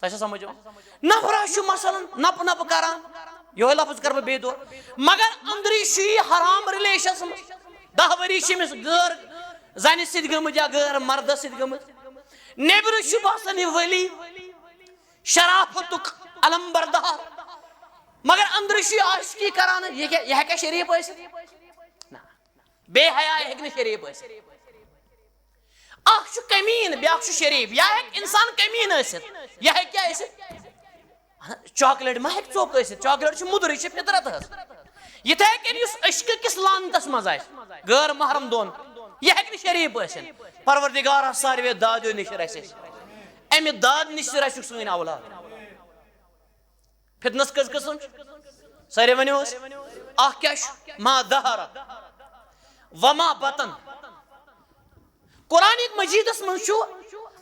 تہ سمجھ نفرا مثلا نپ نپ کران یہ لفظ کر بے دور مگر اندری حرام ریلیشنس 10 ؤری چمس غیر زنہ ست گمت یا غیر مرد ست گمت نیبر باسان یہ ولی شرافت علم بردار مگر اندر عاشقی کران یہ ہیکا شریف ٲسِتھ بے حیا ہیکہ شریف ٲسِتھ اخ کمین بیاکھ شریف یا ہیک انسان کمین ٲسِتھ یہ ہیکہ کیا ٲسِتھ چاکلیٹ ما ہیکہ ژوٚک ٲسِتھ چاکلیٹ مُدر یہ فطرت حظ یتھے کن اس عشق کس لانتس مز آسہِ غیر محرم دون یہ ہیکہ شریف ٲسِتھ پروردگار ساروی دادیو نش رسے امہ داد نش رسک سن اولاد فتنس کس قسم سارے ونو اخ کیا ما ظہر وما بطن قرآن مجیدس من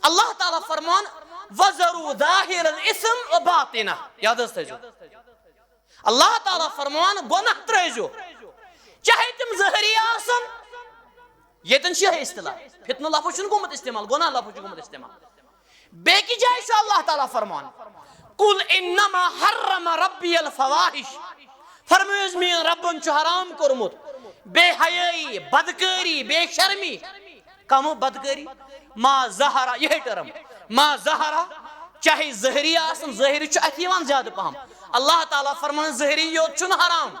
اللہ تعالیٰ فرمان وَذَرُوا ظَاهِرَ الْإِثْمِ وَبَاطِنَهُ یاد حظ تھٲیزیو اللہ تعالیٰ فرمان گناہ ترٲیزیو چاہے تم ظٲہری آسن یتن چھ اصطلاح فتنہ لفظ چھُنہٕ گوٚمُت استعمال گناہ لفظ چھُ گوٚمُت استعمال بیٚکہِ جایہِ چھُ اللہ تعالیٰ فرمان قُلْ إِنَّمَا حَرَّمَ رَبِّيَ الْفَوَاحِشَ فرمٲیِو حظ میون ربن چھُ حرام کوٚرمُت بے حیٲیی بدکٲری بے شرمی کم بدکاری ما ظہرا یہ ٹرم ما ظہرا چاہے ظہری آسن ظاہری ات زیادہ پہم اللہ تعالیٰ فرمان ظہری یوت چھن حرام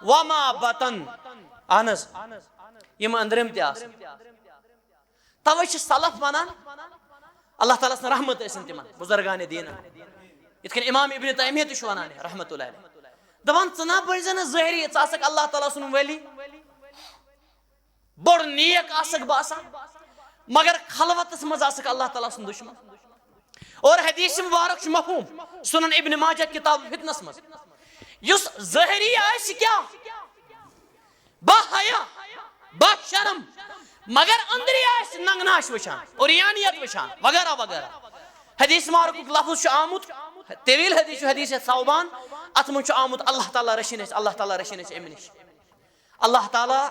وما بطن اہنس یم اندرم تہ آسن توے چھ سلف ونان اللہ تعالیٰ سن رحمت ٲسِن تمن بزرگان دین یتھ کن امام ابن تیمیہ تہ چھ ونان رحمت اللہ علیہ دپان ژٕ نا بٔنزِ نہٕ ظٲہری ژٕ آسکھ اللہ تعالیٰ سُنٛد ولی بوڑ نیک آسک باسان مگر خلوتس مز آسک اللہ تعالیٰ سن دشمن اور حدیث مبارک چھ مفہوم سنن ابن ماجہ کتاب فتنس مز یس ظاہری آس کیا با حیا با شرم مگر اندری آس ننگناش وچھان اوریانیت وچھان وغیرہ وغیرہ حدیث مبارک لفظ چھ آمت طویل حدیث حدیث ثوبان ات من چھ آمت اللہ تعالیٰ رچھن اللہ تعالیٰ رچھن امہ نش اللہ تعالیٰ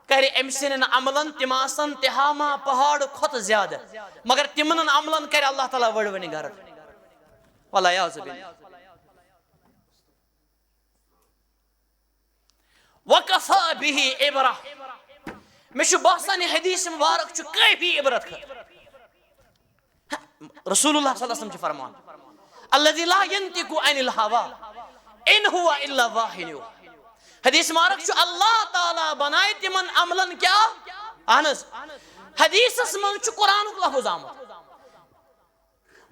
کرے ام سن عملن تم آسن تہاما پہاڑ کھت زیادہ مگر تمن عملن کرے اللہ تعالیٰ وڑونی گرد واللہ یعوذ باللہ وکفا به عبرہ میں چھ باسان حدیث مبارک چھ کافی عبرت کر رسول اللہ صلی اللہ علیہ وسلم چھ فرمان الذي لا ينطق عن الهوى ان هو الا وحی یوحی حدیث مبارک چھ اللہ تعالیٰ بنائے تمن عملن کیا اہنس حدیث من چھ قرآن لفظ آمد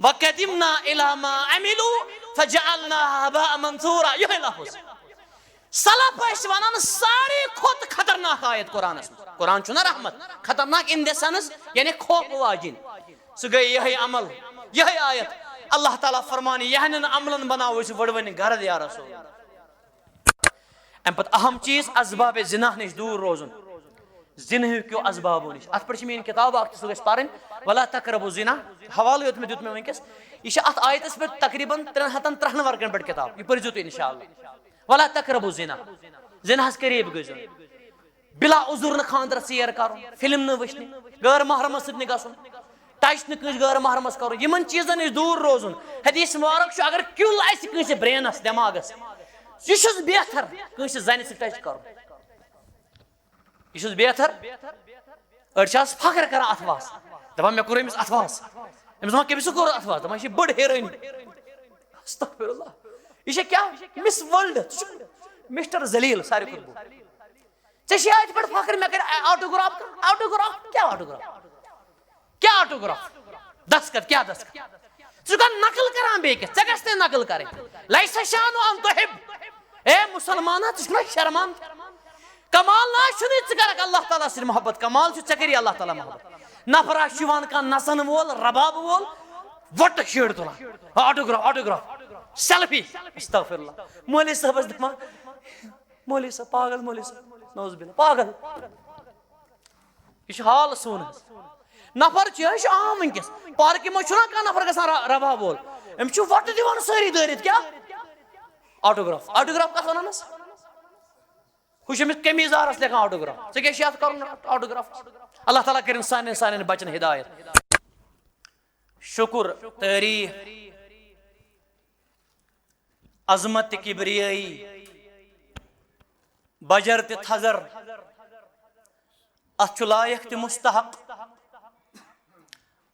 وَقَدِمْنَا إِلَى مَا عَمِلُوا فَجَعَلْنَاهَا هَبَاءً مَنْثُورًا یہ لفظ سلف ٲسۍ ونان ساروی کھۄتہٕ خطرناک آیت قرآنس منٛز قرآن چھُ نا رحمت خطرناک ان دِ سینس یعنی خوف واجِن سُہ گٔے یِہے عمل یِہے آیت اللہ تعالیٰ فرمانہِ یہنٛدٮ۪ن عملن بناو أسۍ وڑوٕنۍ گرد یا رسول ام پتہ اہم چیز اسباب زنا نش دور روزن زنہ کیو اسبابو نش ات پر میری کتاب اخ سہ گژھِ پرن ولا تقربوا الزنا حوالہ یوت میں دیت میں ونکس یہ ات آیتس پہ تقریباً 393 ورقن پہ کتاب یہ پرزو تو انشاءاللہ ولا تقربوا الزنا زنا ہس قریب گژھو بلا عذر نہ خاندر سیر کرو فلم نہ وچھنی غیر محرم سۭتۍ نہ گژھُن ٹچ نہ کٲنٛسہِ غیر محرمس کرو یمن چیزن نش دور روزن حدیث مبارک چھُ اگر کیُل آسہِ کٲنٛسہِ برینس دٮ۪ماغس یہ چھُس بہتر کٲنٛسہِ زنہِ سۭتۍ ٹچ کرُن یہ چھُس بہتر أڑۍ چھِ آز فخر کران اتھواس دپان مےٚ کوٚر أمِس اتھواس أمِس دپان کٔمِس کوٚر اتھواس دپان یہِ چھِ بٔڑ ہیرویِن استغفر اللہ یہ چھِ کیٛاہ مس ورلڈ ژٕ چھُکھ مسٹر ذلیل ساروی کھۄتہٕ بوٚڑ ژےٚ چھِ اتھ پٮ۪ٹھ فخر مےٚ کَرِ آٹوگراف آٹوگراف کیٛاہ آٹوگراف کیٛاہ آٹوگراف دستخط کیٛاہ دستخط ژٕ چھُکھ نقل کران بیٚکِس ژےٚ گژھِ نہٕ نقل کرٕنۍ لیسَ شأنُ أن تحب اے مسلمانہ ژٕ چھُکھ نا شرمان کمال نا چھُنہٕ ژٕ کرکھ اللہ تعالیٰ سۭتۍ محبت کمال چھُ ژےٚ کٔری اللہ تعالیٰ محبت نفرا چھُ یِوان کانٛہہ نژن وول رباب وول وۄٹہٕ شیڑ تُلان آٹوگراف آٹوگراف سیلفی استغفر اللہ مولوی صٲبس دپان مولوی صٲب پاگل مولوی صٲب نعوذ باللہ پاگل یہ چھُ حال سون نفر چھُ یہِ چھُ عام ونکیٚس پارکہِ منٛز چھُنہ کانٛہہ نفر گژھان رباب وول أمِس چھُ وۄٹہٕ دِوان سٲری دٲرِتھ کیٛاہ آٹوگراف آٹوگراف کتھ ونانس ہُہ چھُ أمِس قمیٖضارس لیکھان آٹوگراف ژےٚ کیٛاہ چھُ یتھ کرُن آٹوگراف اللہ تعالیٰ کٔرِنۍ سانٮ۪ن بچن ہدایت شکر تعریف عظمت کبریائی بجر تہ تھزر اتھ لائق تہ مستحق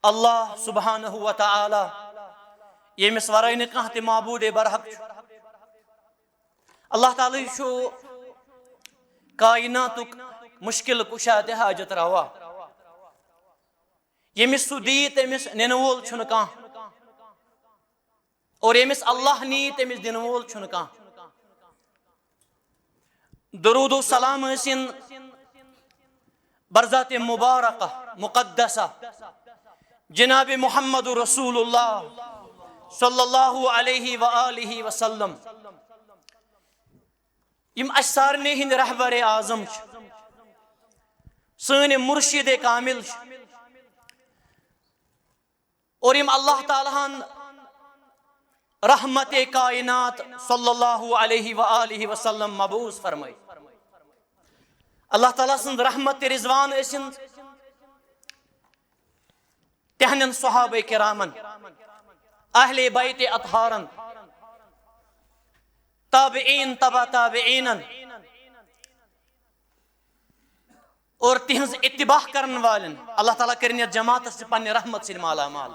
اللہ سبحانہ و تعالی یمس ورائے نہ کانٛہہ تہ معبود برحق اللہ تعالی چھُ کائناتک مشکل کشا تہ حاجت روا یمس سہ دی تمس نن وول چھُنہ کانٛہہ اور یمس اللہ نی تمس دن وول چھُنہ کانٛہہ درود و سلام ٲسِن برذات مبارکہ مقدسہ جناب محمد رسول اللہ صلی اللہ علیہ وآلہ وسلم یم اس سارنی ہند رہبر اعظم سن مرشد کامل اور یم اللہ تعالیٰ ہن رحمت کائنات صلی اللہ علیہ وآلہ وسلم مبعوث فرمائی اللہ تعالیٰ سن رحمت رضوان ٲسِن تہنن صحابہ کرامن اہل بیت اطہارن تابعین تبع تابعینن اور تہنز اتباع کرن والن اللہ تعالیٰ کرن یتھ جماعت سے پنہ رحمت سے مالا مال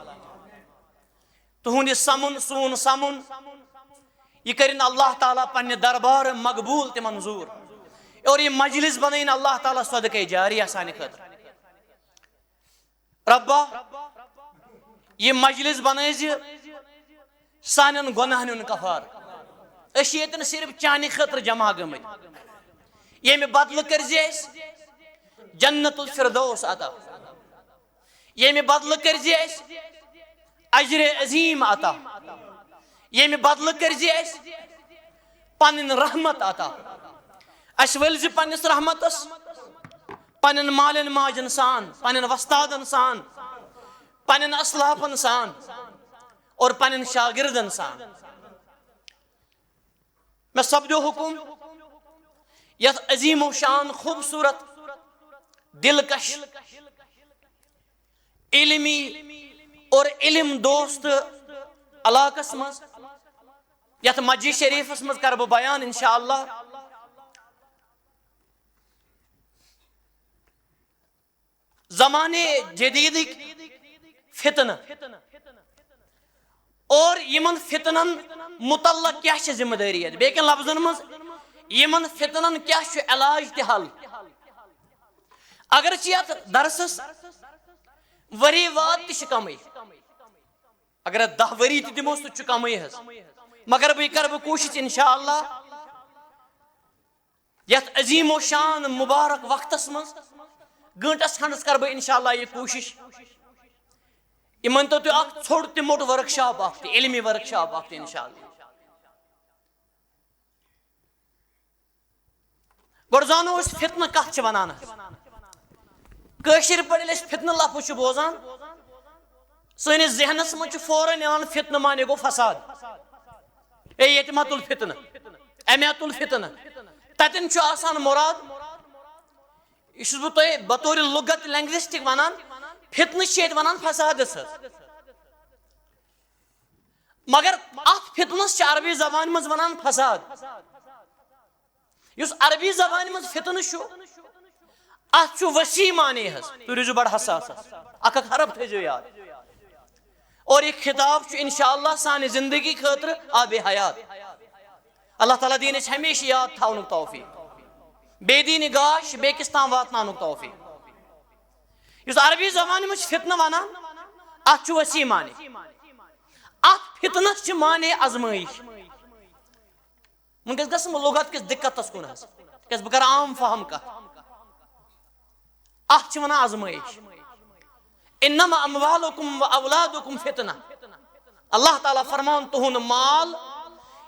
تہند یہ سمن سون سمن یہ کرن اللہ تعالیٰ پنہ دربار مقبول تہ منظور اور یہ مجلس بنائن اللہ تعالیٰ صدقہ جاریہ سانہ خاطر ربا یہ مجلس بنائی سانن گناہن ہن کفار اش یتن صرف چانہ خاطر جمع گمت یمہ بدل کرزِ اَسہِ جنت الفردوس عطا یمہ بدل کرزِ اَسہِ اجر عظیم عطا یمہ بدل کرزِ اَسہِ پنن رحمت عطا اس ولزِ پنس رحمتس پنن مالن ماجن سان پنن وستادن سان پنن اسلافن سان اور پنن شاگردن سان میں سبدو حکم یت عظیم و شان خوبصورت دلکش علمی اور علم دوست علاقس مز یت مسجد شریفس مز کر بہ بیان انشاءاللہ زمانے جدید فتنہ اور یمن فتنن متعلق کیا ذمہ داری ہے بیکن لفظن مز یمن فتنن کیا علاج تہ حل اگرچہ یت درسس وری واد تہ کمی اگر 10 وری تہ دموس تو کمی حس مگر بہ کر بہ کوشش انشاءاللہ یت عظیم و شان مبارک وقتس مز گھنٹس کھنڈس کر بہ انشاءاللہ یہ کوشش یہ منتو تو اخ ژھوٹ تہ موٹ ورک شاپ اخ تہ علمی ورک شاپ اخ تہ انشاءاللہ گرزانو اس فتنہ کت چھ ونان کاشر پڑھ اس فتنہ لفظ چھ بوزان سنس ذہنس من چھ فوراً یوان فتنہ مانے گو فساد اے یتمت الفتنہ امیت الفتنہ تتن چھ آسان مراد یہ بہ تہ بطور لغت لینگوسٹک ونان فتنہ چھ ونان فساد مگر ات فتنس چھ عربی زبان مز ونان فساد یس عربی زبان مز فتنہ چھ ات چھ وسیع معنی تو روزو بڑ حساس اک حرف تھیزو یاد اور یہ خطاب چھ انشاءاللہ سانہ زندگی خاطر آب حیات اللہ تعالیٰ دین اس ہمیشہ یاد تھاونک توفیق بے دین گاش بیکس تام واتنانک توفیق یس عربی زبان مز فتنہ ونان ات چھ وسیع معنی ات فتنس چھ معنی آزمائش ونکس گژھم لغت کس دقتس کن کس بہ کر عام فہم کت ات چھ ونان آزمائش انما اموالکم و اولادکم فتنہ اللہ تعالیٰ فرمان تہند مال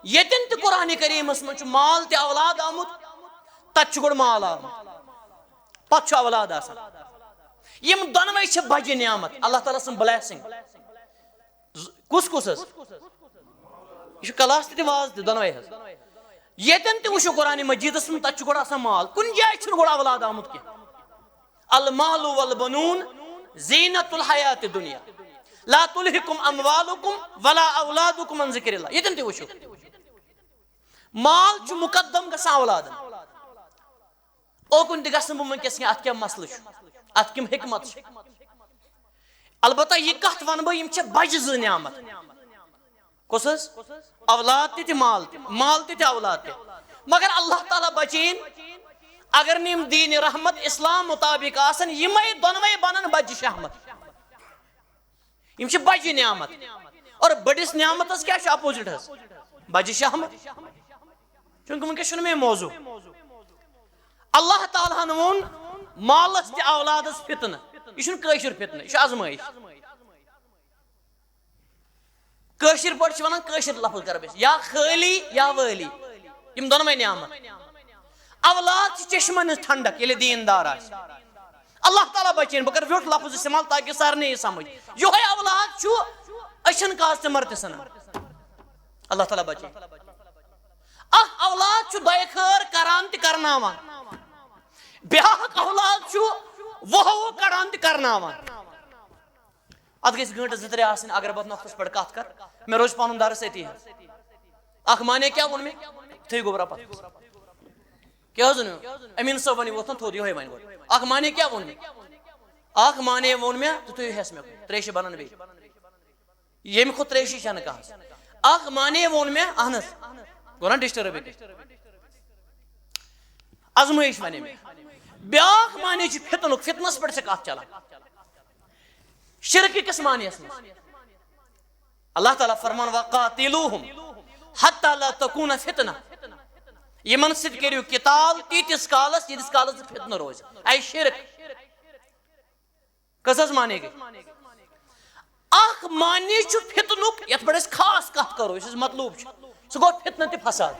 یتن تہ قرآن کریمس من چھ مال تہ اولاد آمت تت چھ گوڑ مال آمت پت چھ اولاد آسان یم دونوے چھ بجہ نعمت اللہ تعالیٰ سن بلیسنگ کس کس یہ کلاس تہ واز تہ دونوے یتن تہ وچھو قرآن مجیدس من تت چھ گوڑ آسان مال کن جائے چھ گوڑ اولاد آمت کی المال والبنون زینت الحیات الدنیا لا تلہکم اموالکم ولا اولادکم عن ذکر اللہ یتن تہ وچھو مال چھ مقدم گژھان اولادن اوکن تہ گژھن بہ ونکس ات کیا مسلہ چھ ات کم حکمت چھ البتہ یہ کت ون بہ یم چھ بجہ ز نعمت کس اولاد تہ مال تہ اولاد تہ مگر اللہ تعالیٰ بچین اگر نیم دین رحمت اسلام مطابق آسن یمے دونوے بنن بجہ شہمت یم چھ بجہ نعمت اور بڑس نعمتس کیا چھ اپوزٹ حس بجہ شہمت چونکہ ونکس چھ میں موضوع اللہ تعالیٰ وون مالس تہ اولادس فتنہ یہ چھ کاشر فتنہ یہ چھ آزمائش کاشر پٲٹھۍ چھِ ونان کاشر لفظ کر بس یا خالی یا والی یم دونوے نعمت اولاد چھ چشمن ٹھنڈک ییٚلہِ دیندار آسہِ اللہ تعالیٰ بچین بہ کر ویوٹھ لفظ استعمال تاکہ سارنے یہ سمجھ یہ اولاد چھ اچھن کاز تمر تہ سنان اللہ تعالیٰ بچین اخ اولاد چھ دۄیہِ خٲر کران تہ کرناوان بیاکھ اولاد چھ وہو کڑان تہ کرناوان ات گژھِ گھنٹہٕ زٕ ترٛےٚ آسٕنۍ اگر بہٕ نقطس پٮ۪ٹھ کتھ کر مےٚ روزِ پنُن درس أتی حظ اکھ مانے کیٛاہ ووٚن مےٚ تھٲیِو گوبرا پتہٕ کیٛاہ حظ ووٚن أمیٖن صٲب ونہِ ووٚتھن تھوٚد یِہوے وۄنۍ گۄڈٕ اکھ مانے کیٛاہ ووٚن مےٚ اکھ مانے ووٚن مےٚ تہٕ تُہۍ ہٮ۪س مےٚ ترٛیشہِ بنن بیٚیہِ ییٚمہِ کھۄتہٕ ترٛیشی چھنہٕ کانٛہہ اکھ مانے ووٚن مےٚ اہن حظ گوٚو نا ڈسٹرب آزمٲیش ونے مےٚ بیاکھ مانے چھُ فتنُک فتنس پٮ۪ٹھ چھِ کتھ چلان شرک کس معنیس منٛز اللہ تعالیٰ فرمان وقاتلوہم حتی لا تکون فتنہ یمن سۭتۍ کٔرِو قتال تیٖتِس کالس ییٖتِس کالس فتنہ روزِ اے شرک کس حظ مانے گٔے اکھ معنی چھُ فتنُک یتھ پٮ۪ٹھ أسۍ خاص کتھ کرو یُس اَسہِ مطلوب چھُ سُہ گوٚو فتنہ تہِ فساد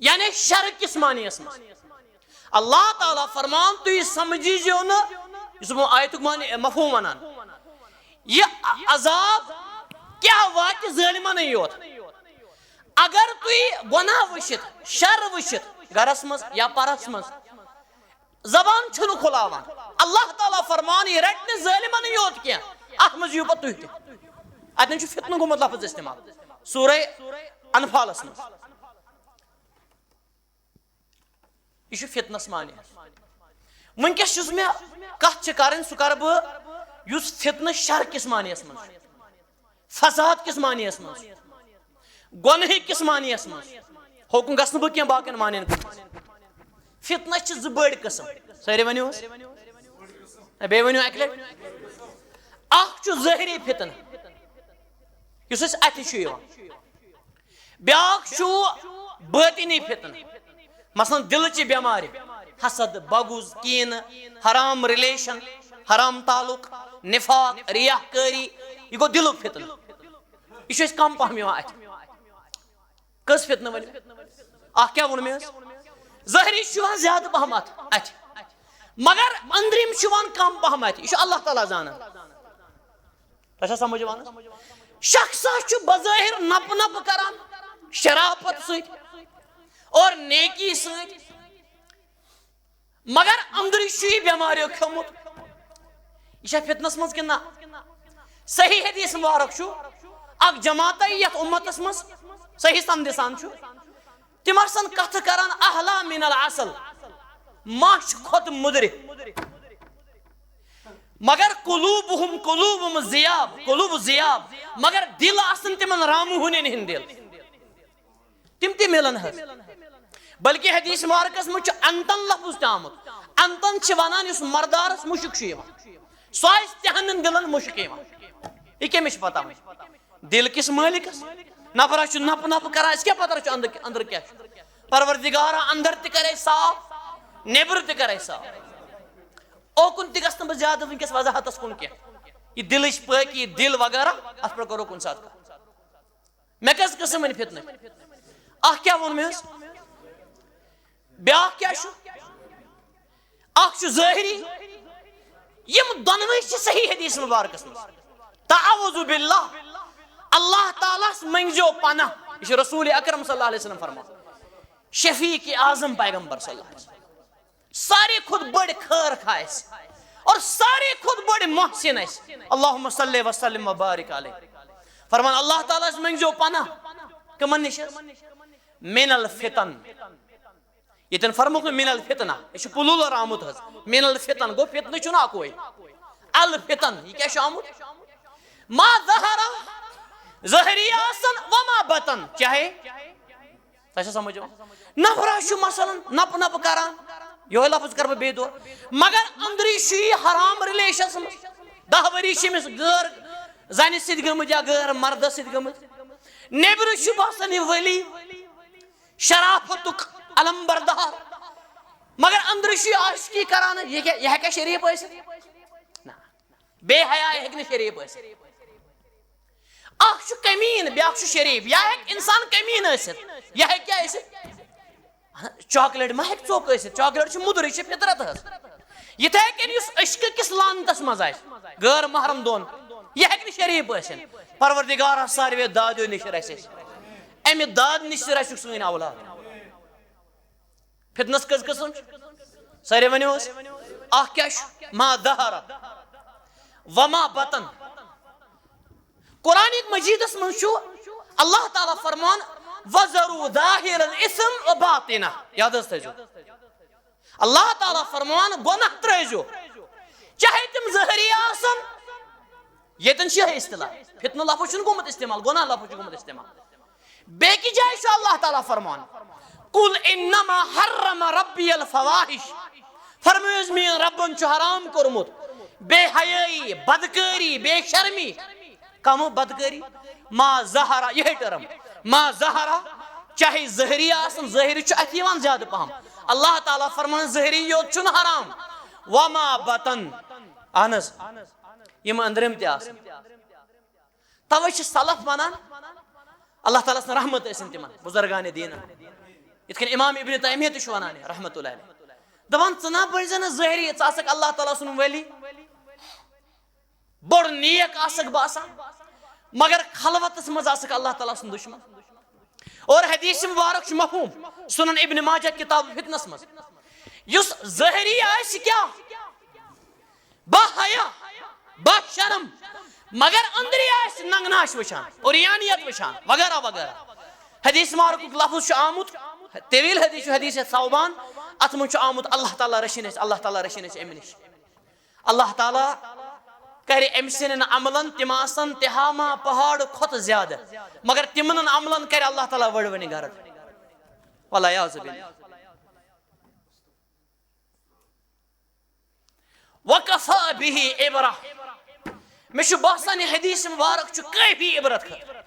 یعنی شرک کس معنیس منٛز اللہ تعالیٰ فرمان تُہۍ سمجھیٖزیو نہٕ یُس بہٕ آیتُک مفہوم ونان یہ عذاب کیا واتہِ ظٲلمنٕے یوت اگر تُہۍ گۄناہ وٕچھِتھ شر وٕچھِتھ گرس منٛز یا پرس منٛز زبان چھُنہٕ کھُلاوان اللہ تعالیٰ فرمان یہِ رٹہِ نہٕ ظٲلمنٕے یوت کینٛہہ اتھ منٛز یِیِو پتہٕ تُہۍ تہِ اتٮ۪ن چھُ فتنہٕ گوٚمُت لفظ استعمال سورہ انفالس منٛز یہ چھُ فتنس معنی ونکس چھُس مےٚ کتھ چھِ کرٕنۍ سُہ کرٕ بہٕ یُس فتنہٕ شر کس معنیس منٛز فساد کس معنیس منٛز گۄنہٕ کس معنیس منٛز ہوکُن گژھٕ نہٕ بہٕ کینٛہہ باقین معنین کُن فتنس چھِ زٕ بٔڑۍ قٕسم سٲری ؤنِو حظ بیٚیہِ ؤنِو اکہِ لٹہِ اکھ چھُ ظٲہری فتنہٕ یُس أسۍ اتھِ چھُ یِوان بیاکھ چھُ بٲطِنی فتنہٕ مثلاً دلچہِ بٮ۪مارِ حسد بغض کینہٕ حرام رِلیشن حرام تعلق نفاق ریاہ کٲری یہ گوٚو دلُک فتنہٕ یہ چھُ اَسہِ کم پہم یِوان اتھِ کٔژ فتنہٕ ؤنِو اکھ کیٛاہ ووٚن مےٚ حظ ظٲہری چھُ یِوان زیادٕ پہم اتھِ مگر أنٛدرِم چھُ یِوان کم پہم اتھِ یہ چھُ اللہ تعالیٰ زانان تۄہہِ چھا سمجھ یِوان شخصا چھُ بظٲہر نپہٕ نپہٕ کران شرافت سۭتۍ اور نیکی سۭتۍ مگر أنٛدرٕ چھُ یہِ بٮ۪ماریو کھیوٚمُت یہ چھا فتنس منٛز کِنہٕ نہ صحیح حدیث مبارک چھُ اکھ جماعتہ یتھ اُمتس منٛز صحیح سمدِسان چھُ تِم آسن کتھٕ کران احلا من العسل ماچھ کھۄتہٕ مُدرِ مگر قلوب زیاب مگر دل آسن تمن رامو ہُنین ہٕنٛدۍ دل تِم تہِ مِلن حظ بلکہ حدیث مبارکس منٛز چھُ انتن لفظ تہِ آمُت انتن چھِ ونان یُس مردارس مُشک چھُ یِوان سُہ آسہِ تِہنٛدٮ۪ن دلن مُشک یِوان یہِ کٔمِس چھِ پتہ دل کِس مٲلکس نفرا چھُ نپہٕ نپہٕ کران أسۍ کیٛاہ پتہ چھُ أنٛدرٕ کیٛاہ چھُ پروردگارا اندر تہِ کرے صاف نیبرٕ تہِ کرے صاف اوکُن تہِ گژھٕ نہٕ بہٕ زیادٕ ونکیٚس وضاحتس کُن کینٛہہ یہِ دلٕچ پٲکی یہِ دل وغیرہ اتھ پٮ۪ٹھ کرو کُنہِ ساتہٕ مےٚ کٔژ قٕسم وۄنۍ فتنہٕ اکھ کیٛاہ ووٚن مےٚ حظ بیاکھ کیٛاہ چھُ اکھ چھُ ظٲہری یم دۄنوے چھِ صحیح حدیث مبارکس منٛز تعوذ باللہ اللہ تعالیٰ ہس منٛگزیو پناہ یہ چھُ رسول اکرم صلی اللہ علیہ وسلم فرمان شفیق اعظم پیغمبر صلی اللہ علیہ وسلم ساروی کھۄتہٕ بٔڑ خٲر خواہ اسہِ اور ساروی کھۄتہٕ بٔڑ محسن اسہِ اللہُمہ صلی وسلم وبارک علیہ فرمان اللہ تعالیٰ ہس منٛگزیو پناہ کٕمن نِش حظ من الفتن یتن فرموک من الفتنہ یہ پلولر آمت حض من الفتن گو فتنہ چھنا کوئی الفتن یہ کیا آمت ما ظہرا ظہری آسن وما بطن چاہے تجھے سمجھو نفرہ شو مثلا نپ نپ کران یہ لفظ کر بے دور مگر اندری شی حرام ریلیشن 10 وری شمس غیر زانی سید گمت یا غیر مرد سید گمت نیبر شو باسن ولی شرافتک علم بردار مگر اندر شی عاشقی کران یہ کیا شریف ہے بے حیا ہے شریف ہے اخ شو کمین بیاکھ شو شریف یا ایک انسان کمین ٲسِتھ یا کیا ٲسِتھ چاکلیٹ ما ہیٚکہِ ژوٚک ٲسِتھ چاکلیٹ چھُ مُدُر یہِ چھِ فطرت حظ یِتھے کٔنۍ یُس عشقہٕ کِس لانتس منٛز آسہِ غٲر محرم دۄن یہِ ہیٚکہِ نہٕ شریف ٲسِتھ پروردگارا ساروے دادیو نِش رَسہِ اَسہِ اَمہِ داد نِش رَسِکھ سٲنۍ اولاد فتنس کٔژ قٕسم چھِ سارے ؤنِو حظ اکھ کیٛاہ چھُ ما ظہر وما بطن قرآن مجیدس من چھُ اللہ تعالیٰ فرمان وَذَرُوا ظَاهِرَ الْإِثْمِ وَبَاطِنَهُ یاد حظ تھٲیزیو اللہ تعالیٰ فرمان گۄناہ ترٲیزیو چاہے تِم ظٲہری آسن ییٚتٮ۪ن چھِ یِہے اصطلاح فتنہٕ لفظ چھُنہٕ گوٚمُت استعمال گۄناہ لفظ چھُ گوٚمُت استعمال بیٚکہِ جایہِ چھُ اللہ تعالیٰ فرمان قُلْ إِنَّمَا حَرَّمَ رَبِّيَ الْفَوَاحِشَ فرمٲیِو حظ میٛٲنۍ ربن چھُ حرام کوٚرمُت بے حیٲیی بدکٲری بے شرمی کم بدکاری ما ظہرا یہ ٹرم ما ظہرا چاہے ظہری آسن ظاہری چھُ اتھ یِوان زیادٕ پہم اللہ تعالیٰ فرمان ظہری یوت چھُنہٕ حرام وما بطن اہن حظ یم أنٛدرِم تہِ آسن توے چھِ سلف ونان اللہ تعالیٰ سٕنٛز رحمت ٲسِن تِمن بُزرگانِ دیٖنن یِتھ کٔنۍ امام ابن تیمیہ تہِ چھُ ونان رحمتہ اللہ علیہ دپان ژٕ نا بٔنۍ زِ نہٕ ظٲہری ژٕ آسکھ اللہ تعالیٰ سُنٛد ولی بوڑ نیک آسکھ باسان مگر خلوتس مز آسکھ اللہ تعالیٰ سُنٛد دشمن اور حدیث مبارک چھُ مفہوم سنن ابن ماجہ کتاب فتنس مز یُس ظٲہری آسہِ کیا با حیا با شرم مگر أنٛدری آسہِ ننگناش وٕچھان اوریانیت وٕچھان وغیرہ وغیرہ حدیث مبارکُک لفظ چھُ آمُت طویل حدیث چھُ حدیث ثوبان اتھ منٛز چھُ آمُت اللہ تعالیٰ رٔچھِنۍ أسۍ اللہ تعالیٰ رٔچھِنۍ أسۍ اَمہِ نِش اللہ تعالیٰ کرِ أمۍ سٕنٛدٮ۪ن عملن تِم آسن تِہاما پہاڑ کھۄتہٕ زیادٕ مگر تِمن عملن کرِ اللہ تعالیٰ وڑوٕنۍ غرض والعیاذ باللہ وکفا بِہِ عبرہ مےٚ چھُ باسان یہِ حدیث مبارک چھُ کٲفی عبرت خٲطرٕ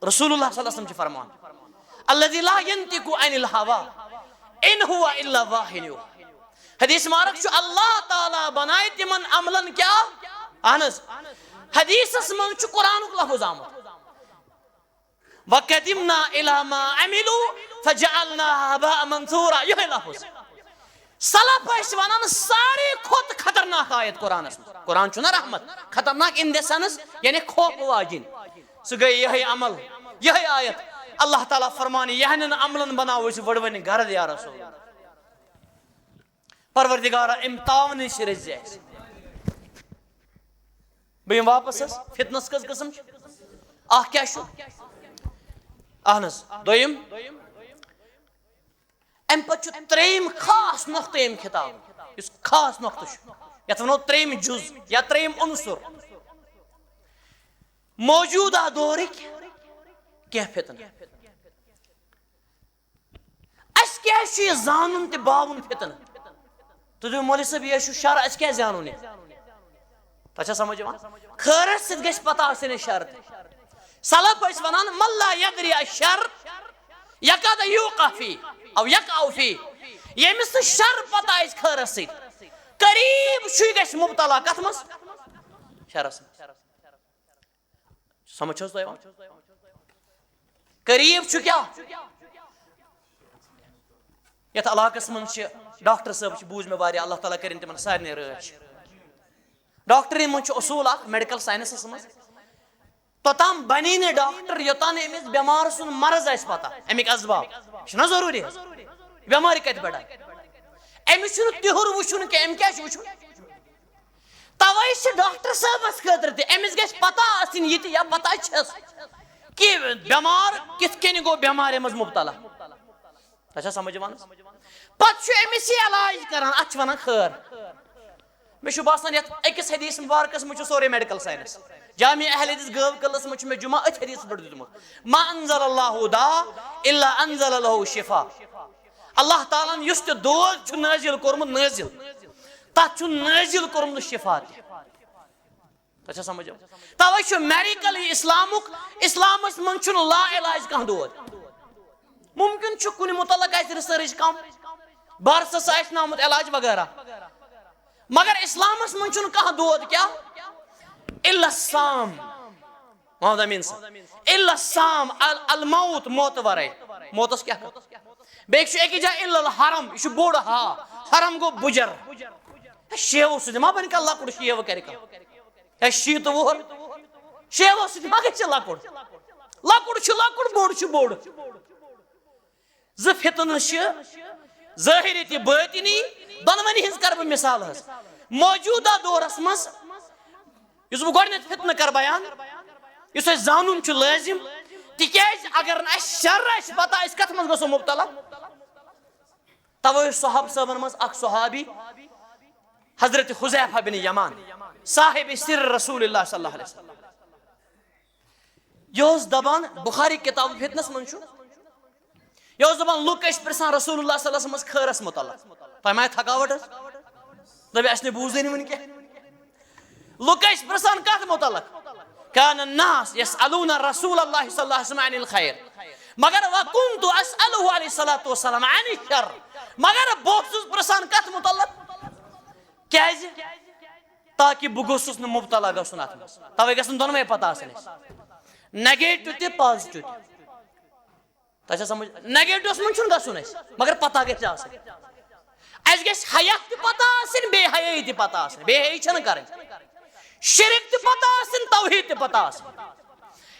رسول اللہ صلی اللہ علیہ وسلم چھُ فرمان الذی لا ینطق عن الہوا ان هو الا واحی یوحی حدیث مبارک چھُ اللہ تعالیٰ بنایہِ تِمن عملن کیا اہن حظ حدیثس منٛز چھُ قرآنُک لفظ آمُت وقدمنا الی ما عملوا فجعلناها هباء منثورا یِہے لفظ سلف ٲسۍ ونان ساروی کھۄتہٕ خطرناک آیت قرآنس منٛز قرآن چھُنہ رحمت خطرناک ان دِ سینس یعنی خوف واجِنۍ سُہ گٔے یِہے عمل یِہے آیت اللہ تعالیٰ فرمانہِ یِہنٛدٮ۪ن عملن بناو أسۍ وڑوٕنۍ غرض یا رسول پروردگارا أمۍ تاونہٕ نِش رٔچھۍ زِ اَسہِ بہٕ یِمہٕ واپس حظ فتنس کٔژ قٕسم چھِ اکھ کیٛاہ چھُ اہن حظ دوٚیِم اَمہِ پتہٕ چھُ ترٛیٚیِم خاص نۄقطہٕ أمۍ خطاب یُس خاص نۄقطہٕ چھُ یتھ ونو ترٛیٚیِم جُز یا ترٛیٚیِم عنصر موجوٗدہ دورٕکۍ کینٛہہ فتنہٕ اَسہِ کیٛازِ چھُ یہِ زانُن تہِ باوُن فتنہٕ تُہۍ دٔپِو مولوی صٲب یہِ چھُ شر اَسہِ کیٛازِ زانُن یہِ تۄہہِ چھا سمجھ یِوان خٲرس سۭتۍ گژھِ پتہ آسٕنۍ اَسہِ شر تہِ سلف ٲسۍ ونان من لا یدری الشر یکاد یوقع فی او یقع فی ییٚمِس نہٕ شر پتہ آسہِ خٲرس سۭتۍ قریب چھُے گژھِ مبتلا کتھ منٛز شرس منٛز سمجھ چھُ حظ تۄہہِ یِوان قریب چھُ کیٛاہ یتھ علاقس منٛز چھِ ڈاکٹر صٲب چھِ بوٗز مےٚ واریاہ اللہ تعالیٰ کٔرِنۍ تِمن سارنٕے رٲچھ ڈاکٹری منٛز چھُ اصوٗل اکھ میڈِکل ساینسس منٛز توٚتام بنی نہٕ ڈاکٹر یوٚتانۍ نہٕ أمِس بٮ۪مار سُنٛد مرض آسہِ پتہ امیِکۍ اسباب چھُنہ ضروٗری حظ بٮ۪مٲرۍ کتہِ پٮ۪ٹھ آیہِ أمِس چھُنہٕ تِہُر وٕچھُن کینٛہہ أمۍ کیٛاہ چھُ وٕچھُن توے چھِ ڈاکٹر صٲبس خٲطرٕ تہِ أمِس گژھِ پتہ آسٕنۍ یہِ تہِ یا پتہ چھس کہ بیمار کت کن گو بیماری مز مبتلا اچھا سمجھ پتہ امس یہ علاج کران ات ونان خیر مے باسان یت اکس حدیث مبارکس مجھ سورے میڈیکل سائنس جامع اہل حدیث گو قلعس مجھ میں جمعہ ات حدیث پہ دیتمت ما انزل اللہ دا الا انزل له شفا اللہ تعالیٰ یس تہ دود نازل کورمت نازل تت نازل کورمت شفا اچھا سمجھ توے میڈیکل اسلامس من لا علاج کھانا دود ممکن کن متعلق آئے ریسرچ کم بارسس آئے آمت علاج وغیرہ مگر اسلامس من کھانا دود کیا الا السام محمد امین صاحب الا السام الموت موت ورائے موتس کیا بیک ایک جائے الا الحرم یہ بوڑ ہا حرم گو بجر شیو سید ما بن اللہ کو شیو کرے ہے شیت وہر شیو سید ما گچ لکڑ لکڑ بوڑ ز فتن ظاہری تہ باطنی دونونی ہز کر مثال موجودہ دورس مز اس بہ گۄڈنیتھ فتنہ کر بیان اس زانن لازم تکیاز اگر شر پتہ اس کت مز گژھو مبتلا توے صحاب صاحبن مز اخ صحابی حضرت حذیفہ بن یمان صاحب سر رسول اللہ صلی اللہ علیہ وسلم یہ دبان بخاری کتاب فتنس من یہ دپان لوک پرسان رسول اللہ صلی اللہ علیہ وسلم خیرس متعلق تہ ما تھکاوٹ دبی اس نے بوزے ون کی لوک پرسان کت متعلق كان الناس يسألون رسول الله صلى الله عليه وسلم عن الخير مگر وكنت أسأله عليه الصلاة والسلام عن الشر مگر بوسس پرسان کت متعلق کیاز تاکہ بہ گوسس نہ مبتلا گژھن ات مز توے گژھن دونوے پتہ آسن نیگیٹو تہ پازیٹو تہ سمجھ نیگیٹوس من چھن گژھن مگر پتہ گژھِ آسن اس گژھِ حیات تہ پتہ آسن بے حیائی تہ پتہ آسن بے حیائی چھن کرن شرک تہ پتہ آسن توحید تہ پتہ آسن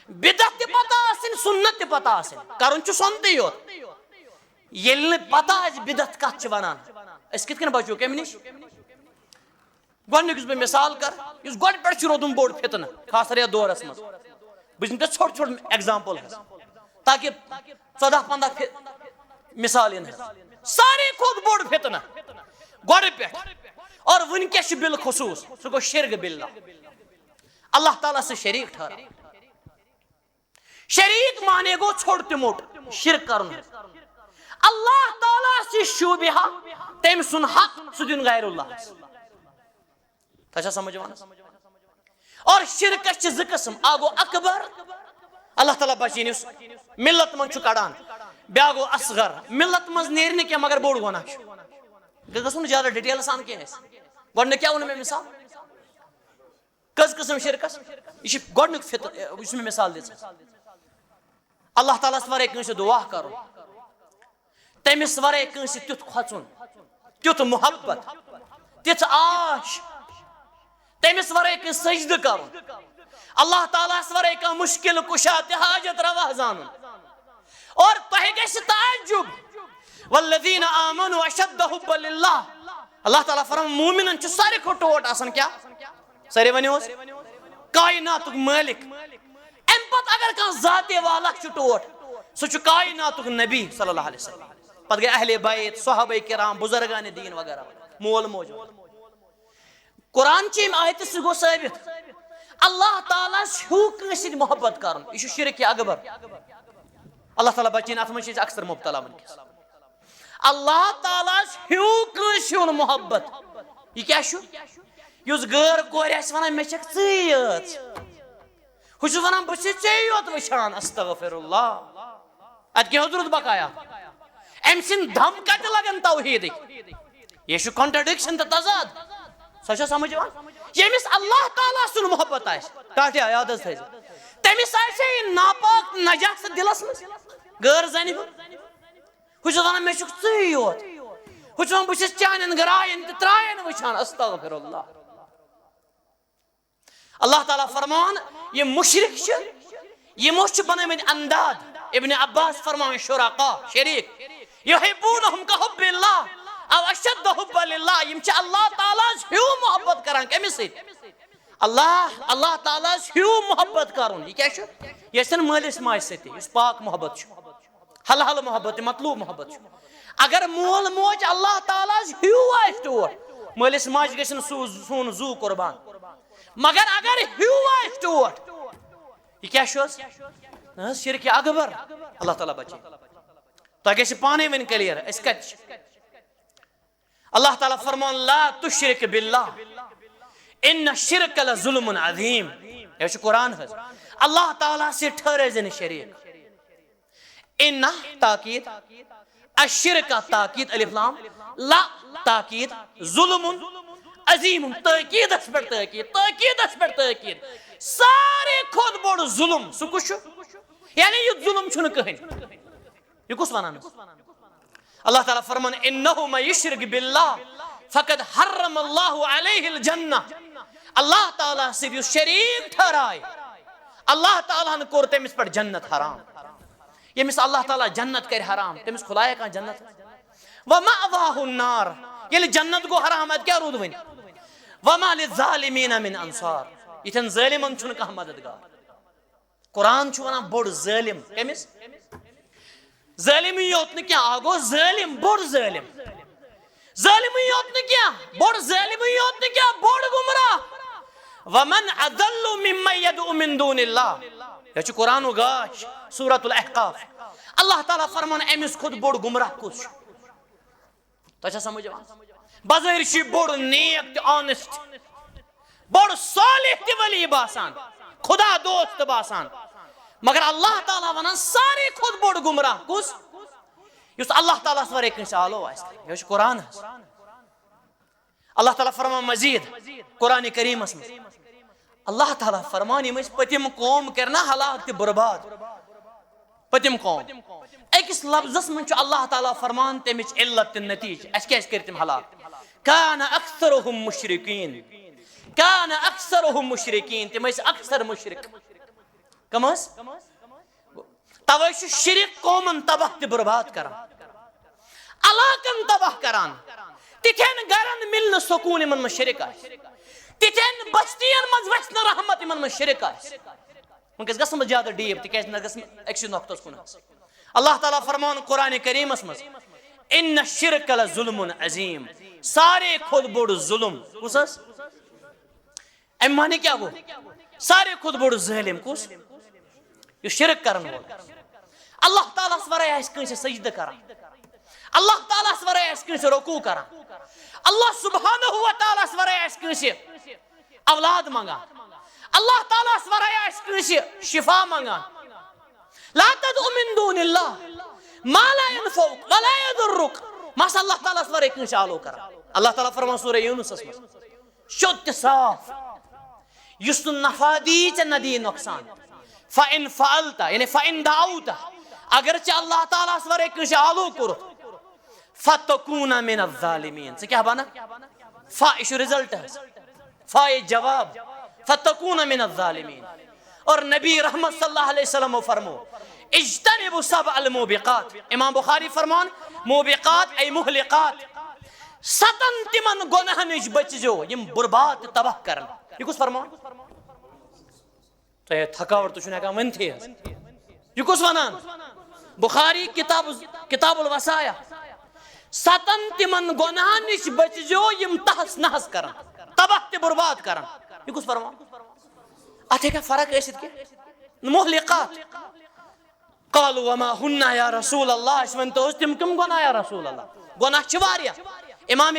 بدعت تہ پتہ آسن سنت تہ پتہ آسن کرن چھ سنتے یوت یل پتہ آس بدعت کت چھ ونان اس کت کن بچو کم نش گۄڈنیُک بہ مثال کر اس گۄڈ پٮ۪ٹھ چھ روٗدمُت بوٚڑ فتنہ خاص کر یتھ دورس مز بہٕ دِمہٕ ژےٚ ژھوٚٹ ایگزامپل تاکہ 14-15 مثال ین ساروی کھۄتہٕ بوٚڑ فتنہ گۄڈٕ پٮ۪ٹھ اور ونکس بالخصوص سہ گو شرک باللہ اللہ تعالیٰ سے شریک ٹھہرا شریک مانے گو ژھوٚٹ تہ موٚٹ شرک کرن اللہ تعالیٰ سے شوبہ تم سن حق سہ دن غیر اللہ تھا سمجھ اور شرکس چھ 2 قسم اکھ گو اکبر اللہ تعالیٰ بچین اس ملت من چھ کڑان بیا گو اصغر ملت مز نیر نہ کیا مگر بوڑ گناہ چھ گژھو زیادہ ڈیٹیل سان کی گۄڈٕ کیا ون میں مثال کس قسم شرکس یہ گۄڈنیُک فطر اس میں مثال دِژ اللہ تعالیٰ ورٲے کٲنٛسہِ دعا کرُن تٔمِس ورٲے کٲنٛسہِ تیُتھ کھۄژُن تیُتھ محبت تِژھ آش تٔمِس ورٲے کٲنٛسہِ سجدٕ کرُن اللہ تعالیٰ ورٲے کانٛہہ مشکل کشا تہِ حاجت روا زانُن اور تۄہہِ گژھِ تعجب والذین آمنوا اشد حبا للہ اللہ تعالیٰ فرمان مومنن چھ ساروی کھۄتہٕ ٹوٹ آسان کیا سارے ونیو کائناتُک مالک ام پتہٕ اگر کانٛہہ ذاتِ والا چھ ٹوٹ سُہ چھُ کائناتُک نبی صلی اللہ علیہ وسلم پتہٕ گٔے اہل بیت صحابہ کرام بزرگان دین وغیرہ مول موج قرآن چہ آیتہِ سۭتۍ گوٚو ثٲبت اللہ تعالیٰ ہیوٗ کٲنٛسہِ سۭتۍ محبت کرُن یہ چھُ شرک اکبر اللہ تعالیٰ بچین اتھ منٛز چھِ أسۍ اکثر مبتلا ونکیٚس اللہ تعالیٰ ہیوٗ کٲنٛسہِ ہُنٛد محبت یہ کیا چھُ یُس غٲر کورِ آسہِ ونان مےٚ چھکھ ژٕے یٲژ ہُہ چھُ ونان بہٕ چھُس ژے یوت وٕچھان استغفر اللہ اتہِ کیٛاہ حضرت بقایا أمۍ سٕنٛدۍ دم کتہِ لگن توحیٖدٕکۍ یہ چھُ کانٹرڈکشن تہٕ تضاد سۄ چھا سمجھ یِوان ییٚمِس اللہ تعالیٰ سُنٛد محبت آسہِ ٹاٹیا یاد حظ تھٲیزِ تٔمِس آسہِ ناپاک نجاست دلس منٛز غٲر زنہِ ہُنٛد ہُہ چھُ ونان مےٚ چھُکھ ژٕے یوت ہُہ چھُ ونان بہٕ چھُس چانٮ۪ن گراین تہٕ ترٛاین وٕچھان استغفر اللہ اللہ تعالیٰ فرمان یِم مشرک چھِ یِمو چھِ بنٲومٕتۍ انداد ابن عباس فرمان شرکا شریک یحبونہم کحب اللہ او اشد حبا للہ یم چھِ اللہ تعالیٰ ہیوٗ محبت کران کٔمِس سۭتۍ اللہ تعالیٰ ہیو محبت کرن یہ کیا یہ چھن مالس ماج ستی اس پاک محبت حلال محبت مطلوب محبت اگر مول موج اللہ تعالیٰ ہیو آس ٹور مالس ماج گژھن سون زو قربان مگر اگر ہیو آس ٹور یہ کیا شرک اکبر اللہ تعالیٰ بچے تو گژھِ پانے ون کلیر اس کت اللہ تعالیٰ فرمان لا تشرک باللہ ان الشرک لظلم عظیم یہ قرآن ہے اللہ تعالیٰ سے ٹھہرے زن شریک ان تاکید الشرک تاکید الف لام لا تاکید ظلم عظیم تاکید اس پر تاکید سارے خود بڑ ظلم سو کچھ یعنی یہ ظلم چھن کہیں یہ کس ونان اللہ تعالیٰ فرمان انہو من یشرک باللہ فقد حرم اللہ علیہ الجنہ اللہ تعالیٰ سے جو شریک ٹھہرائے اللہ تعالیٰ نے کور تمس پر جنت حرام یمس اللہ تعالیٰ جنت کر حرام تمس کھلائے کہاں جنت ومأواہ النار یلی جنت کو حرام ہے کیا رود ونی وما للظالمین من انصار یہ ظالمن چھن کہاں مددگار قرآن چھوانا بڑ ظالم کمس ظالمی یوت نے کیا آگو ظالم بڑ ظالم ظالمی یوت نے کیا بڑ ظالمی یوت نے کیا بڑ گمراہ ومن اضل ممن يدعو من دون اللہ یہ چھو قرآن و گاش سورة الاحقاف اللہ تعالیٰ فرمان امس خود بڑ گمراہ کچھ تو اچھا سمجھو بظاہر چھ بڑ نیک تی آنسٹ بڑ صالح تی ولی باسان خدا دوست باسان مگر اللہ تعالیٰ ونان سارے خود بڑ گمراہ کس یس اللہ تعالیٰ سوار ایک انشاءاللہ واسطہ یہ قرآن ہے اللہ تعالیٰ فرمان مزید قرآن کریم اسم اللہ تعالیٰ فرمان یہ پتم قوم کرنا ہلاک تی برباد پتم قوم ایکس لفظس من اللہ تعالیٰ فرمان تمچ علت نتیج اس کیا کرتم ہلاک کان اکثرهم مشرکین کان اکثرهم مشرکین تم اکثر مشرک کمس توش شرک قومن تباہ تی برباد کران علاقن تباہ کران تتھین گرن ملن سکون من شرک آس تتھین بستین من وسن رحمت من شرک آس ونکس گسم زیادہ ڈیپ تکیاز نہ گسم ایکسی نقطس کن اللہ تعالیٰ فرمان قرآن کریم اسمس ان الشرک لظلم عظیم سارے خود بڑ ظلم کس ام معنی کیا گو سارے خود بڑ ظالم کس یہ شرک کرن وول اللہ تعالیٰ سورے اس کنس سجدہ کران اللہ تعالیٰ سورے اس کنس رکوع کران اللہ سبحانہ و تعالیٰ سورے اس کنس اولاد مانگا اللہ تعالیٰ سورے اس کنس شفا مانگا لا تدعو من دون اللہ ما لا ينفعك ولا يضرك ما اللہ تعالیٰ سورے کنس آلو کران اللہ تعالیٰ فرمان سورہ یونس اس میں شد صاف یس نفع دی چا ندی نقصان فَإِن فَعَلْتَ یعنی فَإِن دَعَوْتَ اگرچہ اللہ تعالیٰ سور ایک نشہ آلو کرو فَتَكُونَ مِنَ الظَّالِمِينَ سے کیا بانا فا ایشو رزلٹ ہے فا جواب فَتَكُونَ مِنَ الظَّالِمِينَ اور نبی رحمت صلی اللہ علیہ وسلم فرمو اجتنبوا سبع الموبقات امام بخاری فرمان موبقات ای محلقات ستن تمن گناہ نش بچ جو یم برباد تباہ کرن یہ کس فرمان تو یہ تھکاوٹ تو چھنے کا من تھی ہے یہ کس ونان بخاری کتاب الوسایہ ستن تمن گناہ نش بچ جو یم تحس نحس کرن تباہ تی برباد کرن یہ کس فرمان آتے کیا فرق ہے کے محلقات قالوا وما ہن یا رسول اللہ اس من تو تم کم گناہ یا رسول اللہ گناہ چواریا امام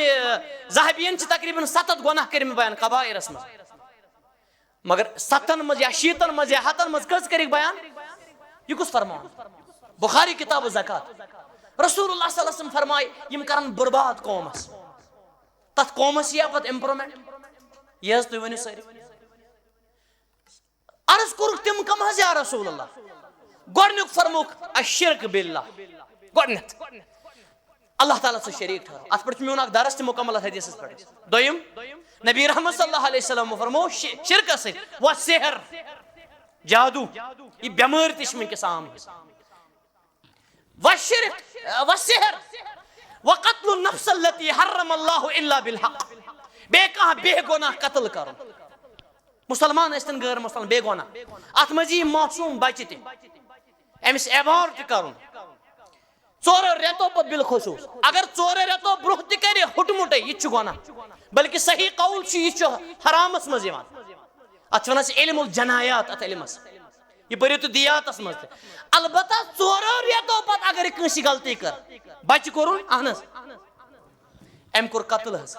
زاہبین چھ تقریباً 7 گناہ کریم بیان قبائر اسم مگر 7 مز یا 6 مز یا 7 مز کس کری بیان یہ کس فرمان بخاری کتاب زکات رسول اللہ صلی اللہ علیہ وسلم فرمائے یم کرن برباد قومس تت قومس یا پت امپرومنٹ یہ تو ونی ساری عرض کرک تم کم حض یا رسول اللہ گورنک فرموک الشرک باللہ گورنت اللہ تعالیٰ سے شریک ٹھہرو اس پر میون اک درس مکمل حدیث اس پر دویم نبی رحمت صلی اللہ علیہ وسلم فرمو شرک سے وہ سحر جادو یہ بیمار تش من کے سامنے والشرک والسحر وقتل النفس التي حرم الله الا بالحق بے کہاں بے گناہ قتل کرو مسلمان ٲسۍتن غٲر مسلمان بے گۄناہ اتھ منٛز یی معصوٗم بچہِ تہِ أمِس ایوارڈ تہِ کرُن 4 رٮ۪تو پتہٕ بالخصوٗص اگر 4 رٮ۪تو برونٛہہ تہِ کرِ ہُٹمُٹے یہِ تہِ چھُ گۄناہ بلکہِ صحیح قول چھُ یہِ چھُ حرامس منٛز یِوان اتھ چھِ ونان أسۍ علم الجنایات اتھ علمس یہ پٔرِو تُہۍ دیاتس منٛز تہِ البتہ 4 رٮ۪تو پتہٕ اگر یہِ کٲنٛسہِ غلطی کٔر بچہِ کوٚرُن اہن حظ أمۍ کوٚر قتل حظ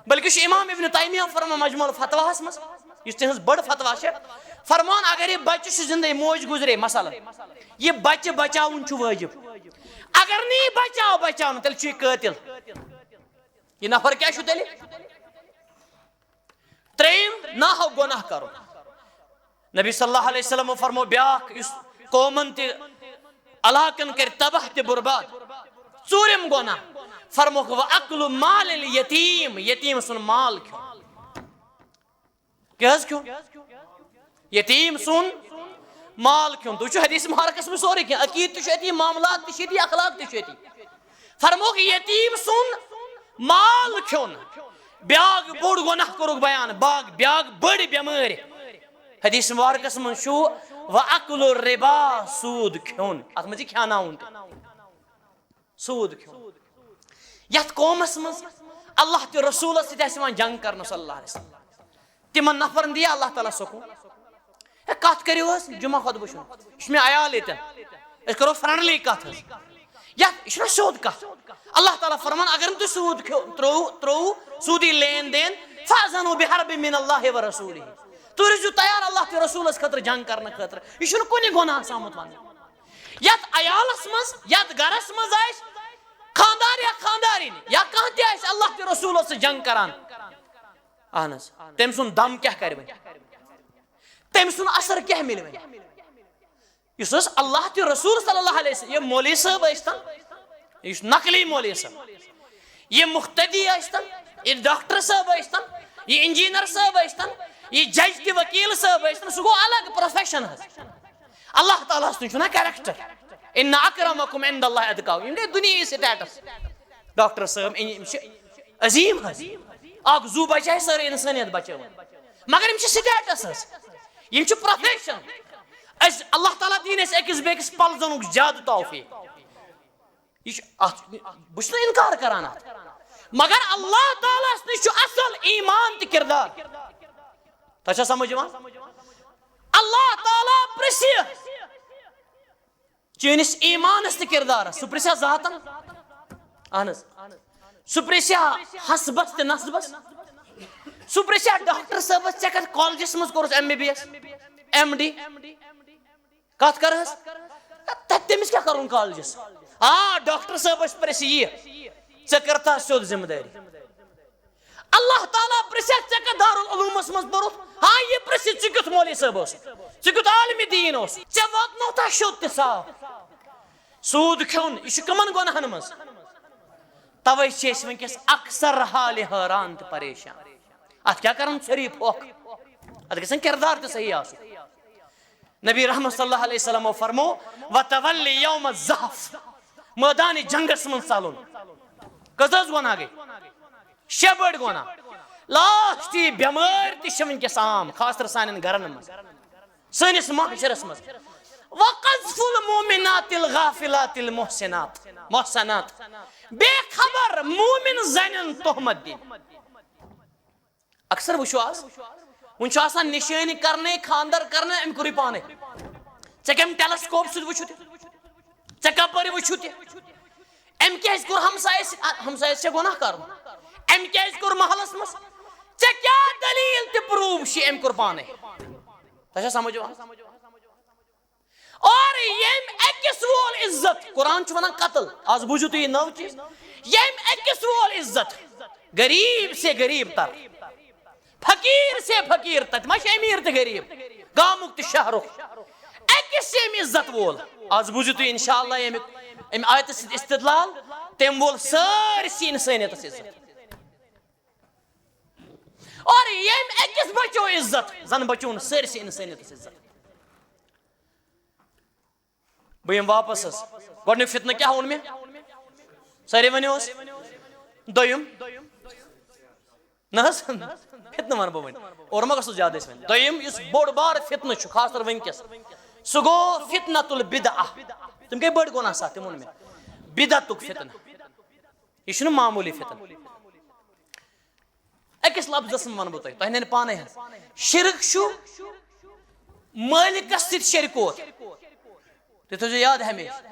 بلکہِ چھُ امام ابن تیمیہ فرمان مجموع الفتواہس منٛز یُس تِہنٛز بٔڑ فتوا چھِ فرمان اگر یہِ بچہِ چھُ زندٕ موج گُزرے مثلاً یہِ بچہِ بچاوُن چھُ وٲجب اگر نہٕ یہِ بچاو نہٕ تیٚلہِ چھُ یہِ قٲتل یہِ نفر کیٛاہ چھُ تیٚلہِ ترٛیٚیِم ناحق گۄناہ کرُن نبی صلی اللہ علیہ وسلمو فرمو بیٛاکھ یُس قومن تہِ علاقن کرِ تباہ تہِ برباد ژوٗرِم گۄناہ فرموکھ وَأَكْلُ مَالِ الْيَتیٖم یتیٖم سُنٛد مال کھیوٚن کیٛاہ حظ کھیوٚن یتیٖم سُنٛد مال کھیوٚن تُہۍ چھُو حدیث مبارکس منٛز سورُے کینٛہہ عقیٖد تہِ چھُ أتی معاملات تہِ چھِ ییٚتی اخلاق تہِ چھُ ییٚتی فرموکھ یتیٖم سُنٛد مال کھیوٚن بیٛاکھ بوٚڑ گۄناہ کوٚرُکھ بیان بیٛاکھ بٔڑ بٮ۪مٲرۍ حدیث مبارکس منٛز چھُ وَأَكْلُ الرِّبا سوٗد کھیوٚن اتھ منٛز چھِ کھیاناوُن تہِ سوٗد کھیوٚن یتھ قومس منٛز اللہ تہِ رسوٗلس سۭتۍ آسہِ یِوان جنگ کرنہٕ صلی اللہ علیہ وسلم تِمن نفرن دِیا اللہ تعالیٰ سکوٗن ہے کتھ کٔرِو حظ جمعہ خۄطبہٕ چھُنہٕ یہِ چھُ مےٚ عیال ییٚتٮ۪ن أسۍ کرو فرینڈلی کتھ حظ یتھ یہِ چھُنہ سیوٚد کتھ اللہ تعالیٰ فرمان اگر نہٕ تُہۍ سوٗد ترٛووُ سوٗدی لین دین فأذنوا بحرب من اللہ ورسوٗلہ تُہۍ روٗزِو تیار اللہ تہِ رسوٗلس خٲطرٕ جنگ کرنہٕ خٲطرٕ یہِ چھُنہٕ کُنہِ گۄناہس آمُت وننہٕ یتھ عیالس منٛز یتھ گرس منٛز آسہِ خاندار یا خاندارِنۍ یا کانٛہہ تہِ آسہِ اللہ تہِ رسوٗلس سۭتۍ جنگ کران اہن حظ تٔمۍ سُنٛد دم کیٛاہ کرِ وۄنۍ تٔمۍ سُنٛد اثر کیٛاہ مِلہِ وۄنۍ یُس حظ اللہ تہِ رسوٗل صلی اللہ علیہ وسلم یہِ مولوی صٲب ٲسۍتن یہِ چھُ نقلی مولوی صٲب یہِ مُختدی ٲسۍتن یہِ ڈاکٹر صٲب ٲسۍتن یہِ انجیٖنر صٲب ٲسۍتن یہِ جج تہِ وکیٖل صٲب ٲسۍتن سُہ گوٚو الگ پروفیشن حظ اللہ تعالیٰ سُنٛد چھُنہ کیریکٹر اِنَّ اَکرَمَکُم عِندَ اللہِ اَتْقاکُم یِم گٔے دُنیاہی سٹیٹس ڈاکٹر صٲب یِم چھِ عظیٖم حظ اکھ زوٗ بچایہِ سٲرٕے اِنسٲنیت بچٲوٕن مگر یِم چھِ سٹیٹس حظ یِم چھِ پروفیشن أسۍ اللہ تعالیٰ دِیِن اَسہِ أکِس بیٚکِس پلزنُک زیادٕ توفیٖق یہِ چھُ اتھ بہٕ چھُس نہٕ اِنکار کران اتھ مگر اللہ تعالیٰ ہس نِش چھُ اصل ایمان تہٕ کردار تۄہہِ چھا سمجھ یِوان اللہ تعالیٰ پرژھِ چٲنِس ایمانس تہٕ کردارس سُہ پرژھیا ذاتن اہن حظ سُہ پرژھیا حسبس تہٕ نسبس سُہ پرژھیا ڈاکٹر صٲبس ژےٚ کتھ کالجس منٛز کوٚرُتھ MBBS MD کتھ کر حظ تتہِ تٔمِس کیٛاہ کرُن کالجس ڈاکٹر صٲبس پرژھِ یہِ ژےٚ کٔرتھا سیوٚد ذمہٕ دٲری اللہ تعالیٰ پرژھِ ژےٚ کتھ دارالعلوٗمس منٛز پوٚرُتھ یہِ پرژھِ ژٕ کیُتھ مولوی صٲب اوسُکھ ژٕ کیُتھ عالمِ دیٖن اوسُکھ ژےٚ واتنوتھا شوٚد تہِ صاف سوٗد کھیوٚن یہِ چھُ کٕمن گۄناہن منٛز توے چھِ أسۍ وٕنکیٚس اکثر حالہِ حٲران تہٕ پریشان اتھ کیٛاہ کرن ژھٔری پھۄکھ اتھ گژھن کردار تہِ صحیح آسُن نبی رحمت صلی اللہ علیہ وسلمو فرمو وَتَوَلِّ یومَ الزَّحف مٲدانِ جنگس منٛز ژلُن کٔژ حظ گۄناہ گٔے 6 بٔڑۍ گۄناہ لاسٹی بٮ۪مٲرۍ تہِ چھِ وٕنکیٚس عام خاص کر سانٮ۪ن گرن منٛز سٲنِس معاشرس منٛز وَقَذْفُ الْمُؤْمِنَاتِ الْغَافِلَاتِ الْمُحْسَنَاتِ بے خبر موٗمِن زنٮ۪ن تہمت دِنۍ اکثر وٕچھو آز وۄنۍ چھُ آسان نِشٲنی کرنے خاندر کرنے أمۍ کوٚرُے پانے ژےٚ کمہِ ٹیلسکوپ سۭتۍ وٕچھُ تہِ ژےٚ کپٲرۍ وٕچھُ تہِ أمۍ کیٛازِ کوٚر ہمسایس چھےٚ گۄناہ کرُن أمۍ کیٛازِ کوٚر محلس منٛز ژےٚ کیٛاہ دلیٖل تہِ پروٗف چھِ أمۍ کوٚر پانے تۄہہِ چھا سمجھ یِوان اور ییٚمۍ أکِس وول عزت قرآن چھُ ونان قتل آز بوٗزِو تُہۍ یہِ نٔو چیٖز ییٚمۍ أکِس وول عزت غریٖب سے غریٖب تر فقیٖر سے فقیٖر تتہِ ما چھِ أمیٖر تہٕ غریٖب گامُک تہٕ شہرُک أکِس ییٚمۍ عزت وول آز بوٗزِو تُہۍ انشاء اللہ اَمہِ آیتہٕ سۭتۍ استدلال تٔمۍ وول سٲرسٕے انسٲنیتس عزت اور ییٚمۍ أکِس بچو عزت زن بچون سٲرسٕے انسٲنیتس عزت بہٕ یِمہٕ واپس حظ گۄڈنیُک فتنہٕ کیٛاہ ووٚن مےٚ سٲری ؤنِو حظ دوٚیِم نہس فتنہ ون بہ اور ما گژھو زیادہ ون دویم یس بوڑ بار فتنہ چھ خاص طور ونکس سہ گو فتنۃ البدعہ تم گئی بڑ گناہ ساتھ تمون میں بدعتک فتنہ یہ چھنہ معمولی فتنہ اکس لفظس ون بہ تہ نن پانے شرک چھ مالکس سۭتۍ شرکوت تُہۍ تھٲیزیو یاد ہمیشہ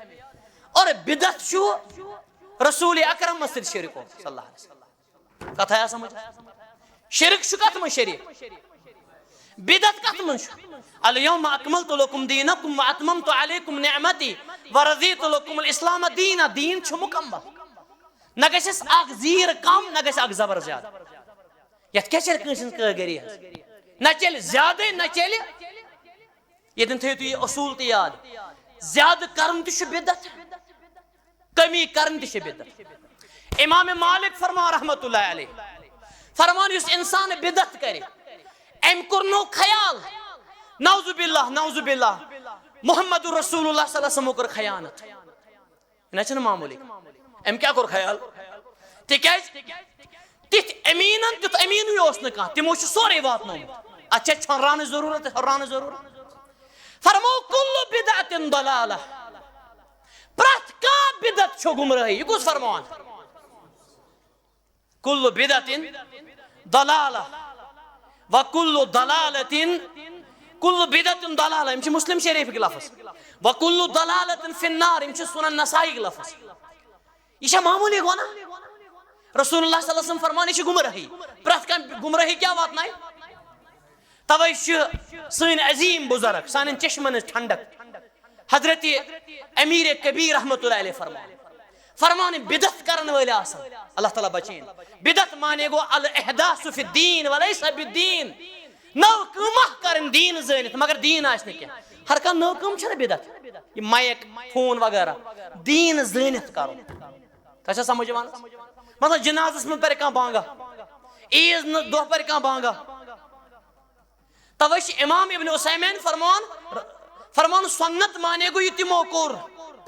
اور بدعت چھ رسول اکرم سۭتۍ شرکوت صلی اللہ علیہ وسلم کتھ آیا سمجھ شرک چھ کتھ من شریک بدعت کتھ من چھ الیوم اکملت لکم دینکم واتممت علیکم نعمتی ورضیت لکم الاسلام دینا دین چھ مکمل نہ گژھس اکھ زیر کم نہ گژھِ اکھ زبر زیادہ یتھ کیا چل کٲنٛسہِ ہٕنٛز کٲگری نہ چلہِ زیادٕ نہ چلہِ ییٚتٮ۪ن تھٲیِو تُہۍ یہِ اصوٗل تہِ یاد زیادٕ کرُن تہِ چھُ بدعت کمی کرن تہِ چھِ بدعت امام مالک فرمان رحمت اللہ علیہ فرمان یُس انسان بدعت کرِ أمۍ کوٚر نو خیال نعوذ باللہ محمد رسول اللہ صلی اللہ علیہ وسلم کوٚر خیانت نہ چھُنہٕ معموٗلی أمۍ کیٛاہ کوٚر خیال تِکیٛازِ تِتھ أمیٖنن تیُتھ أمیٖنٕے اوس نہٕ کانٛہہ تِمو چھُ سورُے واتنومُت اتھ چھےٚ چھۄنراونٕچ ضروٗرت ہُرراونٕچ ضروٗرت فرمو کُلُّ بِدعتٍ ضلالہ پرٛٮ۪تھ کانٛہہ بدعت چھُ گمرٲہی یہ کُس فرمان کُلُّ بِدعتٍ ضلالہ وکُلُّ ضلالةٍ کُلُّ بِدعتٍ ضلالہ یِم چھِ مسلم شریفٕکۍ لفظ وکُلُّ ضلالةٍ فی النار یِم چھِ سنن نسائیِکۍ لفظ یہ چھا معمولی گۄناہ رسول اللہ صلی اللہ علیہ وسلم فرمان یہ چھِ گمرٲہی پرٛٮ۪تھ کانٛہہ گمرٲہی کیٛاہ واتنایہِ توے چھِ سٲنۍ عظیٖم بُزرگ سانٮ۪ن چشمن ہٕنٛز ٹھنڈک حضرت امیر کبیر رحمت اللہ علیہ فرمان بدعت کرن وٲلۍ آسن اللہ تعالیٰ بچین بدعت مانے گو الاحداث فی الدین ولیس بالدین نو کٲمہ کرن دین زٲنِتھ مگر دین آسہِ نہٕ کینٛہہ ہر کانٛہہ نٔو کٲم چھنہ بدعت یہ مایک فون وغیرہ دین زٲنِتھ کرُن تۄہہِ چھا سمجھ یِوان مطلب جنازس منٛز پرِ کانٛہہ بانگا عیٖز دۄہ پرِ کانٛہہ بانگا توے چھِ امام ابن عثیمین فرمان سنت مانے گو یہ تمو کوٚر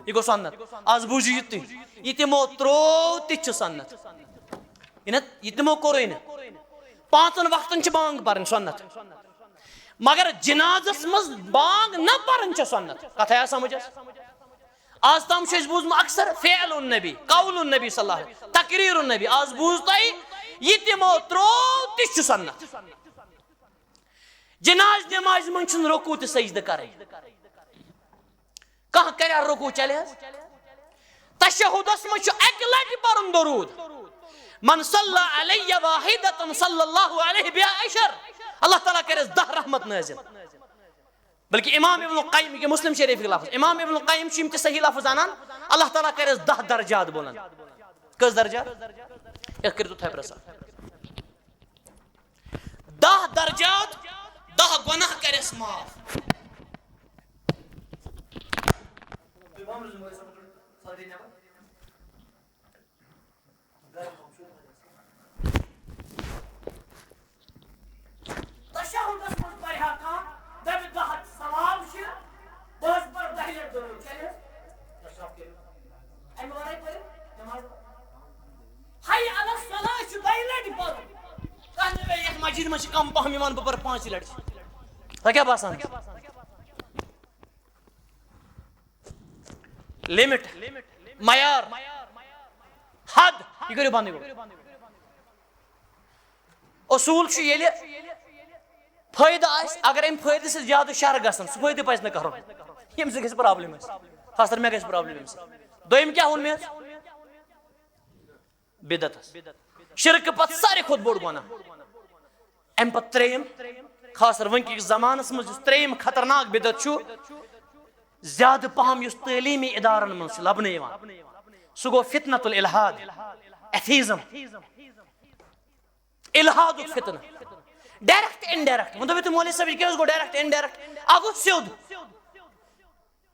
یہ گو سنت آز بوٗزِو یہ تُہۍ یہ تمو ترٛوو تہِ چھِ سنت یہ تمو کوٚرُے نہٕ پانٛژن وقتن چھِ بانگ پرٕنۍ سنت مگر جنازس منٛز بانگ نہ پرٕنۍ چھِ سنت کتھ آیا سمجھس آز تام چھُ اَسہِ بوٗزمُت اکثر فعل النبی قول النبی صلی اللہ علیہ وسلم تقریر النبی آز بوٗز تۄہہِ یہ تمو ترٛوو تہِ چھُ سنت جناز نماز من چھُنہٕ رکوع تہٕ سجدٕ کرٕنۍ کانٛہہ کریا رکوع چلہِ حظ تشہدس منٛز چھُ اکہِ لٹہِ پرُن درود من صلی علیہ واحدۃ صلی اللہ علیہ بہا عشر اللہ تعالیٰ کرٮ۪س 10 رحمت نازل بلکہ امام ابن القیم یہ مسلم شریف کے لفظ امام ابن القیم چھِ یِم تہِ صحیح لفظ انان اللہ تعالیٰ کرٮ۪س 10 درجات بلند کٔژ درجات یتھ کٔرِو تُہۍ پرٛژھان 10 درجات 10 گۄناہ کرٮ۪س معاف تشہدس منٛز پرِ ہا کانٛہہ دپہِ 10 سلام چھِ بہٕ حظ پرٕ 10 لٹہِ درود چلہِ حظ امہِ ورٲے پٔرِتھ نماز حی علی الصلاۃ چھُ 2 لٹہِ پرُن کانٛہہ دپہِ یتھ مسجد منٛز چھِ کم پہم یِوان بہٕ پرٕ 5 لٹہِ تۄہہِ کیٛاہ باسان لمٹ معیار حد یہ کٔرِو بنٛدٕے گوٚو اصوٗل چھُ ییٚلہِ فٲیدٕ آسہِ اگر امہِ فٲیدٕ سۭتۍ زیادٕ شر گژھن سُہ فٲیدٕ پزِ نہٕ کرُن ییٚمہِ سۭتۍ گژھِ پرابلم اَسہِ خاص طور مےٚ گژھِ پرابلم امہِ سۭتۍ دوٚیِم کیٛاہ ووٚن مےٚ بدعتس شرکہٕ پتہٕ ساروی کھۄتہٕ بوٚڑ گۄناہ امہِ پتہٕ ترٛیٚیِم خاص طور وٕنکِکِس زمانس منٛز یُس ترٛیٚیِم خطرناک بدعت چھُ زیادٕ پہم یُس تعلیٖمی ادارن منٛز چھُ لبنہٕ یِوان سُہ گوٚو فتنۃ الالحاد ایتھیزم الحادُک فتنہٕ ڈایریکٹ انڈایریکٹ وۄنۍ دٔپِو تُہۍ مولوی صٲب یہِ کیٛاہ حظ گوٚو ڈایریکٹ انڈایریکٹ اکھ گوٚو سیوٚد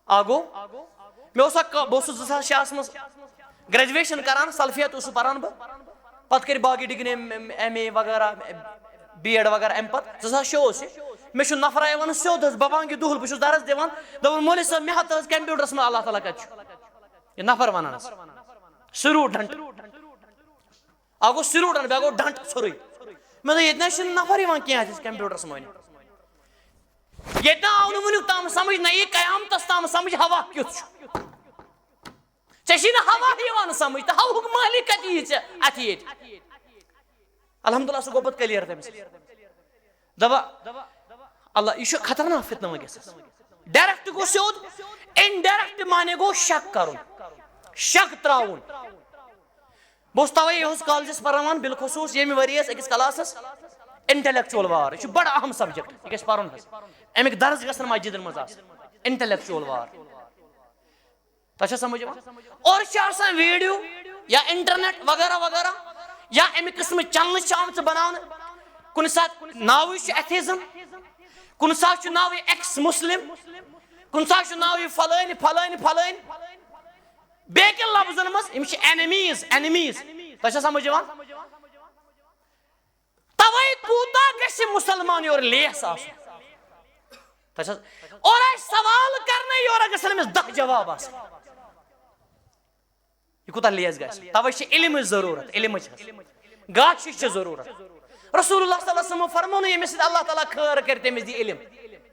اکھ گوٚو مےٚ اوس اکھ بہٕ اوسُس 2006 منٛز گریجویشن کران سلفیت اوسُس پران بہٕ پتہٕ کٔرۍ باقٕے ڈگری ایم اے وغیرہ بی ایڈ وغیرہ امہِ پتہٕ 2006 اوس یہِ مےٚ چھُ نفرا یِوان سیوٚد حظ ببانگی دُہل بہٕ چھُس درس دِوان دوٚپُن مولوی صٲب مےٚ ہتا حظ کمپیوٗٹرس منٛز اللہ تعالیٰ کتہِ چھُ یہِ نفر ونان حظ سُروٗ ڈنٹ اکھ گوٚو سُروٗ ڈنٹ بیٛاکھ گوٚو ڈنٹ ژھوٚرُے میں یہ نفر کی کمپیوٹرس مون یہ آو ونیک تام سمجھ نہ یہ قیامتس تام سمجھ ہوا کیُتھ ژےٚ ہوا یوان سمجھ تو ہواک مالک کتہ یی ژےٚ اتھ ییٚتہِ الحمدللہ سُہ گوٚو پتہٕ کلیئر تٔمِس دپا اللہ یہ خطرناک فتنہ ونکیس ڈائریکٹ گو سیود انڈائریکٹ مانے گو شک کرن شک تراؤن بہت توے یہ کالجس پران بالخصوص یم وریس اکس کلاسس انٹلیکچوئل وار یہ بڑا اہم سبجیکٹ یہ گھس پرن امیک درس گھن مسجدن مز انٹلیکچوئل وار تہ سمجھ اور ویڈیو یا انٹرنیٹ وغیرہ وغیرہ یا امہ قسم چینل آمت بنانے کن سات ناو ایتھیزم کن سات ناو ایکس مسلم کن سات ناو فلان فلان فلان بیکن لفظن مز اینیمیز اینیمیز تہ سمجھ توے کوتا گژھِ مسلمان یور لیس آسُن اور سوال کرنے یور گژھن أمِس 10 جواب آسٕنۍ یہ کوتا لیس گژھِ توے چھِ علمٕچ ضروٗرت علمٕچ گاشِچ چھِ ضروٗرت رسول اللہ صلی اللہ علیہ وسلم فرمونو ییٚمِس سۭتۍ اللہ تعالیٰ خٲر کرِ تٔمِس دی علم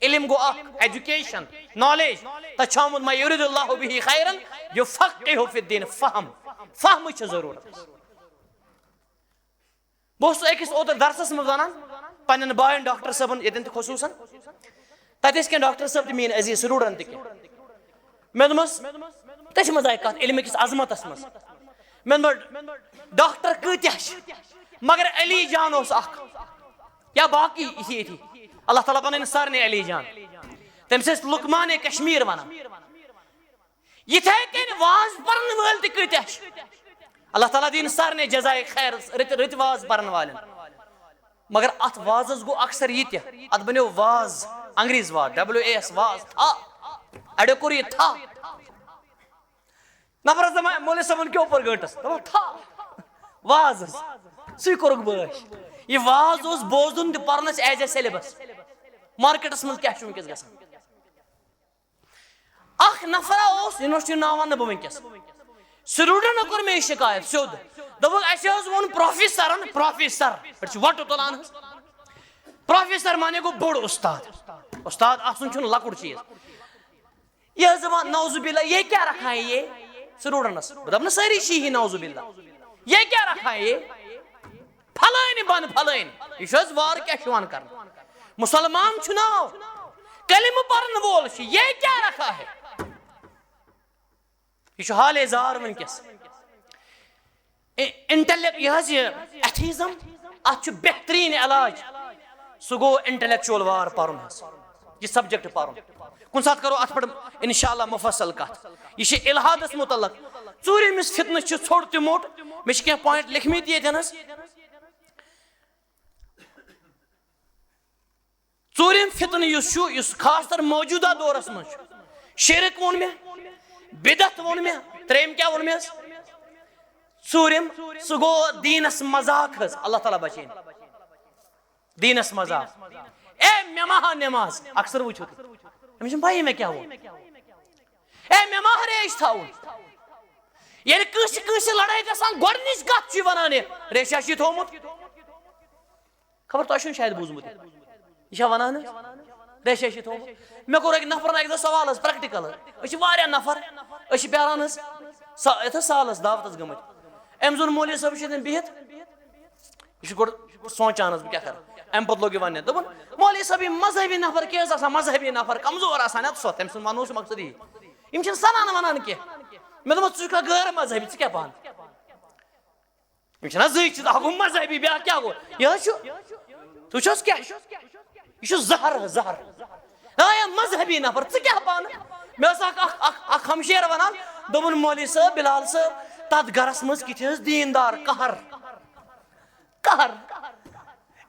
علم گو اکھ ایجوکیشن نالیج تہ چھُ آمُت ما یُرِیدُ اللہُ بِہِ خیرن یُفقِّہُ فی الدین فہم فہمٕچ چھِ ضروٗرت بہٕ أکِس اوترٕ درسس منٛز ونان پننٮ۪ن باین ڈاکٹر صٲبن ییٚتٮ۪ن تہِ خصوٗصن تتہِ ٲسۍ کینٛہہ ڈاکٹر صٲب تہِ میٲنۍ عزیٖز سٹوٗڈنٹ تہِ کینٛہہ مےٚ دوٚپمس تٔتھۍ منٛز آیہِ کتھ علمہٕ کِس عظمتس منٛز مےٚ دوٚپ ڈاکٹر کۭتیاہ چھِ مگر علی جان اوس اکھ یا باقی یِتھی اللہ تعالیٰ بنٲیِن سارنٕے علی جان تٔمِس ٲسۍ لُقمانے کشمیٖر ونان یِتھے کٔنۍ واز پرن وٲلۍ تہِ کۭتیاہ چھِ اللہ تعالیٰ دِیِن سارنٕے جزائے خیر رٕتۍ واز پرن والٮ۪ن مگر اتھ وازس گوٚو اکثر یہِ تہِ اتھ بنیو واز انگریز واز WAS واز تھا اڑیو کوٚر یہِ تھا نفرس دپان مولوی صٲبن کیٛاہ پوٚر گٲنٹس دپان تھا واز سُے کوٚرُکھ بٲش یہ واز اوس بوزُن تہِ پرنس ایز اے سیلبس مارکیٹس منٛز کیٛاہ چھُ ونکیٚس گژھان اکھ نفرا اوس یونیورسٹی ناو ونہٕ بہٕ ونکیٚس سٹوڈنٹو کوٚر مےٚ یہِ شکایت سیوٚد دوٚپُکھ اسہِ حظ ووٚن پروفیسرن پروفیسر پٮ۪ٹھ چھِ وۄٹہٕ تُلان حظ پروفیسر مانے گوٚو بوٚڑ استاد استاد آسُن چھُنہٕ لۄکُٹ چیٖز یہ حظ دپان نعوذ باللہ یہ کیا رکھا ہے یہ سٹوڈنٹس بہٕ دپہٕ نہٕ سٲری چھی نعوذ باللہ یہ کیا رکھا ہے یہ پھلٲنۍ بن پھلٲنۍ یہ چھُ حظ وار کیٛاہ چھُ یِوان کرنہٕ مسلمان چھُ ناو کلمہٕ پرن وول چھُ یہ کیا رکھا ہے یہ چھُ حالے زار ونکیٚس انٹلیکٹ یہ حظ یہ ایتھیزم اتھ چھُ بہتریٖن علاج سُہ گوٚو انٹلیکچوئل وار پرُن حظ یہ سبجیکٹ پرُن کُنہِ ساتہٕ کرو اتھ پٮ۪ٹھ انشاءاللہ مفصل کتھ یہ چھُ الحادس متعلق ژوٗرِمِس فتنہٕ چھُ ژھوٚٹ تہِ موٚٹ مےٚ چھِ کینٛہہ پویِنٹ لیکھمٕتۍ ییٚتٮ۪ن حظ ژوٗرِم فتنہٕ یُس چھُ یُس خاص طور موجوٗدہ دورس منٛز چھُ شرک ووٚن مےٚ بدعت ووٚن مےٚ ترٛیٚیِم کیٛاہ ووٚن مےٚ حظ ژوٗرِم سُہ گوٚو دیٖنس مذاق حظ اللہ تعالیٰ بچٲیِن دیٖنس مذاق اے مےٚ ما ہا نٮ۪ماز اکثر وٕچھو تُہۍ أمِس چھُنہٕ پَیی مےٚ کیٛاہ ووٚن اے مےٚ ما ریش تھاوُن ییٚلہِ کٲنٛسہِ کٲنٛسہِ لڑٲے گژھان گۄڈنِچ کتھ چھُ ونان یہِ ریشا چھُے تھوٚومُت خبر تۄہہِ چھُنہٕ شاید بوٗزمُت یہِ چھا ونان حظ ریشا چھُے تھوٚومُت مےٚ کوٚر أکۍ نفرن اکہِ دۄہ سوال حظ پریکٹِکل حظ أسۍ چھِ واریاہ نفر أسۍ چھِ پیاران حظ یتھ حظ سالس دعوتس گٔمٕتۍ أمۍ زون مولوی صٲب چھُ ییٚتٮ۪ن بِہِتھ یہِ چھُ گۄڈٕ سونٛچان حظ بہٕ کیٛاہ کرٕ امہِ پتہٕ لوٚگ یہِ وننہِ دوٚپُن مولوی صٲب یِم مذہبی نفر کیٛاہ حظ آسان مذہبی نفر کمزور آسان اَدٕ سۄ تٔمۍ سُنٛد وننُک چھُ مقصد یی یِم چھِنہٕ سنان ونان کینٛہہ مےٚ دوٚپمس ژٕ چھُکھا غٲر مذہبی ژٕ کیٛاہ پانہٕ یِم چھِنہ زٕے چیٖز اکھ گوٚو مذہبی بیٛاکھ کیٛاہ گوٚو یہِ حظ چھُ تُہۍ چھِو حظ کیٛاہ یہِ چھُ زہر حظ زہر ہے مذہبی نفر ژٕ کیٛاہ پانہٕ مےٚ اوس اکھ ہمشیر ونان دوٚپُن مولوی صٲب بلال صٲب تتھ گرس منٛز کِتھ حظ دیٖندار قہر قہر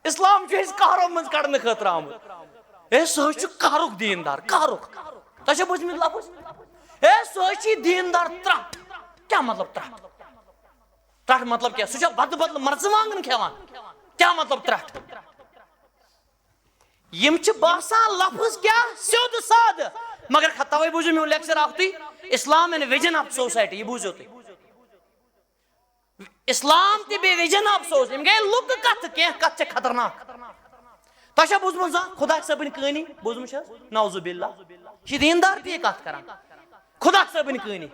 اسلام چھُ أسۍ قہرو منٛز کڑنہٕ خٲطرٕ آمُت ہے سُہ حظ چھُ قہرُک دیٖندار قہرُک تۄہہِ چھا بوٗزمٕتۍ لفظ ہے سُہ حظ چھِ دیٖندار ترٛٹھ کیٛاہ مطلب ترٛٹھ ترٛٹھ مطلب کیٛاہ سُہ چھا بدلہٕ بدلہٕ مرژٕوانٛگن کھٮ۪وان کیٛاہ مطلب ترٛٹھ یِم چھِ باسان لفظ کیٛاہ سیوٚد سادٕ مگر توے بوٗزِو میون لیکچر اکھ تُہۍ اسلام اینڈ وِجن آف سوسایٹی یہِ بوٗزِو تُہۍ اسلام تی بے وجن افسوس ام گئی لک کت کی کت چھ خطرناک تہ بوزم زان خدا صٲبن کہانی بوزم نعوذ باللہ یہ دیندار تی کت کران خدا صٲبن کہانی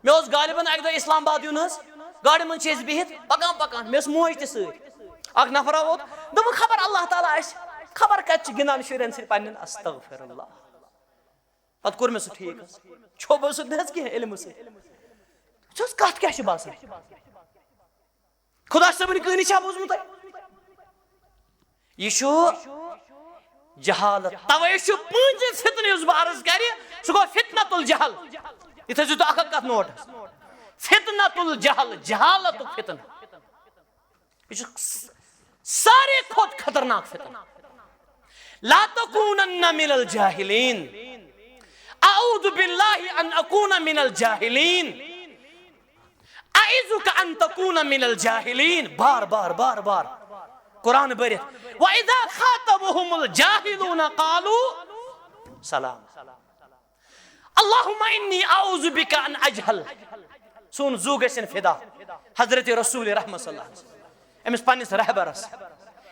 مے اوس غالباً اکہ دۄہ اسلام آباد یُن حظ گاڑی من چھ بہت پکان پکان مے ٲس موج تہ سۭتۍ اکھ نفر ووت دوٚپُن خبر اللہ تعالیٰ آسہِ خبر کتہِ چھِ گِنٛدان شُرٮ۪ن سۭتۍ پننٮ۪ن استغفر اللہ پتہٕ کوٚر مےٚ سُہ ٹھیٖک حظ چھوٚب حظ سُہ نہٕ حظ کینٛہہ علمہٕ سۭتۍ چھُس کتھ کیٛاہ چھِ باسان خدا صٲبٕنۍ کہانی چھا بوٗزمُت تۄہہِ یہِ چھُ جہالت توے چھُ پوٗنٛژِم فتنہٕ یُس بہٕ عرض کرِ سُہ گوٚو فتنۃ الجہل یہِ تھٲیزیو تُہۍ اکھ اکھ کتھ نوٹ فتنۃ الجہل جہالتُک فتنہٕ یہ چھُ ساروی کھۄتہٕ خطرناک فتنہٕ لا تکونن من الجاہلین اعوذ باللہ ان اکون من الجاہلین اعوذک ان تکون من الجاہلین بار بار بار بار قرآن برت وَإِذَا خَاطَبُهُمُ الْجَاهِلُونَ قَالُوا سَلَامًا اللهم إني أعوذ بك أن أجهل سون زو گژھن فدا حضرت رسول رحمت صلی اللہ علیہ وسلم امس پنس رہبرس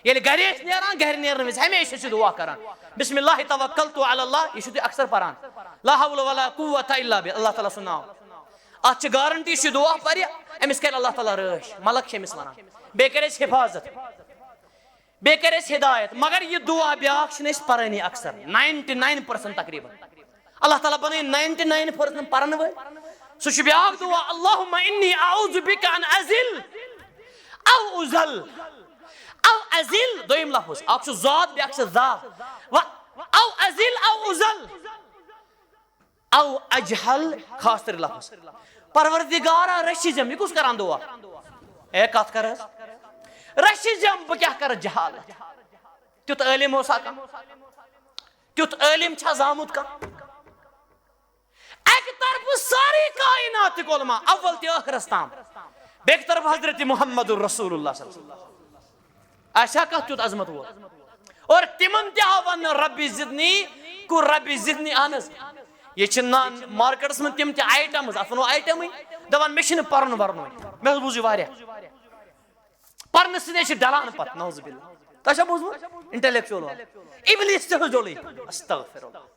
ییٚلہِ گرِ ٲسۍ نیران گرِ نیرنہٕ وِزِ ہمیشہ چھُ دعا کران بسم اللہ توکلت علی اللہ یہ چھُ تُہۍ اکثر پران لا حول ولا قوة الا باللہ اللہ تعالیٰ سُنٛد ناو اتھ چھِ گارنٹی چھِ دعا پرِ امس کرِ اللہ تعالیٰ رٲچھ ملک چھِ امس ونان بیٚیہِ کرِ اَسہِ حفاظت بیٚیہِ کرِ اَسہِ ہدایت مگر یہ دعا بیاکھ چھِنہٕ أسۍ پرٲنی اکثر 99% تقریباً اللہ تعالیٰ بنٲیِن 99% پرن وٲلۍ سُہ چھُ بیاکھ دعا اللهم إني أعوذ بك أن أزل أو أزل او ازل دویم لفظ اکھ چھُ ذات بیاکھ چھِ ذا او ازل او ازل او اجہل خاص طور لفظ پروردگارا رشیجم یہ کس کران دعا اے کت کر رشیجم بہ کیا کر جہالت تیت عالم اوسا کانٛہہ تیت عالم چھا زامُت کانٛہہ اکہ طرف ساری کائنات علماء اول تہ ٲخرس تام بیٚکہِ طرف حضرت محمد رسول اللہ صلی اللہ علیہ وسلم ایسا کہت تیوت عظمت وول اور تمن تہ آو ون ربی زدنی کو ربی زدنی اہنز یہ چھ مارکیٹس من تم تہ آئٹمز ات ونو آئٹم دپان مے چھنہٕ پرن ورن مے بوٗز یہِ واریاہ پرنہٕ سۭتۍ چھِ ڈلان پتہٕ نعوذ باللہ تۄہہِ چھا بوٗزمُت انٹلیکچُوَل ابلیس تہ حظ ڈوٚلٕے استغفر اللہ